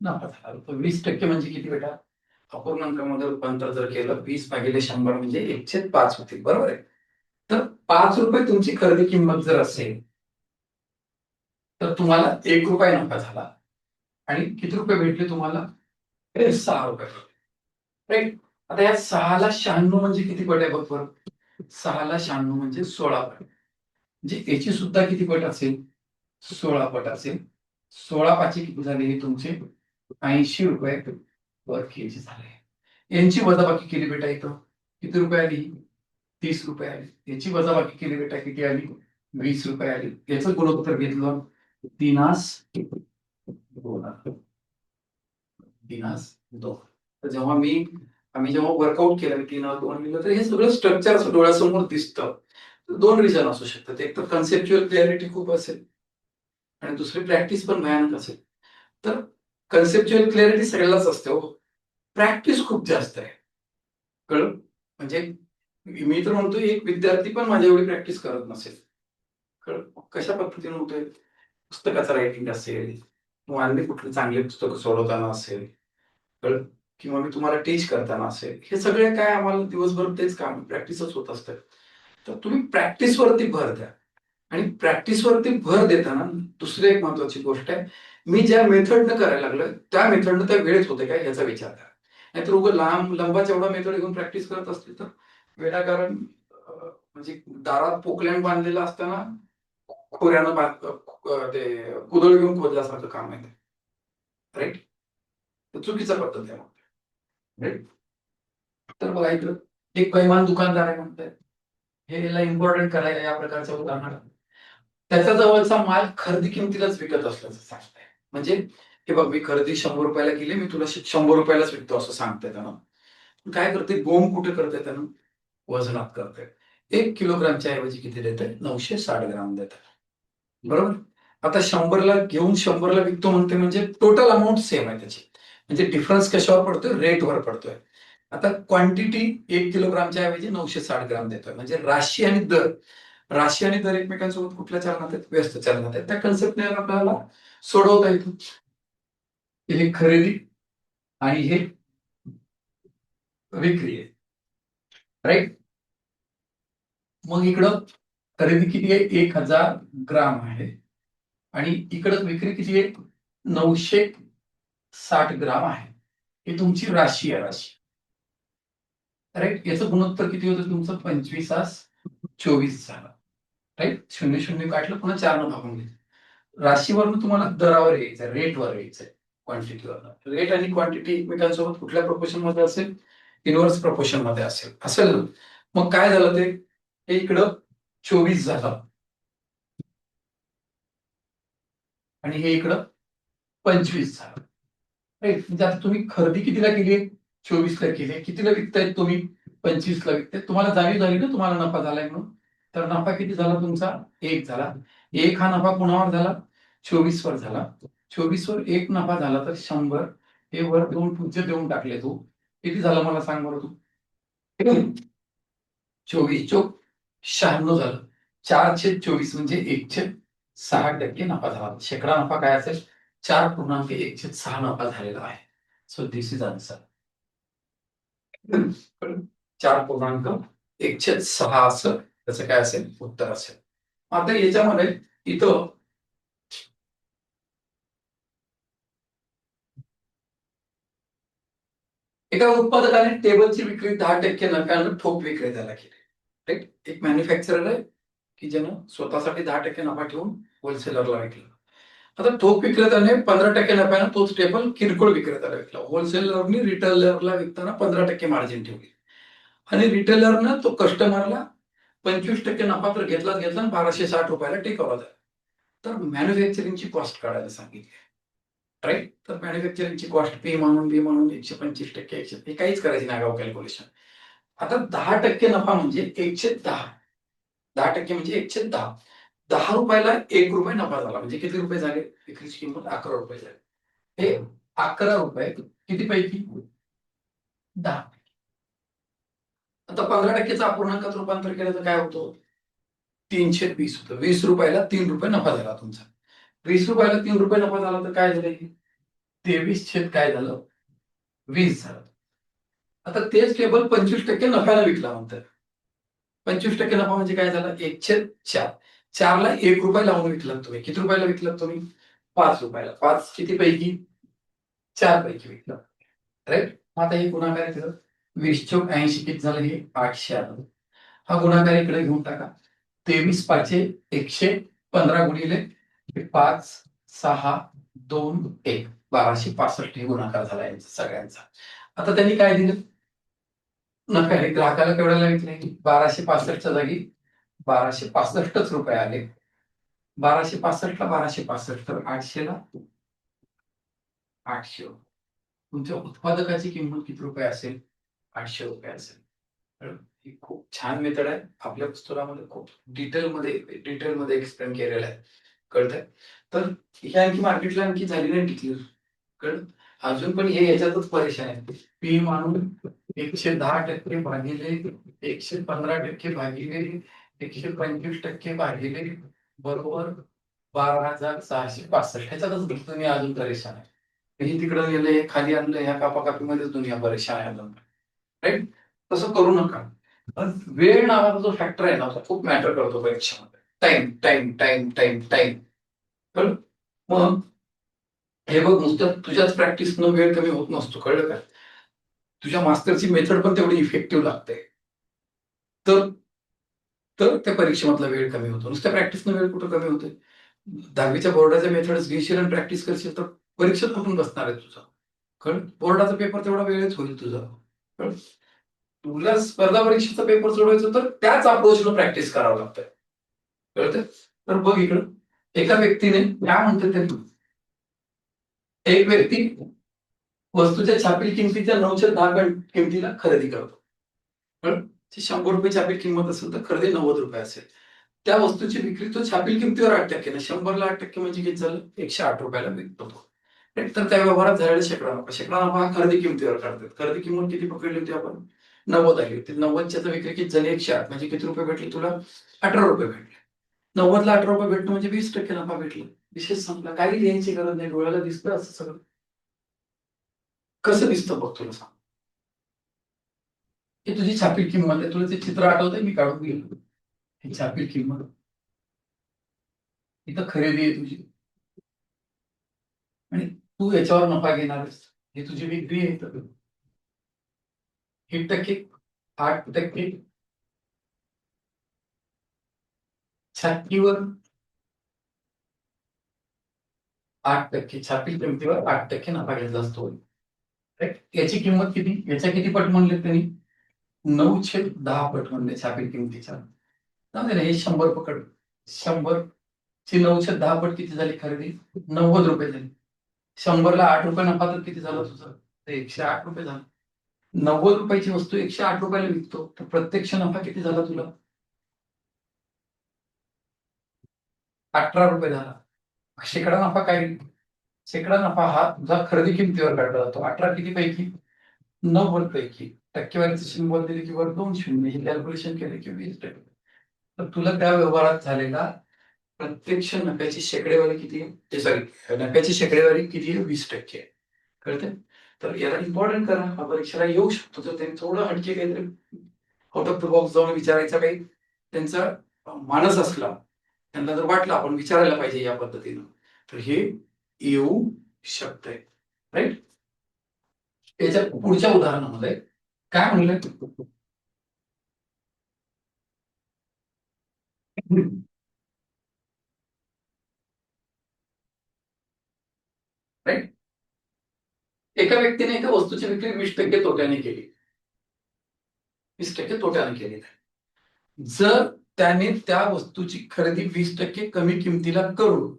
नफा झाला. तर 20% म्हणजे किती बेटा? अपूर्णांकामध्ये रूपांतर जर केलं 20/100 म्हणजे 1/5 होतील. बरोबर आहे? तर 5 रुपये तुमची खरेदी किंमत जर असेल तर तुम्हाला 1 रुपया नफा झाला आणि किती रुपये भेटले तुम्हाला? 6 रुपये. राईट. आता या 6 ला 96 म्हणजे किती पट आहे बघ बरं. 6 ला 96 म्हणजे 16 पट. म्हणजे याची सुद्धा किती पट असेल? 16 पट असेल. 16 5 किती झाले हे तुमचे 80 रुपये पर केजी झाले. यांची वजाबाकी केली बेटा इथं किती रुपये आली? 30 रुपये आली. याची वजाबाकी केली बेटा किती आली? 20 रुपये आली. याचं गुणोत्तर घेतलं 3:2. 3:2. तर जेव्हा आम्ही जेव्हा वर्कआउट केलं 3:2 लिहिलं तर हे सगळं स्ट्रक्चर असं डोळ्यासमोर दिसतं. दोन रिझन असू शकतात. एक तर कन्सेप्च्युअल क्लॅरिटी खूप असेल आणि दुसरी प्रॅक्टिस पण भयानक असेल. तर कन्सेप्च्युअल क्लॅरिटी सगळ्यालाच असते हो. प्रॅक्टिस खूप जास्त आहे. कळलं? म्हणजे मी तर म्हणतो एक विद्यार्थी पण माझ्या एवढी प्रॅक्टिस करत नसेल. कळलं? कशा पद्धतीने होतंय? पुस्तकाचं रायटिंग असेल किंवा अन्य कुठली चांगली पुस्तकं सोडवताना असेल, कळलं? किंवा मी तुम्हाला टीच करताना असेल, हे सगळे काय आम्हाला दिवसभर तेच काम प्रॅक्टिसच होत असतं. तर तुम्ही प्रॅक्टिसवरती भर द्या आणि प्रॅक्टिसवरती भर देताना दुसरी एक महत्वाची गोष्ट आहे, मी ज्या मेथडनं करायला लागलोय त्या मेथडनं त्या वेळेत होते काय याचा विचार करा. नाहीतर उगाच लंबाचा एवढा मेथड घेऊन प्रॅक्टिस करत असतील तर विनाकारण म्हणजे दारात पोकलँड बांधलेला असताना खोऱ्यानं ते कुदळ घेऊन खोदल्यासारखं काम आहे ते. राईट? तर चुकीचा पद्धत आहे मग. राईट? तर बघा इकडं एक पैमान दुकानदार आहे म्हणताय. हे याला इम्पॉर्टंट करायला या प्रकारचं उदाहरण त्याच्या जवळचा माल खरेदी किमतीलाच विकत असल्याचं सांगताय. म्हणजे हे बघ मी खरेदी 100 रुपयाला केली, मी तुला 100 रुपयालाच विकतो असं सांगताय त्यानं. काय करते गोम कुठे करते त्यानं? वजनात करते. 1 किलोग्रामच्या ऐवजी किती देते? 960 ग्राम देते. बरोबर? आता 100ला घेऊन 100ला विकतो म्हणते म्हणजे टोटल अमाऊंट सेम आहे त्याची. म्हणजे डिफरन्स कशावर पडतोय? रेटवर पडतोय. आता क्वांटिटी 1 किलोग्रामच्या ऐवजी 960 ग्राम देतोय. म्हणजे राशी आणि दर एकमेकांसोबत कुठल्या चलनात आहेत? व्यस्त चलनात आहेत. त्या कन्सेप्टने आपल्याला सोडवता येतं. हे खरेदी आणि हे विक्री आहे. राईट? मग इकडं खरेदी किती आहे? 1000 ग्राम आहे आणि इकडं विक्री किती आहे? 960 ग्राम आहे. ही तुमची राशी आहे राशी. राईट? याचं गुणोत्तर किती होतं तुमचं? 25:24 झालं. राईट? 0 काढलं पुन्हा 4 भागून घेतलं. राशीवरून तुम्हाला दरावर यायचं, रेटवर यायचंय, क्वांटिटीवर. रेट आणि क्वांटिटी एकमेकांसोबत कुठल्या प्रपोर्शन मध्ये असेल? इनव्हर्स प्रपोर्शन मध्ये असेल ना. मग काय झालं ते? हे इकडं 24 झालं आणि हे इकडं 25 झालं. राईट? म्हणजे आता तुम्ही खरेदी कितीला केली? 24ला केली. कितीला विकतायत तुम्ही? 25ला विकताय. तुम्हाला जाणीव झाली ना तुम्हाला नफा झालाय म्हणून. तर नफा किती झाला तुमचा? 1 झाला. 1 हा नफा कुणावर झाला? 24 वर झाला. 24 वर 1 नफा झाला तर 100. हे वर 2 पूज्य देऊन टाकले तू. किती झालं मला सांग बरं तू? 24 चोक 96 झालं. 4/24 म्हणजे 1/6% नफा झाला. शेकडा नफा काय असेल? 4.1/6 नफा झालेला आहे. So this is answer. 4.1/6 असं त्याचं काय असेल? उत्तर असेल. आता याच्यामध्ये इथं एका उत्पादकाने टेबलची विक्री 10% नफ्यानं ठोक विक्रेत्याला केली. राईट? एक मॅन्युफॅक्चरर आहे की ज्यानं स्वतःसाठी 10% नफा ठेवून होलसेलरला विकलं. आता ठोक विक्रेत्याने 15% नफ्यानं तोच टेबल किरकोळ विक्रेत्याला विकला. होलसेलरनी रिटेलरला विकताना 15% मार्जिन ठेवली आणि रिटेलरनं तो कस्टमरला 25% नफा तर घेतलाच घेतला आणि 1260 रुपयाला टेकवला झाला. तर मॅन्युफॅक्चरिंगची कॉस्ट काढायला सांगितली. राईट? तर मॅन्युफॅक्चरिंगची कॉस्ट बी म्हणून 125% हे काहीच करायची नाही गाव कॅल्क्युलेशन. आता 10% नफा म्हणजे 110. 10% म्हणजे 110. 10 रुपयाला 1 रुपये नफा झाला म्हणजे किती रुपये झाले? विक्रीची किंमत 11 रुपये झाली. हे 11 रुपये किती पैकी? 10. आता 15%चं अपूर्णांकात रूपांतर केलं तर काय होतं? 320 होतं. 20 रुपयाला 3 रुपये नफा झाला तुमचा. 20 रुपयाला 3 रुपये नफा झाला तर काय झालं? 23 छेद काय झालं? 20 झालं. आता तेच टेबल 25% नफ्याला विकला म्हणतात. 25% नफा म्हणजे काय झाला? 1/4. 4ला 1 रुपया लावून विकलात तुम्ही. किती रुपयाला विकलात तुम्ही? 5 रुपयाला. 5 किती पैकी? 4 पैकी विकला. राईट? आता हे गुणाकार केलं. 20 × 80 किती झालं हे? 800 आलं. हा गुणाकार इकडे घेऊन टाका. 23 पाचे 115 गुणिले 5, 6, 2, 1. 1265 हे गुणाकार झाला यांचा सगळ्यांचा. आता त्यांनी काय दिलं? नका हे ग्राहकाला केवढ्याला विकले? 1265च्या जागी 1265च रुपये आले. 1265ला 1265 तर 800ला 800. तुमच्या उत्पादकाची किंमत किती रुपये असेल? 800 रुपये असेल. ही खूप छान मेथड आहे. आपल्या पुस्तकामध्ये खूप डिटेलमध्ये एक्सप्लेन केलेलं आहे. कळतंय? तर ही आणखी मार्केटला आणखी झाली नाही टिकली. कळलं? अजून पण हे याच्यातच परेशान आहे. पी मानून 110% भागिले 115% भागिले 125% भागिले बरोबर 12,665 ह्याच्यातच तुम्ही अजून परेशान आहे. हे तिकडं गेलंय, खाली आणलंय, ह्या कापाकापीमध्येच दुनिया परेशान आहे अजून. राईट? तसं करू नका. पण वेळ नावाचा जो फॅक्टर आहे ना, तो खूप मॅटर करतो परीक्षेमध्ये. Time time time time time. कळलं? मग हे बघ, नुसतं तुझ्याच प्रॅक्टिसनं वेळ कमी होत नसतो. कळलं का? तुझ्या मास्टरची मेथड पण तेवढी इफेक्टिव्ह लागते. तर तर त्या परीक्षेमधला वेळ कमी होतो. नुसत्या प्रॅक्टिसनं वेळ कुठं कमी होतोय? 10वीच्या बोर्डाचे मेथड्स घेशील आणि प्रॅक्टिस करशील तर परीक्षेत कुठून बसणार आहे तुझं? कळलं? बोर्डाचा पेपर तेवढा वेळच होईल तुझा. कळलं? तुला स्पर्धा परीक्षेचा पेपर सोडवायचा तर त्याच अप्रोचनं प्रॅक्टिस करावं लागतं. कळतं? तर बघ इकडं, एका व्यक्तीने काय म्हणतात ते, एक व्यक्ती वस्तूच्या छापील किमतीच्या 910 किमतीला खरेदी करतो. कळलं? 100 छापील किंमत असेल तर खरेदी 90 रुपये असेल. त्या वस्तूची विक्री तो छापील किमतीवर 8%, 100ला 8% म्हणजे किती झालं? 108 रुपयाला विकतो तो. तर त्या व्यवहारात झालेला शेकडा नफा हा खरेदी किमतीवर काढतात. खरेदी किंमत किती पकडली होती आपण? 90 आली होती. 90च्या विक्री किती झाली? 108 म्हणजे किती रुपये भेटले तुला? 18 रुपये भेटले. 90ला 18 रुपये भेटणं म्हणजे 20% नफा भेटला. विषय संपला. काही लिहायची गरज नाही. डोळ्याला दिसतं असं सगळं. कसं दिसतं बघ तुला सांग. ही तुझी छापील किंमत आहे. तुला ते चित्र आठवतंय? मी काढून गेलो. ही छापील किंमत. इथं खरेदी आहे तुझी आणि तू याच्यावर नफा घेणार आहेस. ही तुझी विक्री आहे. तर हे टक्के 8% छापीवर 8% छापील किमतीवर 8% नफा घ्यायचा असतो. याची किंमत किती? याच्या किती पट म्हणले त्यांनी? 9/10 पट म्हणले छापील किमतीच्या. जाऊ दे ना, हे 100 पकड. 100 ची 9/10 पट किती झाली खरेदी? 90 रुपये झाली. 100ला 8 रुपये नफा तर किती झाला तुझा? तर 108 रुपये झाला. 90 रुपयाची वस्तू 108 रुपयाला विकतो तर प्रत्यक्ष नफा किती झाला तुला? 18 रुपये झाला. शेकडा नफा काय? शेकडा नफा हा तुझा खरेदी किमतीवर काढला जातो. 18 किती पैकी? 90 पैकी. टक्केवारीचं सिम्बॉल दिले की वर 2 शून्य. हे कॅल्क्युलेशन केले की 20%. तर तुला त्या व्यवहारात झालेला प्रत्यक्ष नफ्याची शेकडेवारी किती आहे? सॉरी, नफ्याची शेकडेवारी किती आहे? 20% आहे. कळतंय? तर याला इम्पॉर्टंट करा. हा परीक्षेला येऊ शकतो. तर त्यांनी थोडं हटके काहीतरी आउट ऑफ द बॉक्स जाऊन विचारायचा काही त्यांचा मानस असला, त्यांना जर वाटलं आपण विचारायला पाहिजे या पद्धतीनं, तर हे येऊ शकतंय. राईट? याच्या पुढच्या उदाहरणामध्ये काय म्हणलं? राईट? एका व्यक्तीने एका वस्तूची विक्री 20% तोट्याने केली. 20% तोट्याने केली. जर त्याने त्या वस्तूची खरेदी 20% कमी किमतीला करून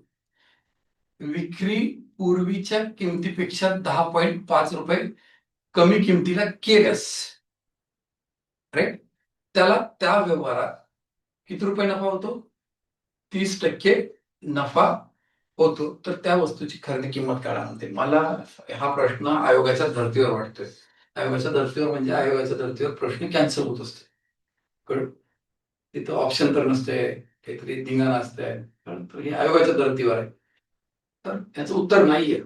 विक्री पूर्वीच्या किमतीपेक्षा 10.5 रुपये कमी किमतीला केल्यास, राईट, त्याला त्या व्यवहारात किती रुपये नफा होतो? 30% नफा होतो. तर त्या वस्तूची खरेदी किंमत काढा म्हणते. मला हा प्रश्न आयोगाच्या धर्तीवर वाटतोय. आयोगाच्या धर्तीवर म्हणजे आयोगाच्या धर्तीवर प्रश्न कॅन्सल होत असते. कळलं? तिथं ऑप्शन तर नसते, काहीतरी धिंगाणा असते. तर हे आयोगाच्या धर्तीवर आहे. तर त्याचं उत्तर नाहीये.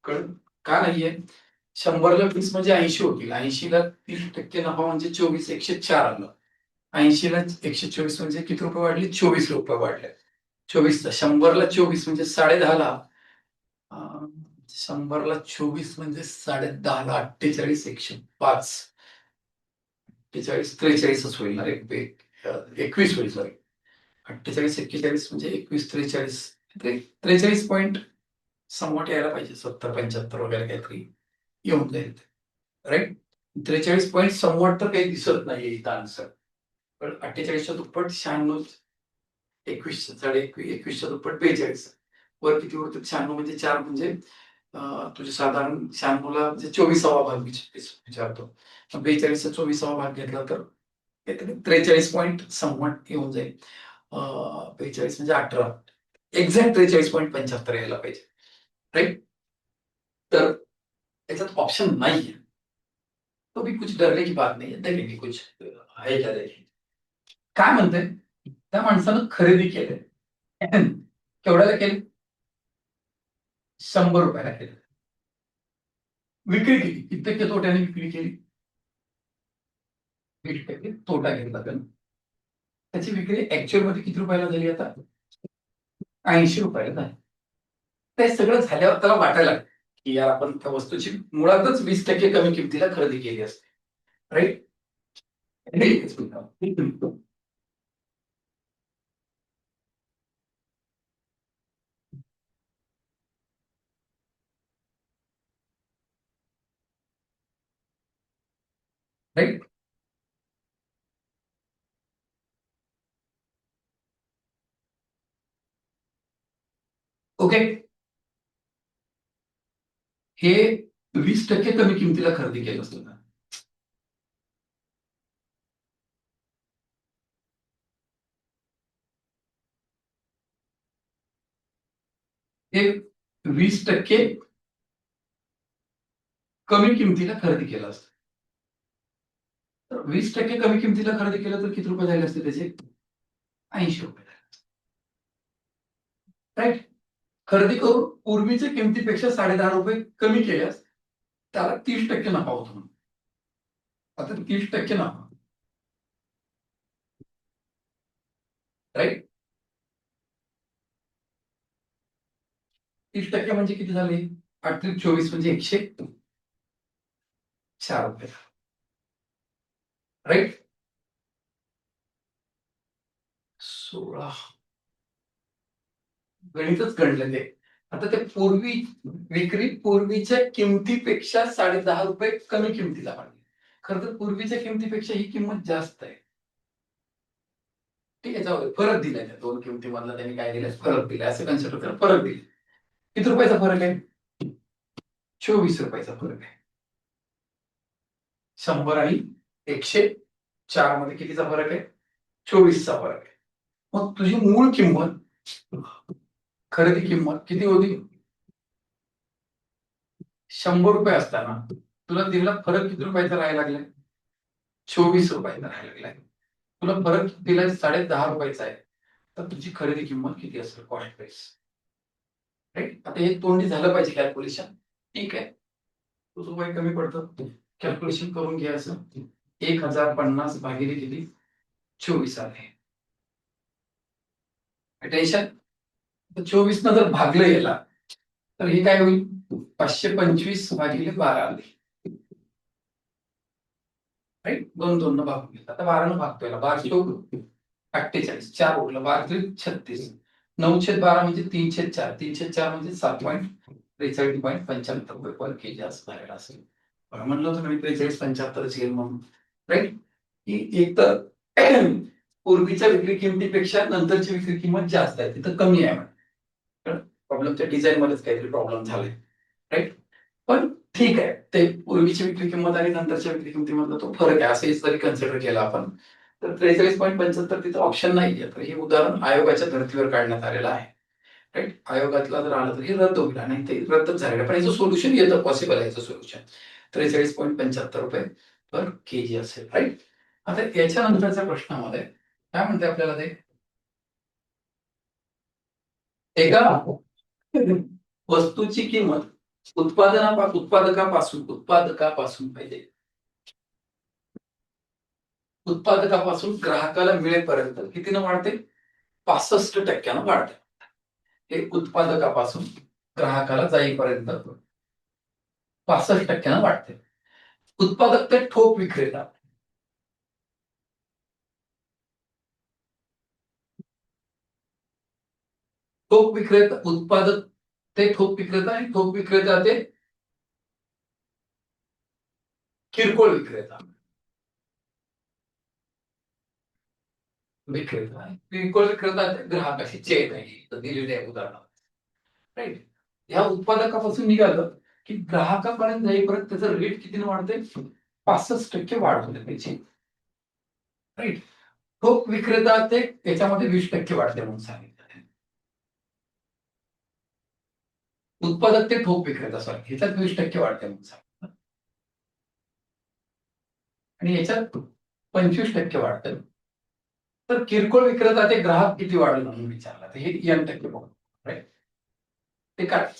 कळलं? का नाहीये? 100ला 20 म्हणजे 80 होतील. 80ला 30% नफा म्हणजे 24, 104 आलं. 80ला 124 म्हणजे किती रुपये वाढले? 24 रुपये वाढले. 24चा 100ला 24 म्हणजे 10.5ला 100ला 24 म्हणजे 10.5ला 48 105 48 43च होईल ना रे. 21 होईल सॉरी. 48 41 म्हणजे 21 43 43 पॉईंट समवट यायला पाहिजे. 70 75 वगैरे काहीतरी येऊन जाईल. राईट. 43 पॉईंट समवट तर काही दिसत नाहीये इथं आन्सर. पण 48च्या दुप्पट 96 21 21च्या दुप्पट 42 वर किती उरतं? 96 म्हणजे 4 म्हणजे तुझे साधारण 96ला म्हणजे 24वा भाग विचारतो. 42चा 24वा भाग घेतला तर काहीतरी 43 पॉईंट समवट येऊन जाईल. 42 म्हणजे 18 एक्झॅक्ट 43.75 यायला पाहिजे. राईट. तर याच्यात ऑप्शन नाहीये. तो भी कुछ डरने की बात नाही आहे. देखेंगे कुछ आहे का देखेंगे. काय म्हणते? त्या माणसानं खरेदी केले. केवढ्याला केली? 100 रुपयाला केली. विक्री केली. किती टक्के तोट्याने विक्री केली? 20% तोटा घेतला त्यानं. त्याची विक्री ऍक्च्युअल मध्ये किती रुपयाला झाली आता? 80 रुपयाला झाली. ते सगळं झाल्यावर त्याला वाटायला लागलं की यार आपण त्या वस्तूची मुळातच 20% कमी किमतीला खरेदी केली असते. राईट. राईट. ओके. हे 20% कमी किमतीला खरेदी केलं असतं ना. हे 20% कमी किमतीला खरेदी केलं असतं. तर 20% कमी किमतीला खरेदी केलं तर किती रुपये झाले असते त्याचे? 80 रुपये. राईट. खरेदी करून पूर्वीच्या किमतीपेक्षा 10.5 रुपये कमी केल्यास त्याला 30% नफा होतो. आता 30% नफा. राईट. 30% म्हणजे किती झाले? 8 त्रिक 24 म्हणजे 104 रुपये. राईट. 16 गणितच गणलं ते. आता ते पूर्वी विक्री पूर्वीच्या किमतीपेक्षा 10.5 रुपये कमी किमतीला वाढली. खरं तर पूर्वीच्या किमतीपेक्षा ही किंमत जास्त आहे. ठीक आहे, जाऊ दे. फरक दिलाय त्या दोन किमतीमधला त्यांनी काय दिलंय? फरक दिलाय. असं कन्सिडर करा. फरक दिले. किती रुपयाचा फरक आहे? 24 रुपयाचा फरक आहे. 100 आणि 104 मध्ये कितीचा फरक आहे? 24चा फरक आहे. मग तुझी मूळ किंमत, खरेदी किंमत किती होती? 100 रुपये असताना तुला दिलेला फरक किती रुपयाचा राहायला लागलाय? 24 रुपयाचा राहायला लागलाय. तुला फरक दिलाय 10.5 रुपयाचा आहे. तर तुझी खरेदी किंमत किती असेल? Cost price. राईट. आता हे तोंडी झालं पाहिजे कॅल्क्युलेशन. ठीक आहे. तुझं वय कमी पडतं. कॅल्क्युलेशन करून घ्या. असं 1050 भागिले किती? 24 आले. टेन्शन. 24 न जर भागलं याला तर हे काय होईल? 525 भागिले 12 आले. राईट. 2 न भागून घेतला. आता 12 न भागतो याला. 12 चौक 48. 4 उरलं. 12 36. 9/12 म्हणजे 3/4. 3/4 म्हणजे 7.43.75 पर केजी असं झालेलं असेल. म्हणलं होतं मी 43.75 येईल म्हणून. राईट. की एक तर पूर्वीच्या विक्री किमतीपेक्षा नंतरची विक्री किंमत जास्त आहे. तिथं कमी आहे. प्रॉब्लेमच्या डिझाईन मध्येच काहीतरी प्रॉब्लेम झालाय. राईट. पण ठीक आहे. ते पूर्वीची विक्री किंमत आणि नंतरच्या विक्री किमतीमधला तो फरक आहे असं जरी कन्सिडर केला आपण तर 43.75 तिथं ऑप्शन नाहीये. तर हे उदाहरण आयोगाच्या धर्तीवर काढण्यात आलेलं आहे. राईट. आयोगातला जर आलं तर हे रद्द होईल आणि ते रद्दच झालेलं आहे. पण याचं सोल्युशन येतं, पॉसिबल आहे याचं सोल्युशन. 43.75 रुपये पर केजी असेल. राईट. आता याच्यानंतरच्या प्रश्नामध्ये काय म्हणते आपल्याला ते? एका वस्तूची किंमत उत्पादकापासून पाहिजे. उत्पादकापासून ग्राहकाला मिळेपर्यंत कितीनं वाढते? 65% वाढते. हे उत्पादकापासून ग्राहकाला जाईपर्यंत 65% वाढते. उत्पादक ते ठोक विक्रेता, ठोक विक्रेता, उत्पादक ते ठोक विक्रेता आणि ठोक विक्रेता ते किरकोळ विक्रेता. विक्रेता किरकोळ विक्रेता ग्राहकाशी चेक आहे दिलेले आहे उदाहरण, राईट. या उत्पादकापासून निघालं की ग्राहकापर्यंत जाईपर्यंत त्याचं रेट कितीने वाढते? 65% वाढ होते त्याची, राईट. ठोक विक्रेता ते त्याच्यामध्ये 20% वाढते म्हणून सांगितलं. उत्पादक ते ठोक विक्रेता सॉरी ह्याच्यात 20% वाढते म्हणून सांगितलं आणि याच्यात 25% वाढतं. तर किरकोळ विक्रेता ते ग्राहक किती वाढेल म्हणून विचारला तर हे n% बघू, राईट. ते काय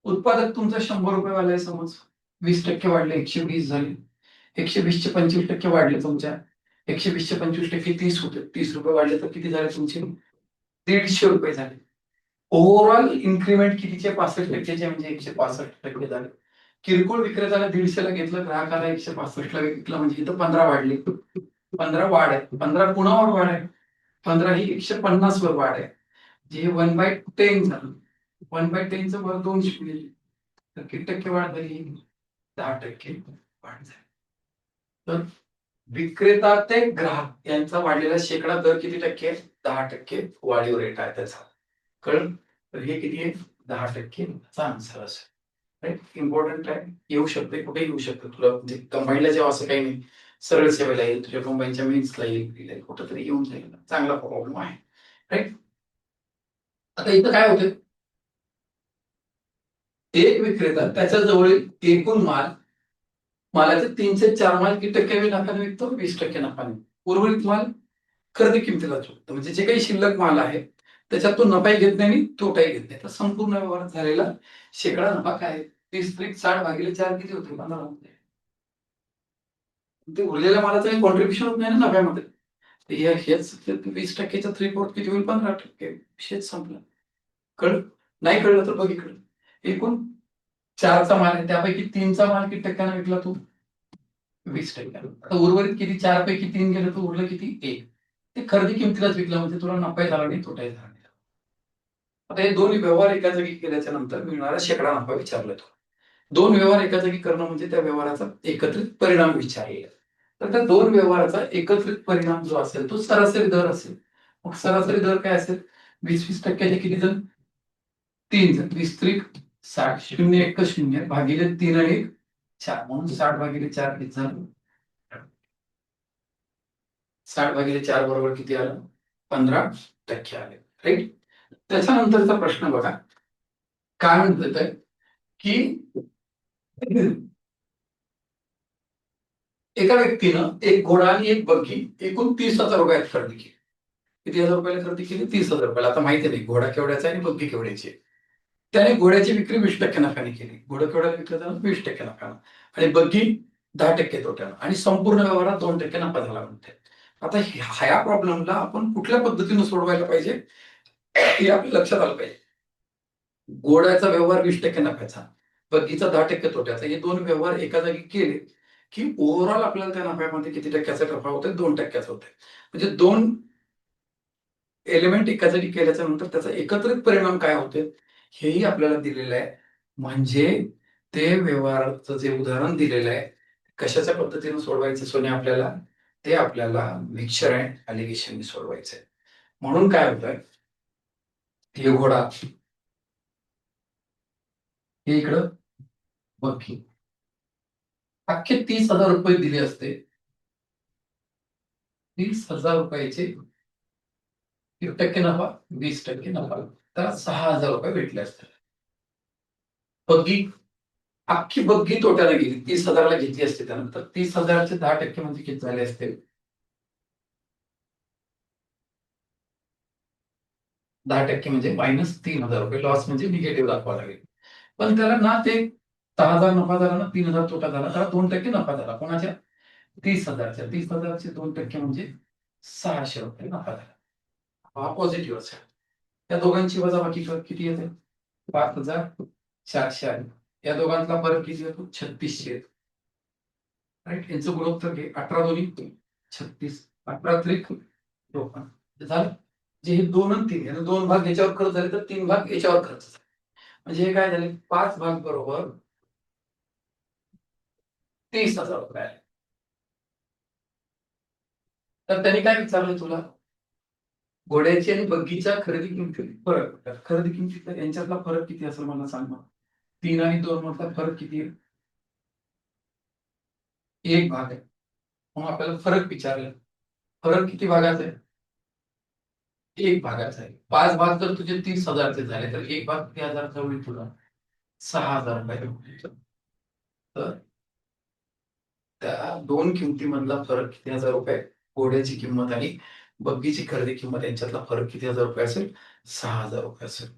उत्पादक तुमचं 100 रुपये वाला आहे समज, 20% वाढले 120 झाले, 120 चे 25% वाढले तुमच्या, 120 चे 25% 30 होते, 30 रुपये वाढले तर किती झाले तुमचे? 150 रुपये झाले. Overall increment कितीचे? 65%चे म्हणजे 165% झाले. किरकोळ विक्रेत्याला 150 ला घेतलं, ग्राहकाला 165 ला विकलं म्हणजे इथं 15 वाढले. 15 वाढ आहे. 15 कुणावर वाढ आहे? 15 ही 150 वर वाढ आहे. जे 1/10 झालं. 1/10 चं वर 2 शिकले तर किती टक्के वाढ झाली? 10% वाढ झाली. तर विक्रेता ते ग्राहक यांचा वाढलेला शेकडा दर किती टक्के? 10% वाढीव रेट आहे त्याचा. कळलं? तर हे किती आहे? 10% चा आन्सर असेल. राईट. इम्पॉर्टंट आहे, येऊ शकते, कुठे येऊ शकतं तुला, म्हणजे कंबाईनला जेव्हा असं काही नाही, सरळ सेवेला येईल, तुझ्या कंबाईनच्या मेन्सला येईल, कुठंतरी येऊन जाईल. चांगला प्रॉब्लेम आहे, राईट. आता इथं काय होतं? एक विक्रेता त्याच्या जवळील एकूण मालाचे 3 ते 4 माल किती टक्के नफ्याने विकतो? 20% नफ्याने. उर्वरित माल खरेदी किमतीला चुकतो. म्हणजे जे काही शिल्लक माल आहे त्याच्यात तो नफाही घेत नाही आणि तोटाही घेत नाही. तर संपूर्ण व्यवहारात झालेला शेकडा नफा काय? 30 त्रिक 60/4 किती होते? 15 होते. ते उरलेल्या मालाचं काही कॉन्ट्रीब्युशन होत नाही ना नफ्यामध्ये. हेच 20%च्या 3/4 किती होईल? 15%. विषयच संपला. कळलं? नाही कळलं तर बघ इकडं. एकूण 4चा माल आहे त्यापैकी 3चा माल किती टक्क्याने विकला तू? 20%. आता उर्वरित किती? 4 पैकी 3 गेलं तर उरलं किती? 1. ते खरेदी किमतीलाच विकलं म्हणजे तुला नफाही झाला नाही, तोटाही झाला नाही. आता हे दोन्ही व्यवहार एका जागी केल्याच्या नंतर मिळणारा शेकडा नफा विचारला तो. 2 व्यवहार एका जागी करणं म्हणजे त्या व्यवहाराचा एकत्रित परिणाम विचारलेला. तर त्या 2 व्यवहाराचा एकत्रित परिणाम जो असेल तो सरासरी दर असेल. मग सरासरी दर काय असेल? 20-20% किती जण? 3 जण. 20 त्रिक 60, 0 1 0 भागिले 3 आणि 1 4 म्हणून 60/4 किती झालं? 60/4 बरोबर किती आलं? 15% आले, राईट. त्याच्यानंतरचा प्रश्न बघा काय म्हणतोय की एका व्यक्तीनं एक घोडा आणि एक बग्गी एकूण 30,000 रुपयात खरेदी केली. किती हजार रुपयाला खरेदी केली? 30,000 रुपयाला. आता माहिती नाही घोडा केवढ्याचा आहे आणि बग्गी केवढ्याची आहे. त्याने घोड्याची विक्री 20% नफ्याने केली. घोडा केवढ्याला विकलं त्यानं? 20% नफ्यानं. आणि बग्गी 10% तोट्यानं आणि संपूर्ण व्यवहारात 2% नफा झाला म्हणते. आता ह्या प्रॉब्लेमला आपण कुठल्या पद्धतीने सोडवायला पाहिजे हे आपल्या लक्षात आलं पाहिजे. घोड्याचा व्यवहार 20% नफ्याचा, बग्गीचा 10% तोट्याचा, हे 2 व्यवहार एका जागी केले की ओव्हरऑल आपल्याला त्या नफ्यामध्ये किती टक्क्याचा नफा होतोय? 2%चा होतोय. म्हणजे 2 एलिमेंट एका जागी केल्याच्या नंतर त्याचा एकत्रित परिणाम काय होतोय हेही आपल्याला दिलेलं आहे. म्हणजे ते व्यवहाराचं जे उदाहरण दिलेलं आहे कशाच्या पद्धतीने सोडवायचं सोने आपल्याला, ते आपल्याला मिक्सचर अँड अलिगेशन सोडवायचंय. म्हणून काय होतंय, हे घोडा, हे इकडं बग्गी, अख्खे 30,000 रुपये दिले असते. 30,000 रुपयाचे 1% नफा, 20% नफा, तर 6,000 रुपये भेटले असते. बग्गी, अख्खी बग्गी तोट्याला गेली. 30,000 ला घेतली असते त्यानंतर 30,000चे 10% म्हणजे किती झाले असते? 10% म्हणजे -3,000 रुपये लॉस, म्हणजे निगेटिव्ह दाखवावं लागेल. पण त्याला ना ते 6,000 नफा झाला ना 3,000 तोटा झाला, त्याला 2% नफा झाला. कोणाच्या? 30,000च्या 30,000चे 2% म्हणजे 600 रुपये नफा झाला. हा पॉझिटिव्ह असेल. त्या दोघांची वजाबाकी किती येते? 5,400 आहे. या दोघांचा फरक किती येतो? 3600 येतो. राईट, यांचं गुणोत्तर घे. 18 दोन्ही 36, 18 त्रिक 54 झालं. जे हे 2 आणि 3 याचे 2 भाग याच्यावर खर्च झाले तर 3 भाग याच्यावर खर्च झाले. म्हणजे हे काय झाले? 5 भाग बरोबर 30,000 रुपये आले. तर त्यांनी काय विचारलं तुला? घोड्याची आणि बग्गीच्या खरेदी किमतीत फरक. खरेदी किमतीत यांच्यातला फरक किती असेल मला सांग मग. 3 आणि 2 मधला फरक किती आहे? 1 भाग आहे. मग आपल्याला फरक विचारला. फरक किती भागाचा आहे? 1 भागाचा आहे. 5 भाग जर तुझे 30,000चे झाले तर 1 भाग किती हजारचा होईल तुला? 6,000 रुपये. तर त्या 2 किमतीमधला फरक किती हजार रुपये? घोड्याची किंमत आणि बग्गीची खरेदी किंमत यांच्यातला फरक किती हजार रुपये असेल? 6,000 रुपये असेल.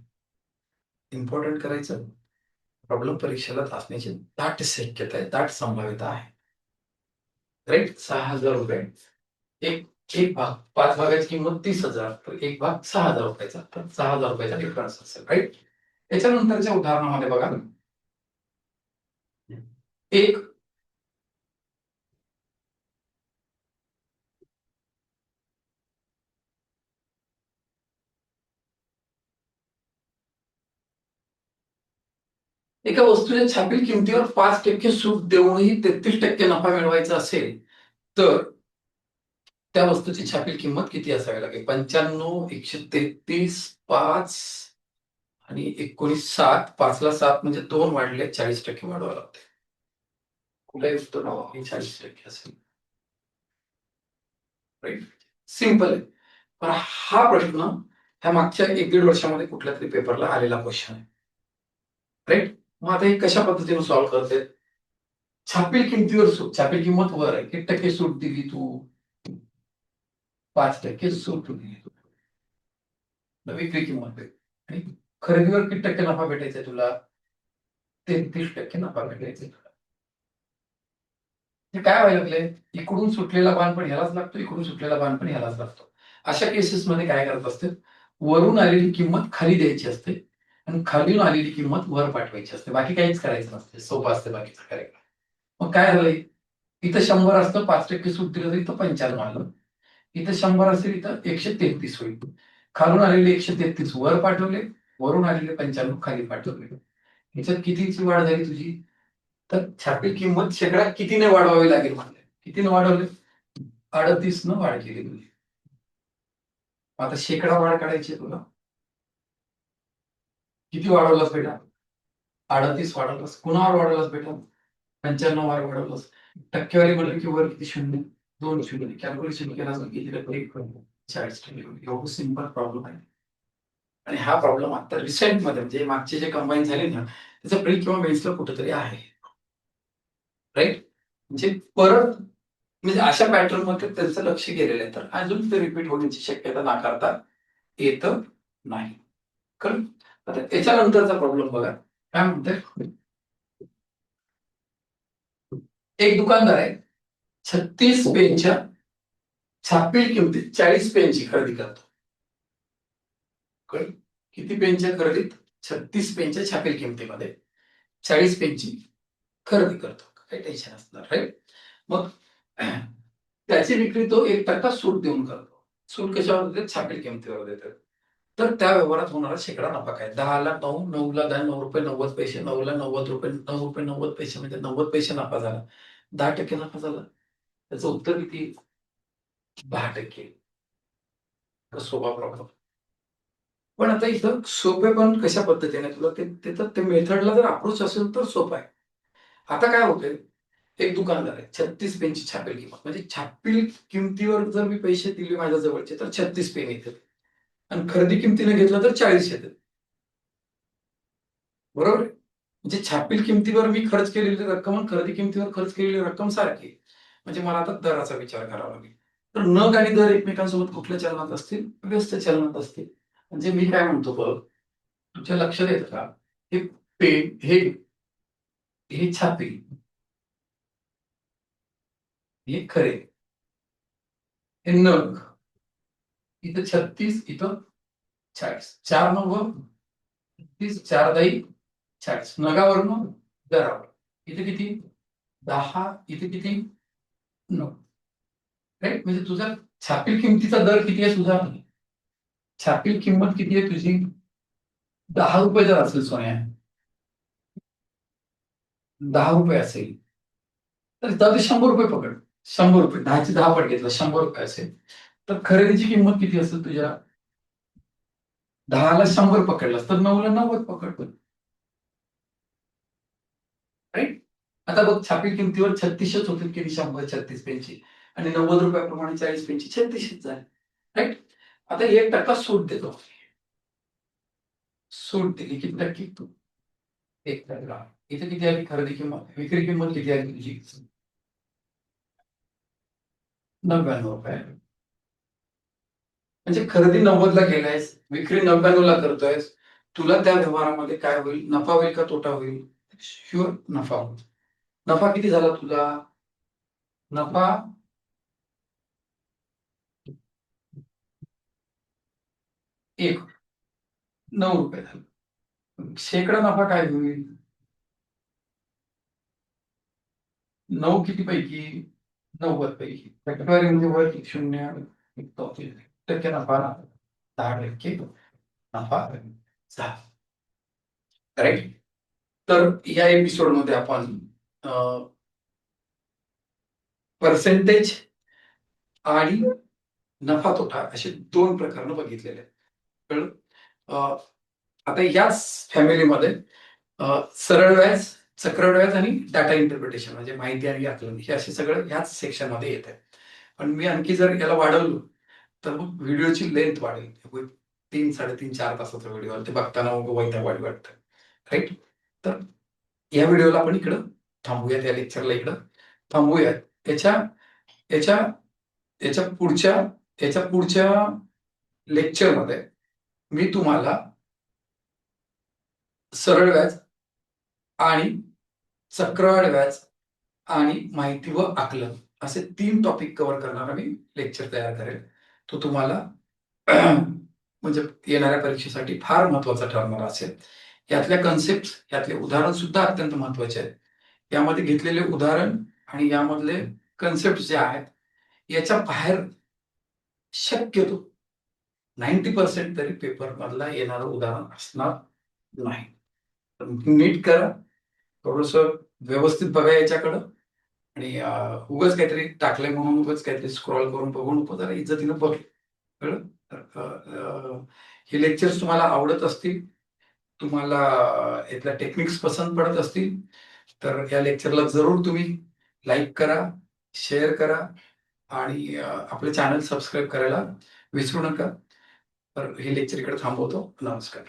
इम्पॉर्टंट करायचं. प्रॉब्लेम परीक्षेला असण्याची दाट शक्यता आहे, दाट संभाव्यता आहे. राईट, 6,000 रुपये. एक एक भाग 5 भागाची किंमत 30,000 तर 1 भाग 6,000 रुपयाचा. तर 6,000 रुपयाचा डिफरन्स असेल. राईट. याच्यानंतरच्या उदाहरणामध्ये बघा, एक एका वस्तूच्या छापील किमतीवर 5% सूट देऊनही 33% नफा मिळवायचा असेल तर त्या वस्तूची छापील किंमत किती असावी लागेल? 95, 133, 5 आणि 19, 7. 5 ला 7 म्हणजे 2 वाढले, 40% वाढवावं लागते. कुठलाही उत्तर 40% असेल. राईट, सिंपल आहे. पण हा प्रश्न ह्या मागच्या 1-1.5 वर्षामध्ये कुठल्या तरी पेपरला आलेला क्वेश्चन आहे. राईट. मग आता हे कशा पद्धतीने सॉल्व्ह करते? छापील किमतीवर सूट. छापील किंमत वर आहे, 1% सूट दिली तू, 5% सूट दिली तू, विक्री किंमत आहे. आणि खरेदीवर किती टक्के नफा भेटायचा तुला? 33% नफा भेटायचा. हे काय व्हायला लागले? इकडून सुटलेला बाण पण ह्यालाच लागतो, इकडून सुटलेला बाण पण ह्यालाच लागतो. अशा केसेसमध्ये काय करत असते? वरून आलेली किंमत खाली द्यायची असते आणि खालून आलेली किंमत वर पाठवायची असते. बाकी काहीच करायचं नसते. सोपं असते बाकीचं करायला. मग काय झालंय? इथं 100 असतं, 5% सूट दिलं तर इथं 95 आलं. इथं 100 असेल, इथं 133 होईल. खालून आलेले 133 वर पाठवले, वरून आलेले 95 खाली पाठवले. ह्याच्यात कितीची वाढ झाली तुझी? तर छापील किंमत शेकडा कितीने वाढवावी लागेल म्हणजे? कितीने वाढवले? 38 न वाढ केली तुझी. आता शेकडा वाढ काढायची तुला. किती वाढवलास बेटा? 38 वाढवलास. कुणावर वाढवलास बेटा? 95 वर वाढवलास. टक्केवारी म्हटलं की वर किती शून्य? 2 शून्य. कॅल्क्युलेशन केला किती टक्के? 40%. एवढं सिंपल प्रॉब्लेम आहे. आणि हा प्रॉब्लेम आता रिसेंट मध्ये म्हणजे मागचे जे कंबाईन झाले ना, त्याचं प्री किंवा मेन्सला कुठेतरी आहे. राईट. म्हणजे परत म्हणजे अशा पॅटर्न मध्ये त्यांचं लक्ष गेलेलं आहे, तर अजून ते रिपीट होण्याची शक्यता नाकारता येत नाही. कारण आता त्याच्यानंतरचा प्रॉब्लेम बघा काय म्हणतोय. एक दुकानदार आहे, 36 पेनच्या छापील किमतीत 40 पेनची खरेदी करतो. किती पेनच्या खरेदीत? 36 पेनच्या छापील किमतीमध्ये 40 पेनची खरेदी करतो. काही टेन्शन असणार. राईट. मग त्याची विक्री तो 1% सूट देऊन करतो. सूट कशावर देते? छापील किमतीवर देतात. तर त्या व्यवहारात होणारा शेकडा नफा काय? 10 ला 9, 9 ला 10, 9 रुपये 90 पैसे, 9 ला 90 रुपये, 9 रुपये 90 पैसे म्हणजे 90 पैसे नफा झाला. 10% नफा झाला. त्याचं उत्तर किती? 10%. सोपा प्रॉब्लेम. पण आता इथं सोपे पण कशा पद्धतीने तुला ते मेथडला जर अप्रोच असेल तर सोपं आहे. आता काय होतंय? एक दुकानदार आहे, 36 पेनची छापील किंमत म्हणजे छापील किमतीवर जर मी पैसे दिले माझ्या जवळचे तर 36 पेन येतात आणि खरेदी किमतीने घेतलं तर 40 येतात. बरोबर आहे? म्हणजे छापील किमतीवर मी खर्च केलेली रक्कम आणि खरेदी किमतीवर खर्च केलेली रक्कम सारखी. म्हणजे मला आता दराचा विचार करावा लागेल. तर नग आणि दर एकमेकांसोबत कुठल्या चलनात असतील? व्यस्त चलनात असतील. म्हणजे मी काय म्हणतो बघ, तुमच्या लक्षात येतं का? हे पेन हे छापील हे खरे. हे नग. इथं 36, इथं 40. 4 9 30, 4 10 40. नगावरून दरावर. इथे किती? 10. इथे किती? 9. राईट. म्हणजे तुझा छापील किमतीचा दर किती आहे तुझा? छापील किंमत किती आहे तुझी? 10 रुपये जर असेल सोन्या, 10 रुपये असेल, तर जाऊ दे 100 रुपये पकड. 100 रुपये, 10ची 10 पट घेतला, 100 रुपये असेल, तर खरेदीची किंमत किती असेल तुझ्या? 10ला 100 पकडलास तर 9ला 90 पकड. राईट. आता बघ, छापील किमतीवर 36 होतील की 100, 36 पेनची, आणि 90 रुपयाप्रमाणे 40 पेनची 36 झाली. राईट. आता 1% सूट देतो. सूट दिली किती टक्के? 1%. इथे किती आली खरेदी किंमत? विक्री किंमत किती आली तुझी? 99 रुपये. म्हणजे खरेदी 90ला केलायस, विक्री 99ला करतोयस. तुला त्या व्यवहारामध्ये काय होईल? नफा होईल का तोटा होईल? शुअर नफा होईल. नफा किती झाला तुझा? नफा 9 रुपये झाला. शेकडा नफा काय होईल? 9 किती पैकी? 90 पैकी. टक्केवारी म्हणजे वर 0.34% नफा, 10% नफा झाला. राईट. तर या एपिसोडमध्ये आपण पर्सेंटेज आणि नफा तोटा असे 2 प्रकरणं बघितलेले आहेत. कळलं? आता याच फॅमिलीमध्ये सरळ व्याज, चक्रवाढ व्याज आणि डाटा इंटरप्रिटेशन म्हणजे माहिती आणि आकलन हे असे सगळं ह्याच सेक्शनमध्ये येत आहे. पण मी आणखी जर याला वाढवलं तर मग व्हिडिओची लेंथ वाढेल. 3 3.5 4 तासाचा व्हिडिओ ते बघताना वैतागवाडी वाटतं. राईट. तर या व्हिडिओला आपण इकडं थांबूयात, या लेक्चरला इकडं थांबूयात. याच्या याच्या याच्या पुढच्या लेक्चरमध्ये मी तुम्हाला सरळ व्याज आणि चक्रवाढ व्याज आणि माहिती व आकलन असे 3 टॉपिक कव्हर करणारा मी लेक्चर तयार करेल. तो तुम्हाला म्हणजे येणाऱ्या परीक्षेसाठी फार महत्वाचा ठरणार असेल. यातल्या कन्सेप्ट, यातले उदाहरण सुद्धा अत्यंत महत्वाचे आहेत. यामध्ये घेतलेले उदाहरण आणि यामधले कन्सेप्ट जे आहेत, याच्या बाहेर शक्यतो 90% तरी पेपर मधला येणारं उदाहरण असणार नाही. तर नीट करा, थोडस व्यवस्थित बघा याच्याकडं, आणि उगाच काहीतरी टाकलंय म्हणून उगाच काहीतरी स्क्रॉल करून बघू नको, जरा इज्जतीनं बघ. कळलं? तर हे लेक्चर्स तुम्हाला आवडत असतील, तुम्हाला यातल्या टेक्निक्स पसंत पडत असतील, तर या लेक्चरला जरूर तुम्ही लाईक करा, शेअर करा, आणि आपलं चॅनल सबस्क्राईब करायला विसरू नका. तर हे लेक्चर इकडे थांबवतो. नमस्कार.